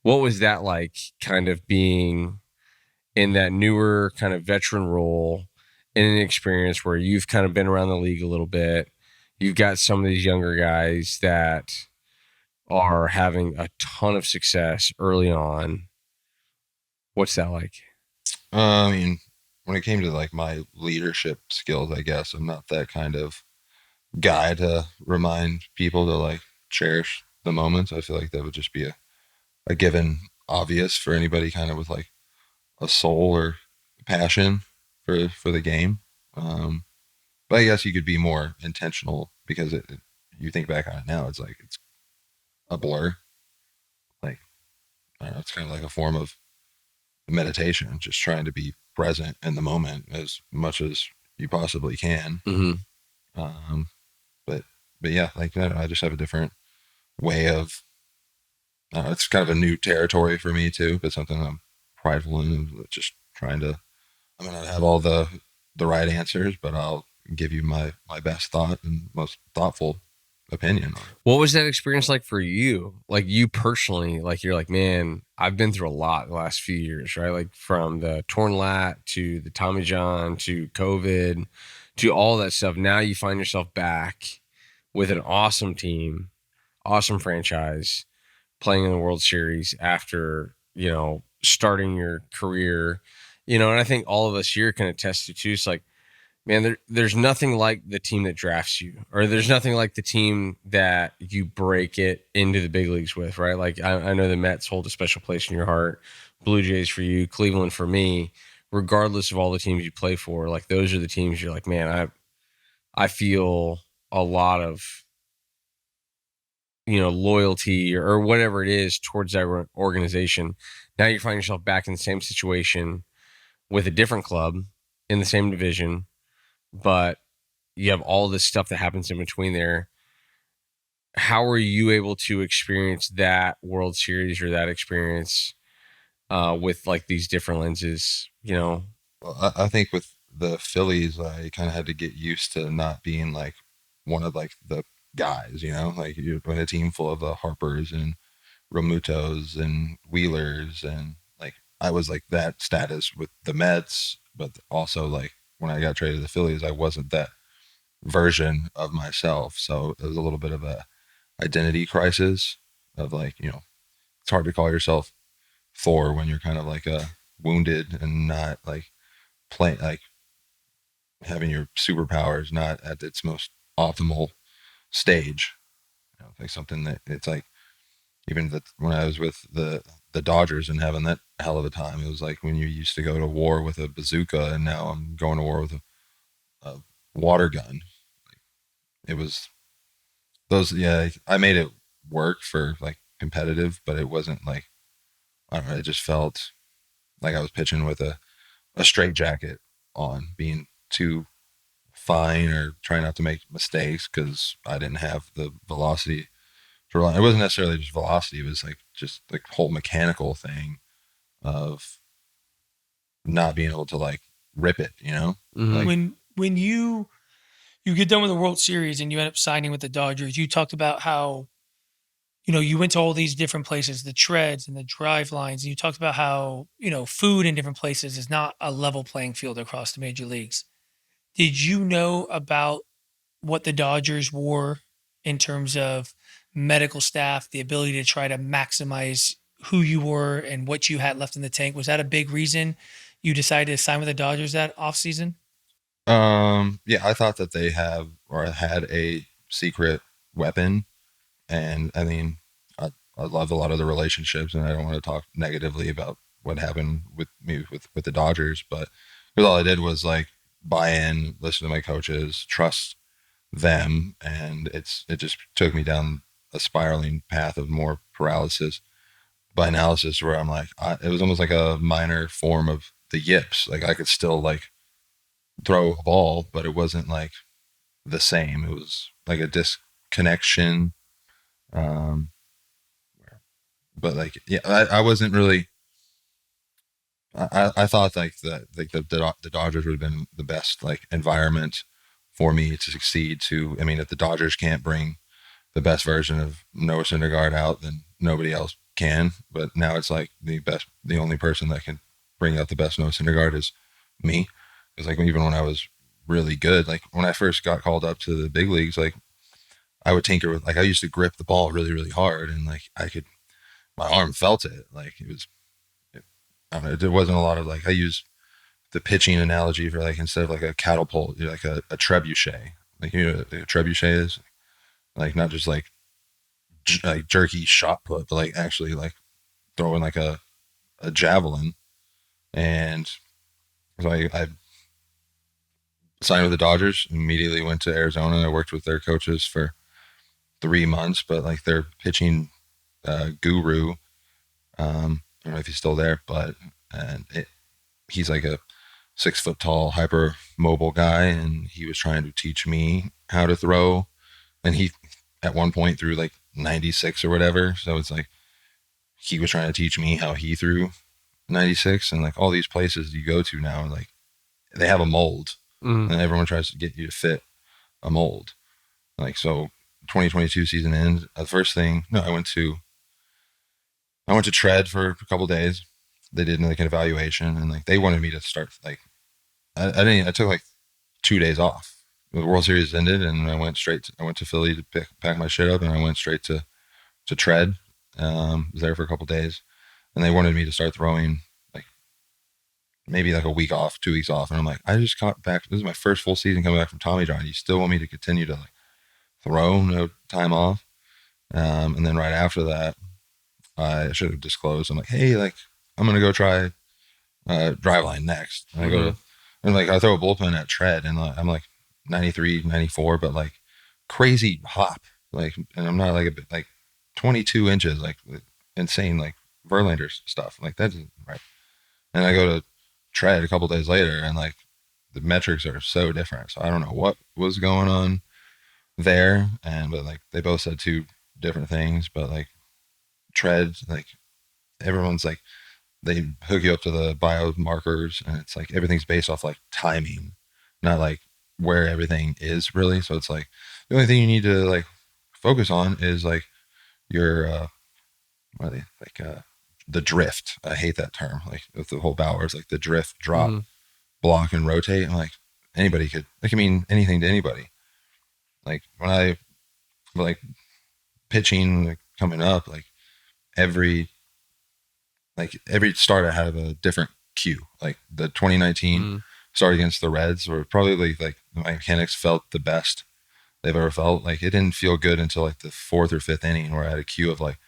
S1: What was that like kind of being in that newer kind of veteran role in an experience where you've kind of been around the league a little bit? You've got some of these younger guys that are having a ton of success early on. What's that like?
S2: I mean, when it came to like my leadership skills, I guess I'm not that kind of guy to remind people to like cherish the moments. I feel like that would just be a given obvious for anybody kind of with like a soul or passion for the game. But I guess you could be more intentional because you think back on it now, it's like it's a blur. Like I don't know, it's kind of like a form of meditation, just trying to be present in the moment as much as you possibly can.
S1: Mm-hmm.
S2: But yeah, like I don't know, I just have a different way of. It's kind of a new territory for me too, but something I'm prideful in. Just trying to. I'm gonna have all the right answers, but I'll give you my best thought and most thoughtful opinion on it.
S1: What was that experience like for you? Like you personally, like you're like, man, I've been through a lot the last few years, right? Like from the torn lat to the Tommy John to COVID to all that stuff. Now you find yourself back with an awesome team, awesome franchise, playing in the World Series after, starting your career, and I think all of us here can attest to too. It's like, man, there's nothing like the team that drafts you, or there's nothing like the team that you break it into the big leagues with, right? Like I know the Mets hold a special place in your heart, Blue Jays for you, Cleveland for me, regardless of all the teams you play for. Like those are the teams you're like, man, I feel a lot of, loyalty or whatever it is towards that organization. Now you find yourself back in the same situation with a different club in the same division, but you have all this stuff that happens in between there. How are you able to experience that World Series or that experience with like these different lenses,
S2: Well, I think with the Phillies, I kind of had to get used to not being like one of like the guys, like you're in a team full of Harpers and Romutos and Wheelers, and like I was like that status with the Mets, but also like when I got traded to the Phillies, I wasn't that version of myself. So it was a little bit of a identity crisis of like, it's hard to call yourself Thor when you're kind of like wounded and not like playing, like having your superpowers not at its most optimal stage. Like something that it's like, even when I was with the Dodgers and having that hell of a time, it was like when you used to go to war with a bazooka and now I'm going to war with a water gun. It was those, yeah, I made it work for like competitive, but it wasn't like, I don't know, it just felt like I was pitching with a straight jacket on, being too fine or trying not to make mistakes because I didn't have the velocity for long. It wasn't necessarily just velocity. It was like just the whole mechanical thing of not being able to like rip it,
S1: Mm-hmm.
S2: Like,
S3: when you get done with the World Series and you end up signing with the Dodgers, you talked about how, you went to all these different places, the treads and the drive lines. And you talked about how, food in different places is not a level playing field across the major leagues. Did you know about what the Dodgers wore in terms of medical staff, the ability to try to maximize who you were and what you had left in the tank? Was that a big reason you decided to sign with the Dodgers that offseason?
S2: yeah, I thought that they have or had a secret weapon, and I mean, I love a lot of the relationships, and I don't want to talk negatively about what happened with me with the Dodgers, but because all I did was like buy in, listen to my coaches, trust them, and it just took me down a spiraling path of more paralysis by analysis, where I'm like, it was almost like a minor form of the yips. Like I could still like throw a ball, but it wasn't like the same. It was like a disconnection. Um, but like, yeah, I wasn't really. I thought like the Dodgers would have been the best like environment for me to succeed. I mean, if the Dodgers can't bring the best version of Noah Syndergaard out, then nobody else can. But now it's like the only person that can bring out the best Noah Syndergaard is me. It's like even when I was really good, like when I first got called up to the big leagues, like I would tinker with, like I used to grip the ball really, really hard, and like my arm felt it. Like I don't know, there wasn't a lot of like, I use the pitching analogy for like, instead of like a catapult, like a trebuchet. Like, you know what a trebuchet is? Like not just like jerky shot put, but like actually like throwing like a javelin. And so I signed with the Dodgers, immediately went to Arizona. I worked with their coaches for 3 months, but like their pitching guru, I don't know if he's still there, but he's like a 6 foot tall, hyper mobile guy, and he was trying to teach me how to throw. And he, at one point, threw like 96 or whatever. So it's like he was trying to teach me how he threw 96. And like all these places you go to now, like they have a mold, and everyone tries to get you to fit a mold. Like, so 2022 season ends. The first thing, no, I went to Tread for a couple days. They did like an evaluation, and like they wanted me to start. Like I took like 2 days off. The World Series ended, and I went to Philly to pack my shit up, and I went straight to Tread. Was there for a couple days, and they wanted me to start throwing like maybe like a week off, 2 weeks off, and I'm like, I just got back. This is my first full season coming back from Tommy John. You still want me to continue to like throw, no time off? And then right after that, I should have disclosed. I'm like, hey, like I'm gonna go try Driveline next. And I go to, and like I throw a bullpen at Tread, and I'm like 93, 94, but like crazy hop, like, and I'm not like a bit like 22 inches, like insane, like Verlander stuff, like that isn't right. And I go to Tread a couple days later, and like the metrics are so different. So I don't know what was going on there, but like they both said 2 different things. But like Tread, like everyone's like, they hook you up to the biomarkers, and it's like everything's based off like timing, not like where everything is really. So it's like the only thing you need to like focus on is like your what are they, like the drift. I hate that term. Like with the whole Bowers, like the drift, drop, block, and rotate. I'm like, anybody could, like, I mean anything to anybody. Like when I like pitching, like coming up, like every start I had a different cue. Like the 2019 start against the Reds were probably like my mechanics felt the best they've ever felt. Like it didn't feel good until like the 4th or 5th inning, where I had a cue of like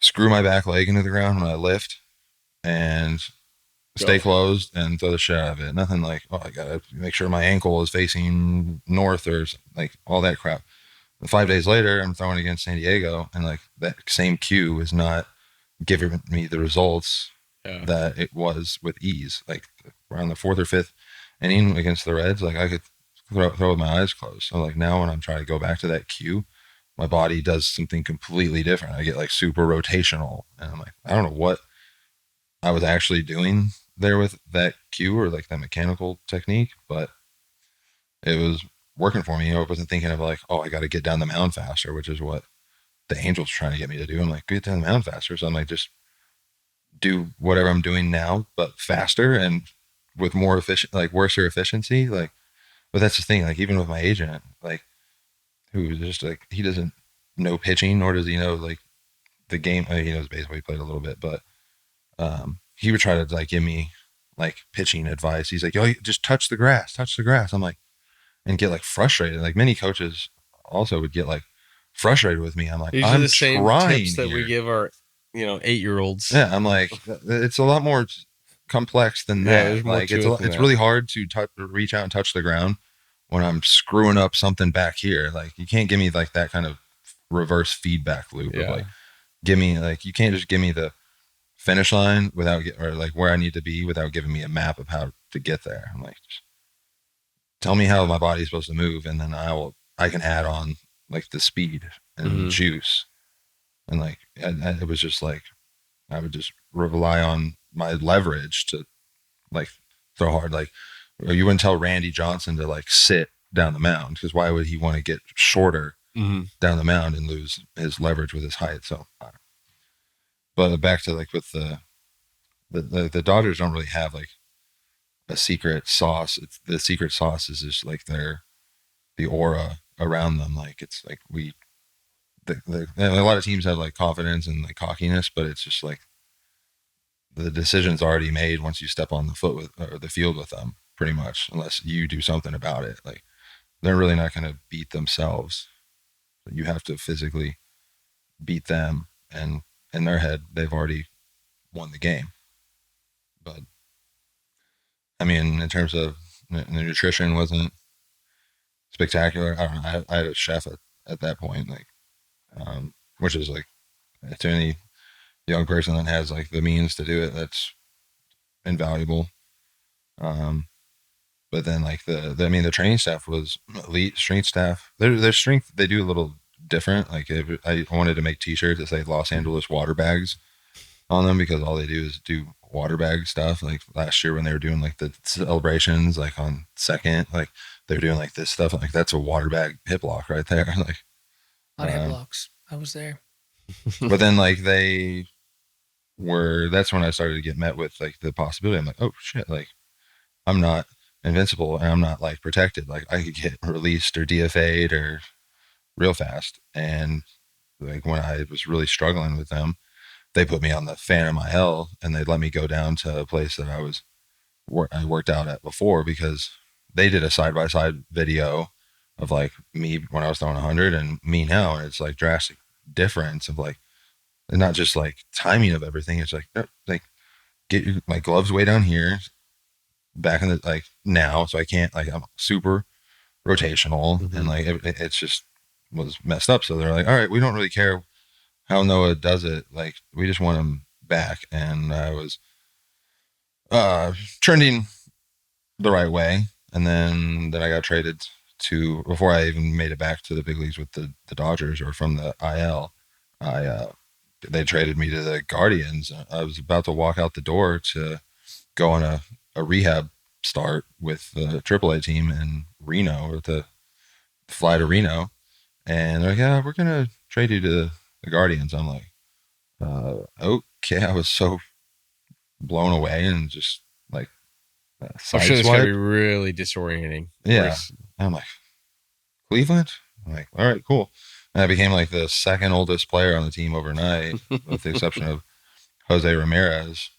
S2: screw my back leg into the ground when I lift and stay closed and throw the shit out of it. Nothing like, oh, I gotta make sure my ankle is facing north or like all that crap. And 5 days later, I'm throwing against San Diego, and like that same cue is not giving me the results that it was with ease. Like around the 4th or 5th inning against the Reds, like I could throw with my eyes closed. So like now when I'm trying to go back to that cue, my body does something completely different. I get like super rotational, and I'm like, I don't know what I was actually doing there with that cue or like that mechanical technique, but it was working for me. I wasn't thinking of like, oh, I got to get down the mound faster, which is what the Angels trying to get me to do. I'm like, get down the mound faster. So I'm like, just do whatever I'm doing now, but faster and with more efficient, like worse efficiency. Like, but that's the thing. Like even with my agent, like who just like, he doesn't know pitching, nor does he know like the game. He knows baseball. He played a little bit, but he would try to like give me like pitching advice. He's like, yo, just touch the grass. I'm like, and get like frustrated. Like many coaches also would get like frustrated with me. I'm like,
S1: these
S2: I'm
S1: are the same
S2: trying
S1: tips that
S2: here.
S1: we give our 8-year-olds.
S2: Yeah, I'm like, it's a lot more complex than that.
S1: Like
S2: it's really hard to reach out and touch the ground when I'm screwing up something back here. Like you can't give me like that kind of reverse feedback loop of like, give me like, you can't just give me the finish line or like where I need to be without giving me a map of how to get there. I'm like, just tell me how my body's supposed to move, and then I can add on like the speed and juice. And like, it was just like, I would just rely on my leverage to like throw hard. Like, or you wouldn't tell Randy Johnson to like sit down the mound, because why would he want to get shorter
S1: Mm-hmm.
S2: down the mound and lose his leverage with his height? So, but back to like with the Dodgers don't really have like a secret sauce. The secret sauce is just like the aura around them. Like it's like a lot of teams have like confidence and like cockiness, but it's just like the decision's already made once you step on the field with them, pretty much, unless you do something about it. Like they're really not going to beat themselves. You have to physically beat them, and in their head, they've already won the game. But I mean, in terms of the nutrition, wasn't spectacular. I don't know. I had a chef at that point, like, which is like to any young person that has like the means to do it, that's invaluable. But then like the training staff was elite. Strength staff, their strength, they do a little different. Like I wanted to make t-shirts that say Los Angeles water bags on them, because all they do is do water bag stuff. Like last year when they were doing like the celebrations, like on second, like they were doing like this stuff, like that's a water bag hip lock right there. Like
S3: on hip locks. I was there.
S2: But then like that's when I started to get met with like the possibility. I'm like, oh shit, like I'm not invincible and I'm not like protected. Like I could get released or DFA'd or real fast. And like when I was really struggling with them, they put me on the Phantom IL and they let me go down to a place that I worked out at before, because they did a side-by-side video of like me when I was throwing 100 and me now. And it's like drastic difference of like, and not just like timing of everything. It's like get your my gloves way down here back in the like now. So I can't, like, I'm super rotational.
S1: Mm-hmm.
S2: And like, it's just was messed up. So they're like, all right, we don't really care how Noah does it. Like, we just want him back. And I was trending the right way. And then I got traded to, before I even made it back to the big leagues with the Dodgers or from the IL, they traded me to the Guardians. I was about to walk out the door to go on a rehab start with the AAA team in Reno, or to fly to Reno. And they're like, yeah, we're going to trade you to the Guardians. I'm like, okay. I was so blown away and just like,
S1: I'm sure it's going to be really disorienting.
S2: Yeah. I'm like, Cleveland? I'm like, all right, cool. And I became like the second oldest player on the team overnight, with the exception of Jose Ramirez.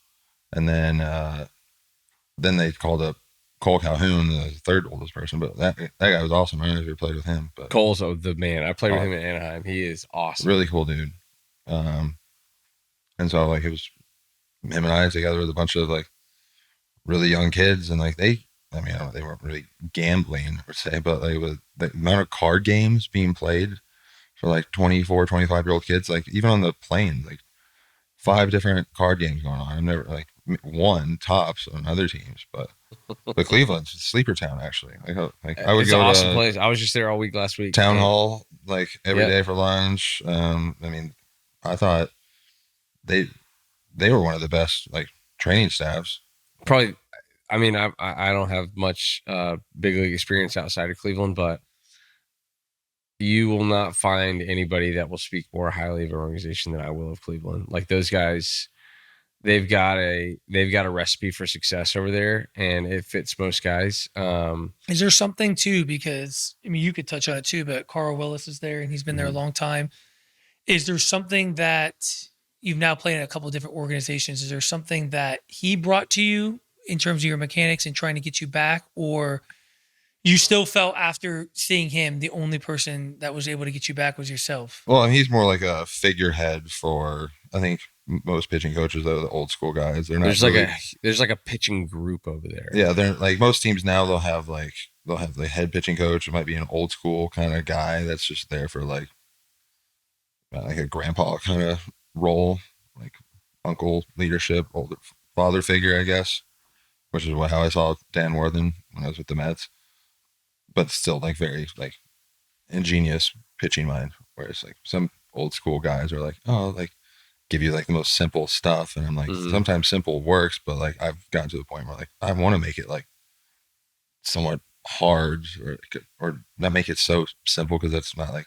S2: And then they called up Cole Calhoun, the third oldest person. But that guy was awesome. I don't know if you played with him. But
S1: Cole's the man. I played with him in Anaheim. He is awesome.
S2: Really cool dude. And so like it was him and I together with a bunch of like really young kids, and like they weren't really gambling per se, but like the amount of card games being played for like 24, 25-year-old kids, like even on the plane, like 5 different card games going on. I've never like one tops on other teams, but Cleveland's a sleeper town actually. Like I would
S1: it's
S2: go
S1: an awesome
S2: to
S1: place. I was just there all week last week.
S2: Town Hall like every day for lunch. I mean, I thought they were one of the best like training staffs.
S1: Probably. I mean, I don't have much big league experience outside of Cleveland, but you will not find anybody that will speak more highly of an organization than I will of Cleveland. Like those guys, they've got a recipe for success over there, and it fits most guys.
S3: Is there something too? Because I mean, you could touch on it too, but Carl Willis is there, and he's been there a long time. Is there something that you've now played in a couple of different organizations? Is there something that he brought to you in terms of your mechanics and trying to get you back, or you still felt after seeing him, the only person that was able to get you back was yourself?
S2: Well, and he's more like a figurehead for, I think, most pitching coaches, though, the old school guys. They're not.
S1: There's like a pitching group over there.
S2: Yeah, they're like most teams now. They'll have the head pitching coach. It might be an old school kind of guy that's just there for like a grandpa kind of role, like uncle leadership, older father figure, I guess. Which is how I saw Dan Worthen when I was with the Mets. But still, like, very, like, ingenious pitching mind. Whereas, like, some old school guys are like, oh, like, give you, like, the most simple stuff. And I'm like, sometimes simple works, but, like, I've gotten to the point where, like, I want to make it, like, somewhat hard or not make it so simple because that's not like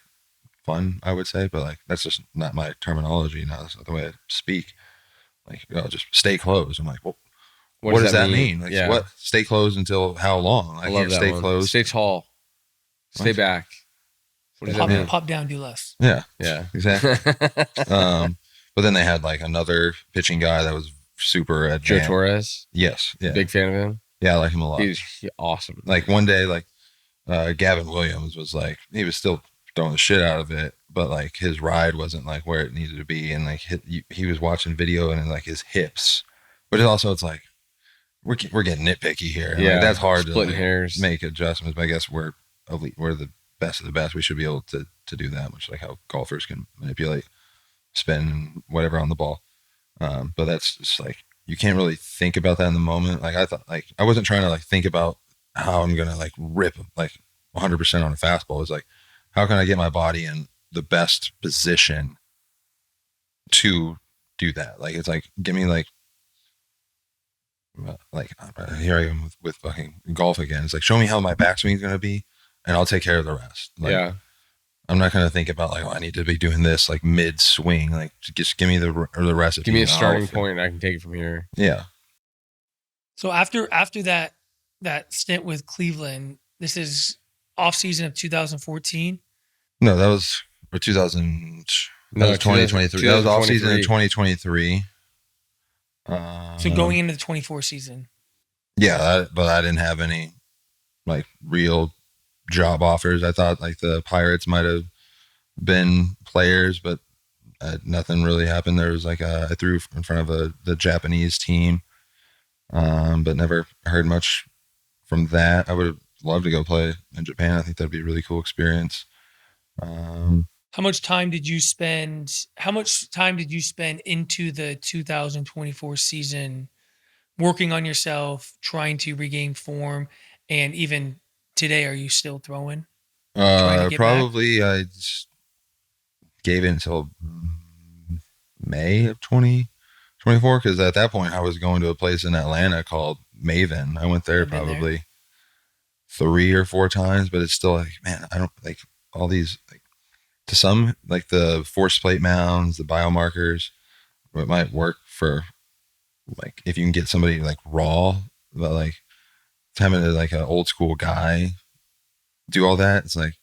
S2: fun, I would say, but like that's just not my terminology. Now that's not the way I speak. Like, just stay closed. I'm like, well, what does that mean? Like,
S1: Yeah.
S2: what? Stay closed until how long?
S1: I love that
S2: stay
S1: one.
S2: closed.
S1: Stay tall. Stay back. What does that mean?
S3: Pop down, do less.
S2: Yeah.
S1: Yeah.
S2: Exactly. But then they had like another pitching guy that was super advanced.
S1: Joe Torres.
S2: Yes. Yeah.
S1: Big fan of him.
S2: Yeah, I like him a lot.
S1: He's awesome.
S2: Like one day, like Gavin Williams was like, he was still throwing the shit out of it, but like his ride wasn't like where it needed to be, and like he was watching video and like his hips, but also it's like we're getting nitpicky here. And,
S1: Yeah,
S2: like, that's hard
S1: splitting
S2: to like,
S1: hairs.
S2: make adjustments. But I guess we're elite, we're the best of the best. We should be able to do that, much like how golfers can manipulate spin and whatever on the ball. But that's just like, you can't really think about that in the moment. Like I thought, like I wasn't trying to like think about how I'm gonna like rip like 100% on a fastball. It was like, how can I get my body in the best position to do that? Like it's like, give me like here I am with fucking golf again. It's like, show me how my backswing is gonna be, and I'll take care of the rest. Like,
S1: yeah.
S2: I'm not going to think about like, oh, I need to be doing this like mid swing. Like, just give me the recipe.
S1: Give me a starting point, and I can take it from here.
S2: Yeah.
S3: So after that stint with Cleveland, this is off season of 2014.
S2: No, that was for 2000. That was 2023. That was off season in 2023.
S3: So going into the 24 season.
S2: Yeah, but I didn't have any like real job offers. I thought like the Pirates might have been players, but nothing really happened. There was like I threw in front of the Japanese team, but never heard much from that. I would have loved to go play in Japan. I think that'd be a really cool experience.
S3: How much time did you spend into the 2024 season working on yourself, trying to regain form, and even today, are you still throwing?
S2: Probably I just gave it until May of 2024, because at that point I was going to a place in Atlanta called Maven. I went there probably 3 or 4 times, but it's still like, man, I don't like all these, like, to some, like the force plate mounds, the biomarkers, it might work for like if you can get somebody like raw, but like having a, like an old school guy do all that, it's like,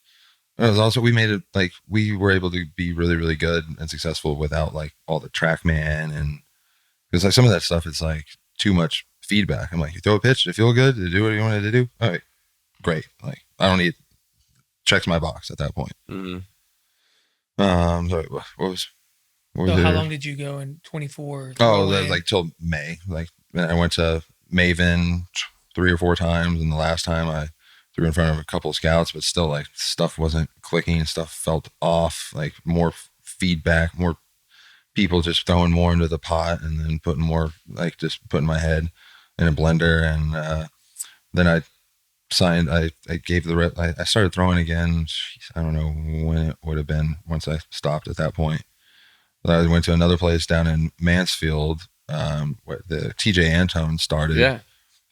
S2: it was also, we made it like we were able to be really, really good and successful without like all the TrackMan, and because like some of that stuff, it's like too much feedback. I'm like, you throw a pitch, it feel good, to do what you wanted to do, all right, great. Like I don't need, checks my box at that point.
S1: Mm-hmm.
S2: Sorry, what was
S3: so how long did you go in 24?
S2: Oh, that was like till May. Like I went to Maven 3 or 4 times, and the last time I threw in front of a couple of scouts, but still like stuff wasn't clicking, stuff felt off, like more feedback, more people just throwing more into the pot, and then putting more, like just putting my head in a blender. And then I signed, I gave I started throwing again. I don't know when it would have been once I stopped at that point. But I went to another place down in Mansfield, where the TJ Antone started.
S1: Yeah.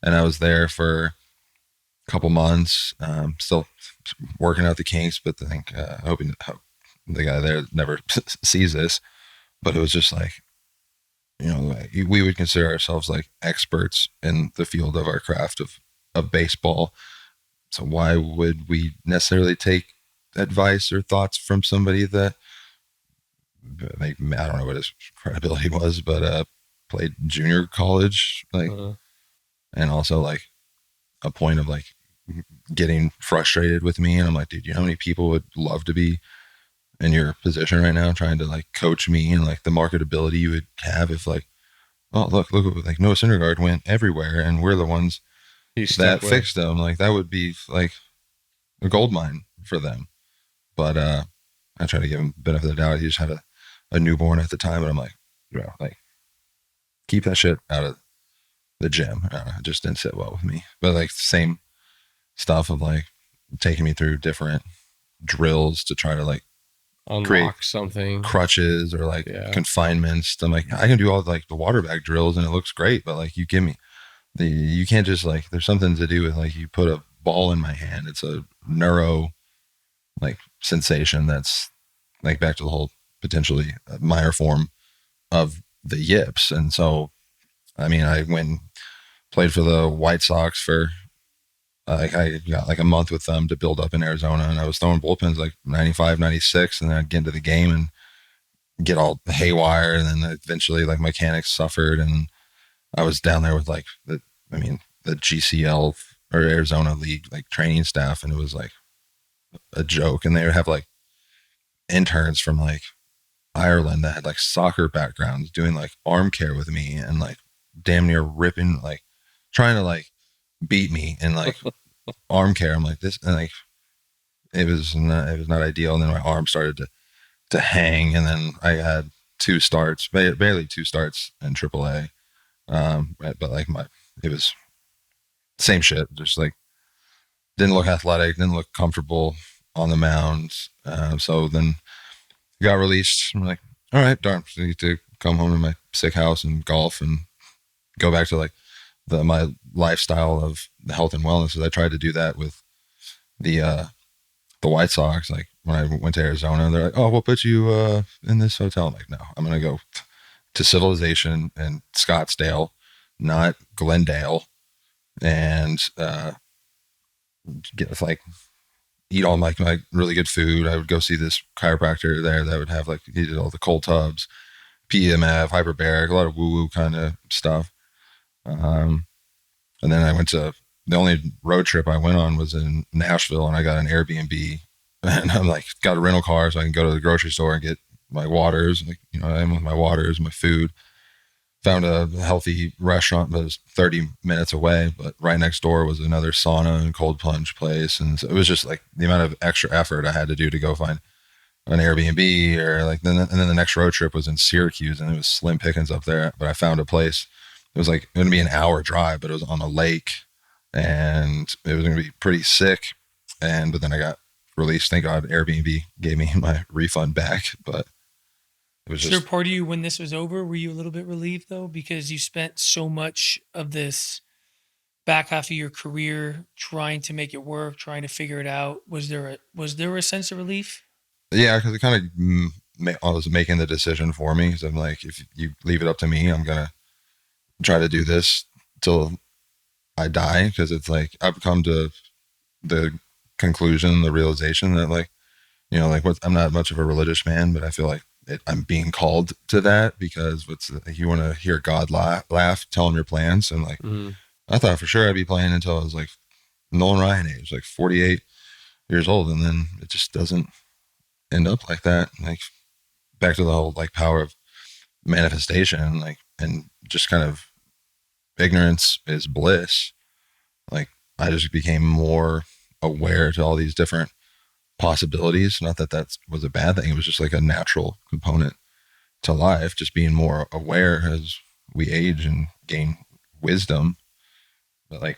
S2: And I was there for a couple months, still working out the kinks, but I think hoping the guy there never sees this. But it was just like, you know, we would consider ourselves like experts in the field of our craft of baseball. So why would we necessarily take advice or thoughts from somebody that, like, I don't know what his credibility was, but played junior college, like, and also like a point of like getting frustrated with me. And I'm like, dude, you know how many people would love to be in your position right now, trying to like coach me, and like the marketability you would have if like, oh, look, like Noah Syndergaard went everywhere, and we're the ones that fixed them. Like that would be like a gold mine for them. But I try to give him the benefit of the doubt. He just had a newborn at the time, and I'm like, bro, like keep that shit out of the gym. It just didn't sit well with me. But like same stuff of like taking me through different drills to try to like
S1: unlock
S2: create
S1: something,
S2: crutches or like confinements. I'm like, I can do all like the water bag drills and it looks great, but like you give me you can't just like, there's something to do with like you put a ball in my hand. It's a neuro like sensation that's like back to the whole potentially minor form of the yips. And so, I mean, I went and played for the White Sox for like I got like a month with them to build up in Arizona, and I was throwing bullpens like 95, 96, and then I'd get into the game and get all haywire, and then eventually like mechanics suffered, and I was down there with like the GCL or Arizona League like training staff, and it was like a joke. And they would have like interns from like Ireland that had like soccer backgrounds doing like arm care with me and like damn near ripping, like trying to like beat me in like arm care. I'm like this, and like it was not ideal. And then my arm started to hang, and then I had 2 starts, barely 2 starts in AAA. But like it was same shit. Just like didn't look athletic, didn't look comfortable on the mound. So then got released. I'm like, all right, darn, I need to come home to my sick house and golf and go back to like my lifestyle of the health and wellness. I tried to do that with the White Sox. Like when I went to Arizona, they're like, oh, we'll put you in this hotel. I'm like, no, I'm going to go to civilization in Scottsdale, not Glendale, and get like eat all my really good food. I would go see this chiropractor there that would have like, he did all the cold tubs, PEMF, hyperbaric, a lot of woo-woo kind of stuff. And then I went to, the only road trip I went on was in Nashville, and I got an Airbnb, and I'm like, got a rental car so I can go to the grocery store and get my waters. Like, you know, I'm with my waters, my food. Found a healthy restaurant that was 30 minutes away, but right next door was another sauna and cold plunge place. And so it was just like the amount of extra effort I had to do to go find an Airbnb or like, and then the next road trip was in Syracuse, and it was slim pickings up there, but I found a place. It was like going to be an hour drive, but it was on a lake, and it was going to be pretty sick. But then I got released. Thank God Airbnb gave me my refund back, but it was
S3: just. Was there part of you when this was over, were you a little bit relieved though? Because you spent so much of this back half of your career trying to make it work, trying to figure it out. Was there a sense of relief?
S2: Yeah, because it kind of, I was making the decision for me. Because I'm like, if you leave it up to me, I'm going to try to do this till I die. Because it's like, I've come to the conclusion, the realization that like, you know, like I'm not much of a religious man, but I feel like I'm being called to that, because you want to hear God laugh, tell him your plans. And like, I thought for sure I'd be playing until I was like Nolan Ryan age, like 48 years old. And then it just doesn't end up like that. Like back to the whole like power of manifestation, like, and just kind of ignorance is bliss. Like I just became more aware to all these different possibilities. Not that was a bad thing. It was just like a natural component to life, just being more aware as we age and gain wisdom. But like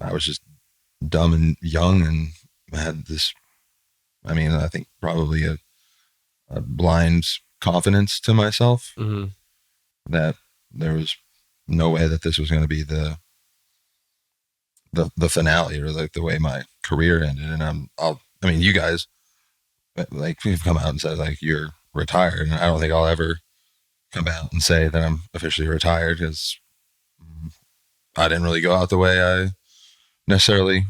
S2: I was just dumb and young and had this, I mean, I think probably a blind confidence to myself that there was no way that this was going to be the finale, or like the way my career ended. And I mean, you guys, like, you've come out and said like you're retired, and I don't think I'll ever come out and say that I'm officially retired, because I didn't really go out the way I necessarily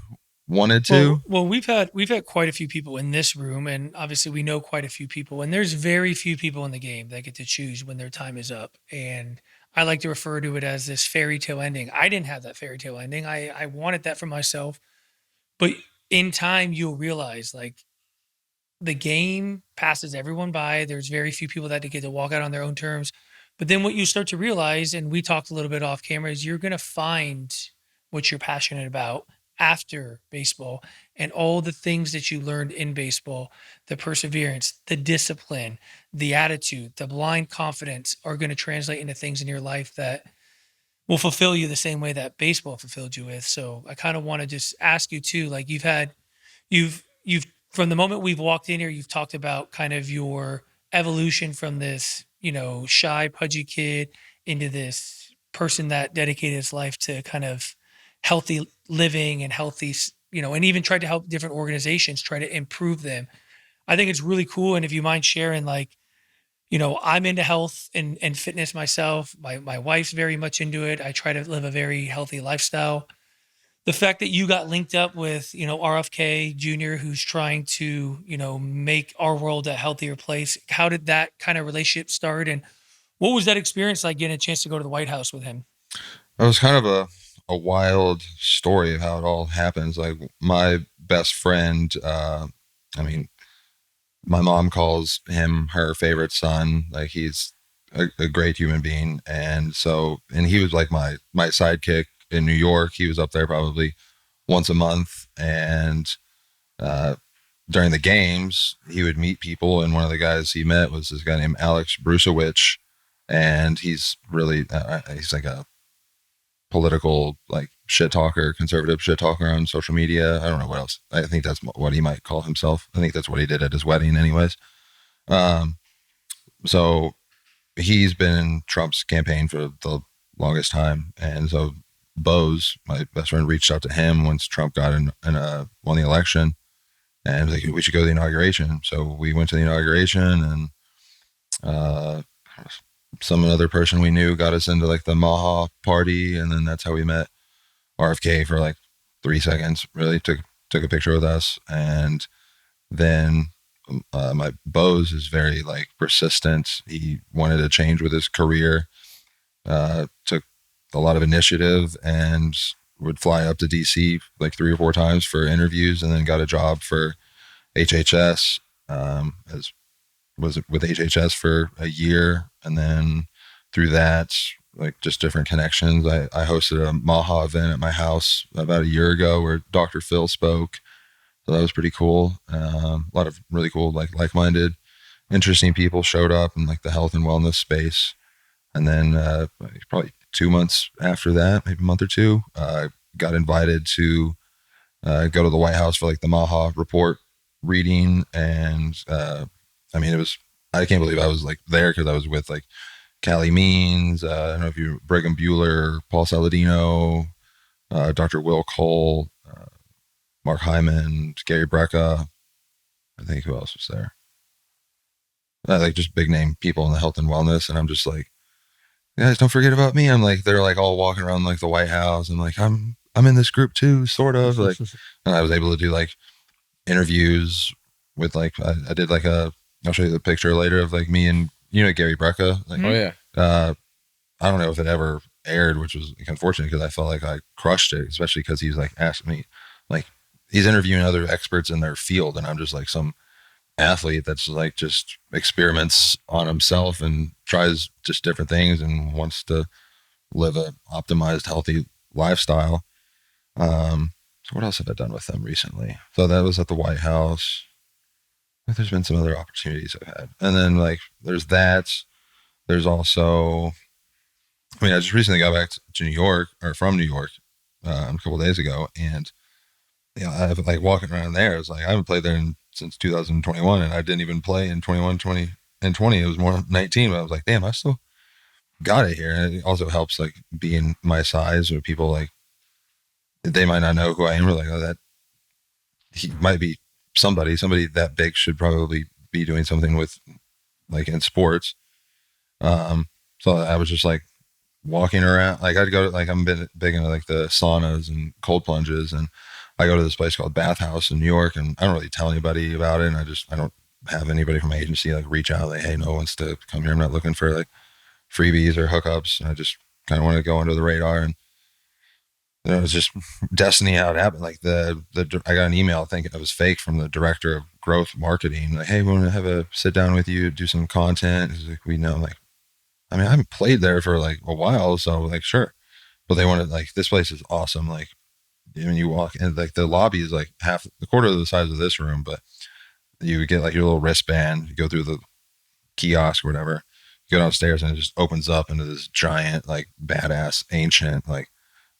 S2: wanted to.
S3: Well, we've had quite a few people in this room, and obviously we know quite a few people, and there's very few people in the game that get to choose when their time is up. And I like to refer to it as this fairy tale ending. I didn't have that fairy tale ending. I wanted that for myself, but in time you'll realize like the game passes everyone by. There's very few people that get to walk out on their own terms. But then what you start to realize, and we talked a little bit off camera, is you're going to find what you're passionate about after baseball, and all the things that you learned in baseball, the perseverance, the discipline, the attitude, the blind confidence are going to translate into things in your life that will fulfill you the same way that baseball fulfilled you with. So I kind of want to just ask you too, like you've from the moment we've walked in here, you've talked about kind of your evolution from this, you know, shy, pudgy kid into this person that dedicated his life to kind of healthy living and healthy, and even tried to help different organizations try to improve them. I think it's really cool. And if you mind sharing, like, I'm into health and fitness myself. My wife's very much into it. I try to live a very healthy lifestyle. The fact that you got linked up with, RFK Jr., who's trying to, make our world a healthier place. How did that kind of relationship start? And what was that experience like getting a chance to go to the White House with him?
S2: It was kind of a wild story of how it all happens. Like my best friend, I mean, my mom calls him her favorite son. Like he's a great human being. And he was like my sidekick in New York. He was up there probably once a month. And, during the games, he would meet people. And one of the guys he met was this guy named Alex Brusewicz. And he's really, he's like a political, like shit talker, conservative shit talker on social media. I don't know what else. I think that's what he might call himself. I think that's what he did at his wedding anyways. So he's been in Trump's campaign for the longest time. And so Bose, my best friend, reached out to him once Trump got won the election, and was like, we should go to the inauguration. So we went to the inauguration, and some other person we knew got us into like the Maha party, and then that's how we met RFK for like 3 seconds. Really took a picture with us, and then my Bose is very like persistent. He wanted to change with his career. Took a lot of initiative and would fly up to DC like 3 or 4 times for interviews, and then got a job for HHS. Was with HHS for a year, and then through that, like just different connections. I hosted a Maha event at my house about a year ago where Dr. Phil spoke. So that was pretty cool. A lot of really cool, like-minded, interesting people showed up in like the health and wellness space. And then probably 2 months after that, maybe a month or two, got invited to go to the White House for like the Maha report reading. And I can't believe I was like there, because I was with like Callie Means, I don't know if you, Brigham Bueller, Paul Saladino, Dr. Will Cole, Mark Hyman, Gary Brecka. I think who else was there? Like just big name people in the health and wellness. And I'm just like, guys, don't forget about me. I'm like, they're like all walking around like the White House. And like, I'm in this group too, sort of like, and I was able to do like interviews with like, I did like I'll show you the picture later of like me and, Gary Brecka. Like,
S1: Oh yeah.
S2: I don't know if it ever aired, which was like, unfortunate, because I felt like I crushed it, especially because he's like asked me, like he's interviewing other experts in their field, and I'm just like some athlete that's like just experiments on himself and tries just different things and wants to live a optimized, healthy lifestyle. So what else have I done with them recently? So that was at the White House. There's been some other opportunities I've had. And then like, there's that. There's also, I just recently got back to New York, or from New York, a couple of days ago. And, I have like walking around there. It's like, I haven't played there since 2021, and I didn't even play in 21, 20, and 20. It was more 19, but I was like, damn, I still got it here. And it also helps like being my size, or people like, they might not know who I am, or like, oh, that he might be somebody that big should probably be doing something with like in sports. So I was just like walking around, like I'd go to, like I'm big into like the saunas and cold plunges, and I go to this place called Bath House in New York, and I don't really tell anybody about it. And I don't have anybody from my agency like reach out like, hey, no one wants to come here. I'm not looking for like freebies or hookups. I just kind of want to go under the radar. And it was just destiny how it happened. Like I got an email thinking it was fake from the director of growth marketing. Like, hey, we want to have a sit down with you, do some content. He's like, we know. I'm like, I haven't played there for like a while, so like, sure. But they wanted, like, this place is awesome. Like, when you walk in, like the lobby is like the quarter of the size of this room, but you get like your little wristband, you go through the kiosk or whatever, you go downstairs, and it just opens up into this giant, like badass, ancient, like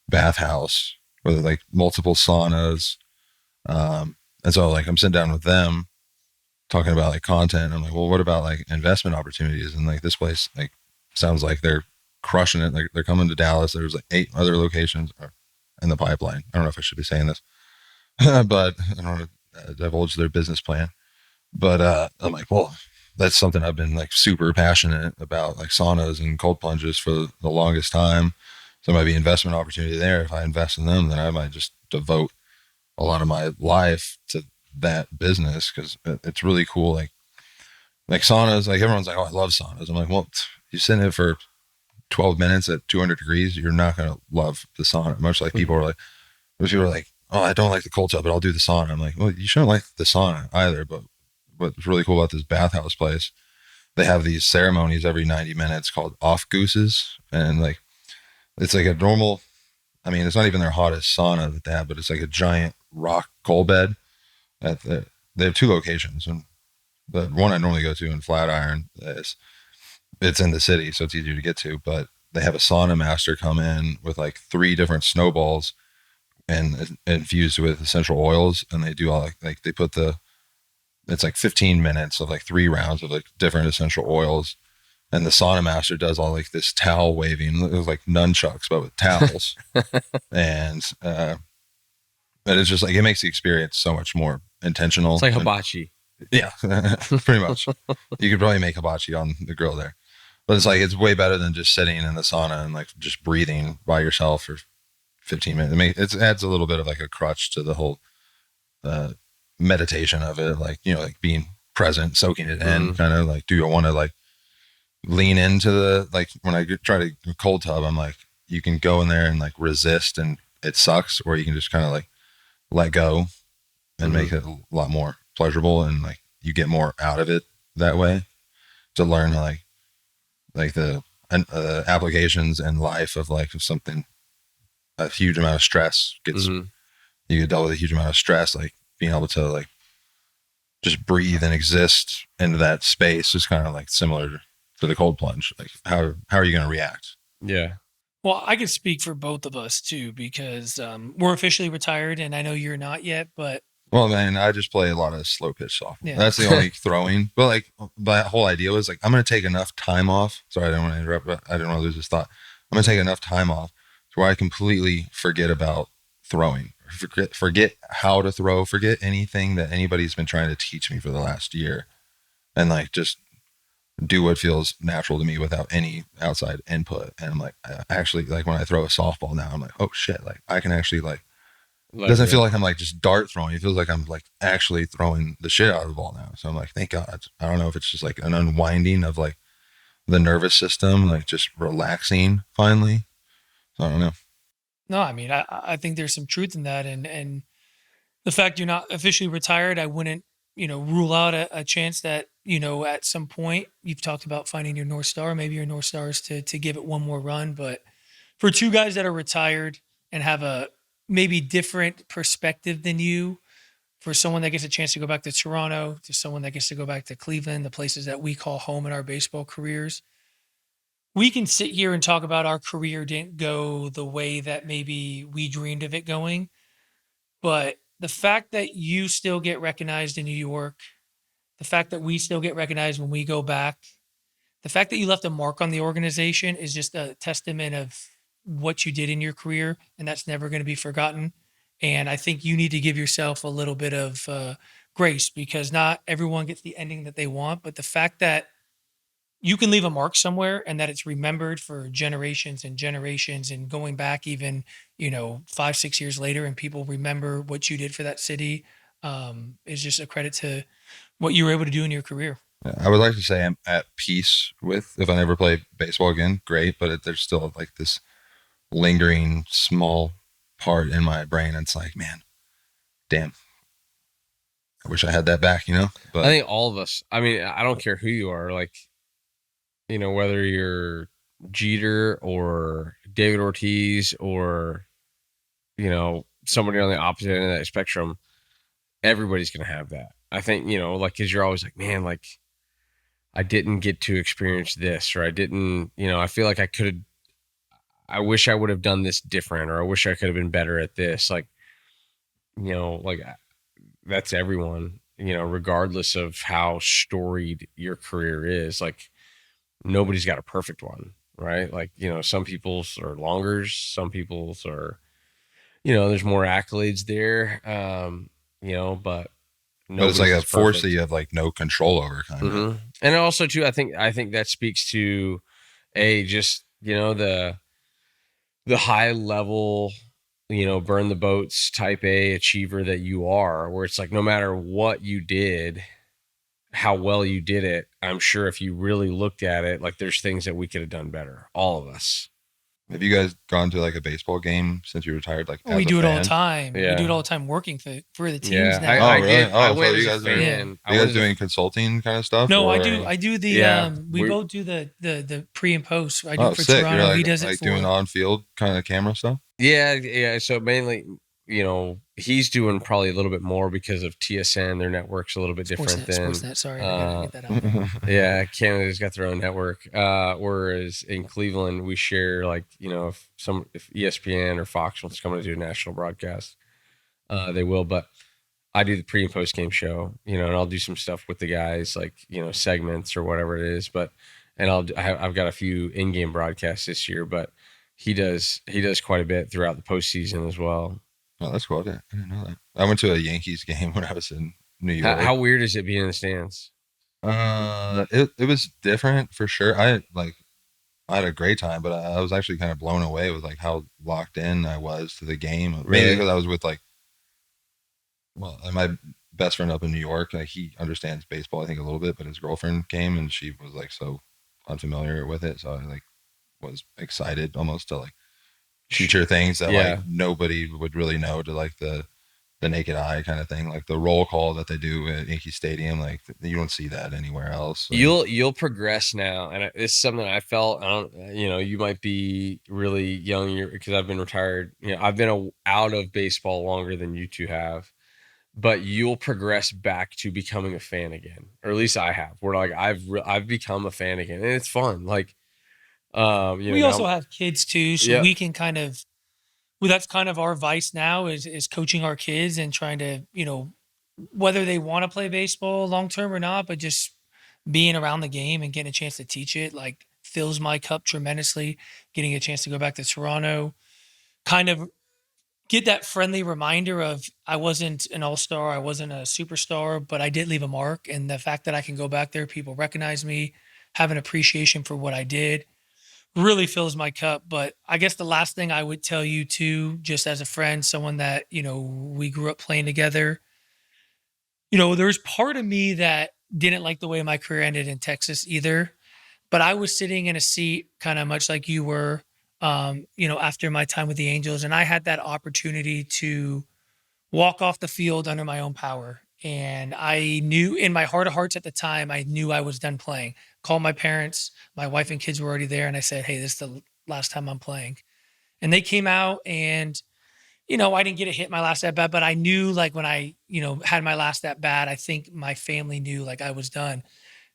S2: bathhouse with like multiple saunas. And so like I'm sitting down with them talking about like content. I'm like, well, what about like investment opportunities? And like this place like sounds like they're crushing it. Like they're coming to Dallas. There's like 8 other locations in the pipeline. I don't know if I should be saying this, but I don't want to divulge their business plan. But I'm like, well, that's something I've been like super passionate about, like saunas and cold plunges for the longest time. So there might be investment opportunity there. If I invest in them, then I might just devote a lot of my life to that business because it's really cool. Like saunas, like everyone's like, oh, I love saunas. I'm like, well, you sit in it for 12 minutes at 200 degrees, you're not going to love the sauna. Much like most people are like, oh, I don't like the cold tub, but I'll do the sauna. I'm like, well, you shouldn't like the sauna either. But what's really cool about this bathhouse place, they have these ceremonies every 90 minutes called off gooses. And like, it's like a normal, I mean, it's not even their hottest sauna that they have, but it's like a giant rock cold bed. They have two locations. And the one I normally go to in Flatiron it's in the city, so it's easier to get to. But they have a sauna master come in with like 3 different snowballs and infused with essential oils, and they do all like they put it's like 15 minutes of like 3 rounds of like different essential oils, and the sauna master does all like this towel waving. It was like nunchucks but with towels, and it's just like it makes the experience so much more intentional.
S1: It's like hibachi.
S2: Yeah, pretty much. You could probably make hibachi on the grill there. But it's like, it's way better than just sitting in the sauna and like just breathing by yourself for 15 minutes. I mean, it adds a little bit of like a crutch to the whole meditation of it. Like, you know, like being present, soaking it in, kind of like, do you want to like lean into like when I try to cold tub, I'm like, you can go in there and like resist and it sucks, or you can just kind of like let go and make it a lot more pleasurable, and like you get more out of it that way. To learn like the applications and life of like something, a huge amount of stress gets, you get dealt with a huge amount of stress, like being able to like just breathe and exist into that space is kind of like similar to the cold plunge. Like how are you going to react?
S1: Yeah.
S3: Well, I can speak for both of us too, because we're officially retired, and I know you're not yet, but
S2: Well, man, I just play a lot of slow pitch softball.
S3: Yeah.
S2: That's the only throwing. But like, the whole idea was like, I'm going to take enough time off. Sorry, I didn't want to interrupt, but I didn't want to lose this thought. I'm going to take enough time off to where I completely forget about throwing, forget how to throw, forget anything that anybody's been trying to teach me for the last year, and like just do what feels natural to me without any outside input. And I'm like, I actually, like when I throw a softball now, I'm like, oh shit, like I can actually like, it doesn't feel like I'm like just dart throwing. It feels like I'm like actually throwing the shit out of the ball now. So I'm like, thank God. I don't know if it's just like an unwinding of like the nervous system, like just relaxing finally. So I don't know.
S3: no, I mean, I think there's some truth in that, and the fact you're not officially retired, I wouldn't, rule out a chance that, at some point you've talked about finding your North Star. Maybe your North Star is to give it one more run. But for 2 guys that are retired and have a maybe different perspective than you, for someone that gets a chance to go back to Toronto, to someone that gets to go back to Cleveland, the places that we call home in our baseball careers, we can sit here and talk about our career didn't go the way that maybe we dreamed of it going. But the fact that you still get recognized in New York, the fact that we still get recognized when we go back, the fact that you left a mark on the organization is just a testament of what you did in your career, and that's never going to be forgotten. And I think you need to give yourself a little bit of grace, because not everyone gets the ending that they want. But the fact that you can leave a mark somewhere and that it's remembered for generations and generations, and going back even, 5, 6 years later, and people remember what you did for that city, is just a credit to what you were able to do in your career.
S2: I would like to say I'm at peace with, if I never play baseball again, great. But there's still like this lingering small part in my brain. It's like, man, damn, I wish I had that back, But
S1: I think all of us, I mean, I don't care who you are, like, whether you're Jeter or David Ortiz or, somebody on the opposite end of that spectrum, everybody's going to have that. I think, like, because you're always like, man, like, I didn't get to experience this, or I didn't, I feel like I wish I would have done this different, or I wish I could have been better at this. Like, like that's everyone, regardless of how storied your career is. Like, nobody's got a perfect one, right? Like, some people's are longer, some people's are, there's more accolades there. But
S2: it's like a
S1: nobody's
S2: force
S1: perfect.
S2: that you have like no control over, kind of.
S1: Mm-hmm. And also too, I think that speaks to just the high level, burn the boats type A achiever that you are, where it's like no matter what you did, how well you did it, I'm sure if you really looked at it, like there's things that we could have done better, all of us.
S2: Have you guys gone to like a baseball game since you retired? Like,
S3: We
S2: as a
S3: do it all the
S2: fan?
S3: time. We
S1: Yeah.
S3: do it all the time working for the teams
S1: Yeah,
S3: now.
S1: I
S2: really?
S1: did. I
S2: Oh, so
S1: went
S2: you
S1: as a
S2: guys are-
S1: fan.
S2: Are you guys doing consulting kind of stuff?
S3: No, I
S2: or-
S3: do. I do the
S1: Yeah,
S3: we
S1: we-
S3: both do the pre and post. I do
S2: Oh,
S3: it for
S2: sick!
S3: Toronto.
S2: You're like,
S3: He does it
S2: like
S3: for
S2: doing on-field kind of camera stuff.
S1: Yeah. So mainly, he's doing probably a little bit more because of TSN. Their network's a little bit different than
S3: Sportsnet. Sorry, I gotta get that out there.
S1: Yeah, Canada's got their own network. Whereas in Cleveland, we share like if ESPN or Fox wants to come and do a national broadcast, they will. But I do the pre and post game show, and I'll do some stuff with the guys, like segments or whatever it is. But I've got a few in game broadcasts this year, but he does quite a bit throughout the postseason as well.
S2: Oh, that's cool. I didn't know that. I went to a Yankees game when I was in New York.
S1: How weird is it being in the stands?
S2: It was different for sure. I had a great time, but I was actually kind of blown away with like how locked in I was to the game. Mainly
S1: Really?
S2: because I was with my best friend up in New York. Like, he understands baseball, I think, a little bit, but his girlfriend came and she was like so unfamiliar with it, so I like was excited almost to like teach her things that
S1: Yeah.
S2: like nobody would really know, to like the naked eye kind of thing, like the roll call that they do at Yankee Stadium. Like, you don't see that anywhere else. Like,
S1: You'll progress now, and it's something I felt. I don't, you might be really young because I've been retired. I've been out of baseball longer than you two have, but you'll progress back to becoming a fan again, or at least I have. Where like I've become a fan again, and it's fun. Like,
S3: We also have kids too, so
S1: Yeah.
S3: we can kind of. Well, that's kind of our vice now is coaching our kids and trying to, whether they want to play baseball long term or not, but just being around the game and getting a chance to teach it, like, fills my cup tremendously. Getting a chance to go back to Toronto, kind of get that friendly reminder of I wasn't an all-star, I wasn't a superstar, but I did leave a mark. And the fact that I can go back there, people recognize me, have an appreciation for what I did, really fills my cup. But I guess the last thing I would tell you too, just as a friend, someone that, we grew up playing together, there's part of me that didn't like the way my career ended in Texas either. But I was sitting in a seat kind of much like you were, after my time with the Angels. And I had that opportunity to walk off the field under my own power. And I knew in my heart of hearts at the time, I knew I was done playing. Called my parents, my wife and kids were already there. And I said, hey, this is the last time I'm playing. And they came out and, I didn't get a hit my last at bat, but I knew like when I, had my last at bat, I think my family knew like I was done.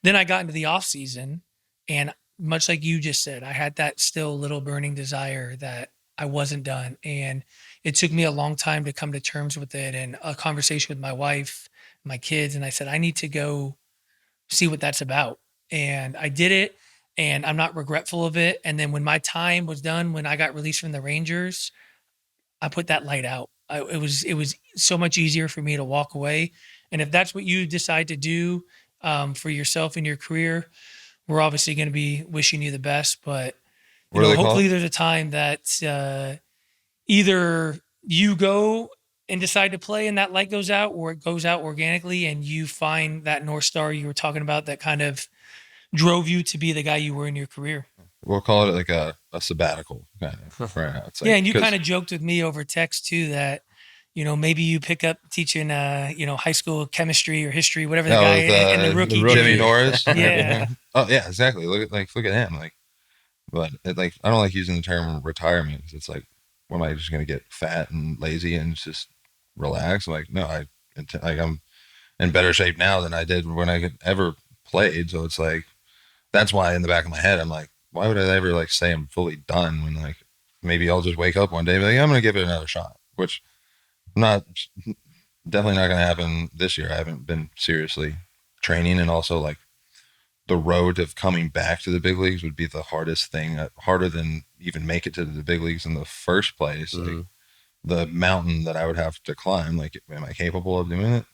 S3: Then I got into the off season, and much like you just said, I had that still little burning desire that I wasn't done. And it took me a long time to come to terms with it, and a conversation with my wife, my kids. And I said, I need to go see what that's about. And I did it, and I'm not regretful of it. And then when my time was done, when I got released from the Rangers, I put that light out. It was so much easier for me to walk away. And if that's what you decide to do for yourself in your career, we're obviously going to be wishing you the best. But
S2: What do they call
S3: hopefully
S2: it?
S3: there's a time that either you go and decide to play and that light goes out, or it goes out organically and you find that North Star you were talking about that kind of drove you to be the guy you were in your career.
S2: We'll call it like a sabbatical kind of right now. It's like,
S3: Yeah, and you
S2: 'cause-
S3: kind of joked with me over text too that, maybe you pick up teaching, high school chemistry or history, whatever the
S2: No,
S3: guy
S2: with,
S3: and the rookie.
S2: Jimmy Norris.
S3: Yeah.
S2: Oh yeah, exactly. Look at him. Like, but I don't like using the term retirement. It's like, what am I just gonna get fat and lazy and just relax? Like, no, I'm in better shape now than I did when I ever played. So it's like, that's why in the back of my head I'm like, why would I ever like say I'm fully done when like maybe I'll just wake up one day and be like, I'm gonna give it another shot, which definitely not gonna happen this year. I haven't been seriously training, and also like the road of coming back to the big leagues would be the hardest thing, harder than even make it to the big leagues in the first place. Like, the mountain that I would have to climb. Like, am I capable of doing it?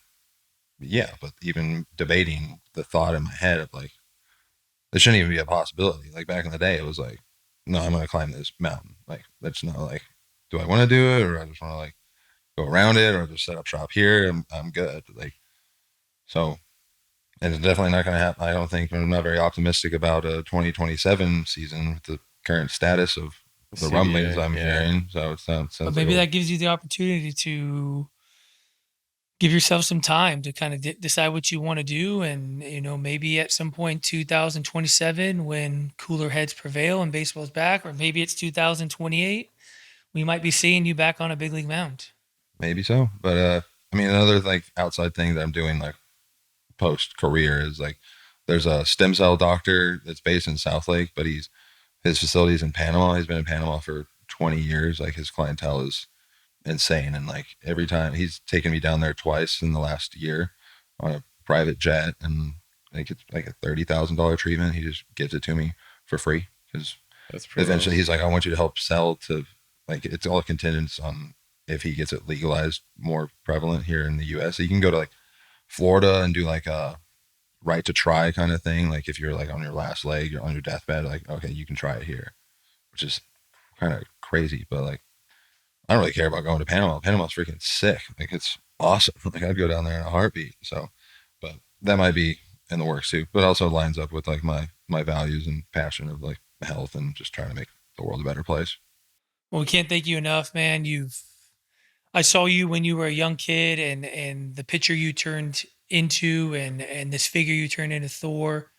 S2: Yeah, but even debating the thought in my head of like, this shouldn't even be a possibility. Like back in the day, it was like, no, I'm going to climb this mountain. Like, that's not like, do I want to do it, or I just want to like go around it, or just set up shop here? I'm good. Like, so, and it's definitely not going to happen. I don't think I'm not very optimistic about a 2027 season with the current status of the rumblings I'm hearing. So it sounds
S3: but maybe that gives you the opportunity to give yourself some time to kind of decide what you want to do. And, maybe at some point, 2027, when cooler heads prevail and baseball's back, or maybe it's 2028, we might be seeing you back on a big league mound.
S2: Maybe so. But, I mean, another like outside thing that I'm doing like post career is like, there's a stem cell doctor that's based in Southlake, but his facility's in Panama. He's been in Panama for 20 years. Like his clientele is insane. And like every time he's taken me down there twice in the last year on a private jet, and like it's like a $30,000 treatment. He just gives it to me for free because eventually he's like, I want you to help sell to, like, it's all contingent on if he gets it legalized more prevalent here in the US. So you can go to like Florida and do like a right to try kind of thing. Like if you're like on your last leg or on your deathbed, like, okay, you can try it here, which is kind of crazy. But like, I don't really care about going to Panama. Panama's freaking sick. Like it's awesome. Like I'd go down there in a heartbeat. So, but that might be in the works too, but also lines up with like my values and passion of like health and just trying to make the world a better place.
S3: Well, we can't thank you enough, man. I saw you when you were a young kid, and the pitcher you turned into, and this figure you turned into, Thor.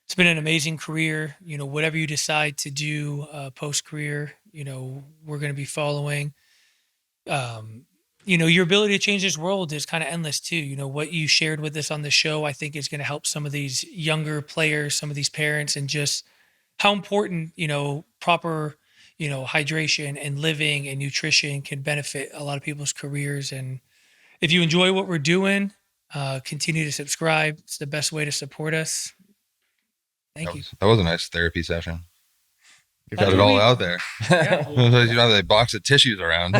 S3: It's been an amazing career. Whatever you decide to do post career, we're going to be following. Your ability to change this world is kind of endless too. What you shared with us on the show, I think is going to help some of these younger players, some of these parents, and just how important, proper, hydration and living and nutrition can benefit a lot of people's careers. And if you enjoy what we're doing, continue to subscribe. It's the best way to support us. Thank you.
S2: That was a nice therapy session. You got it all out there.
S3: Yeah.
S2: You know, they box of tissues around.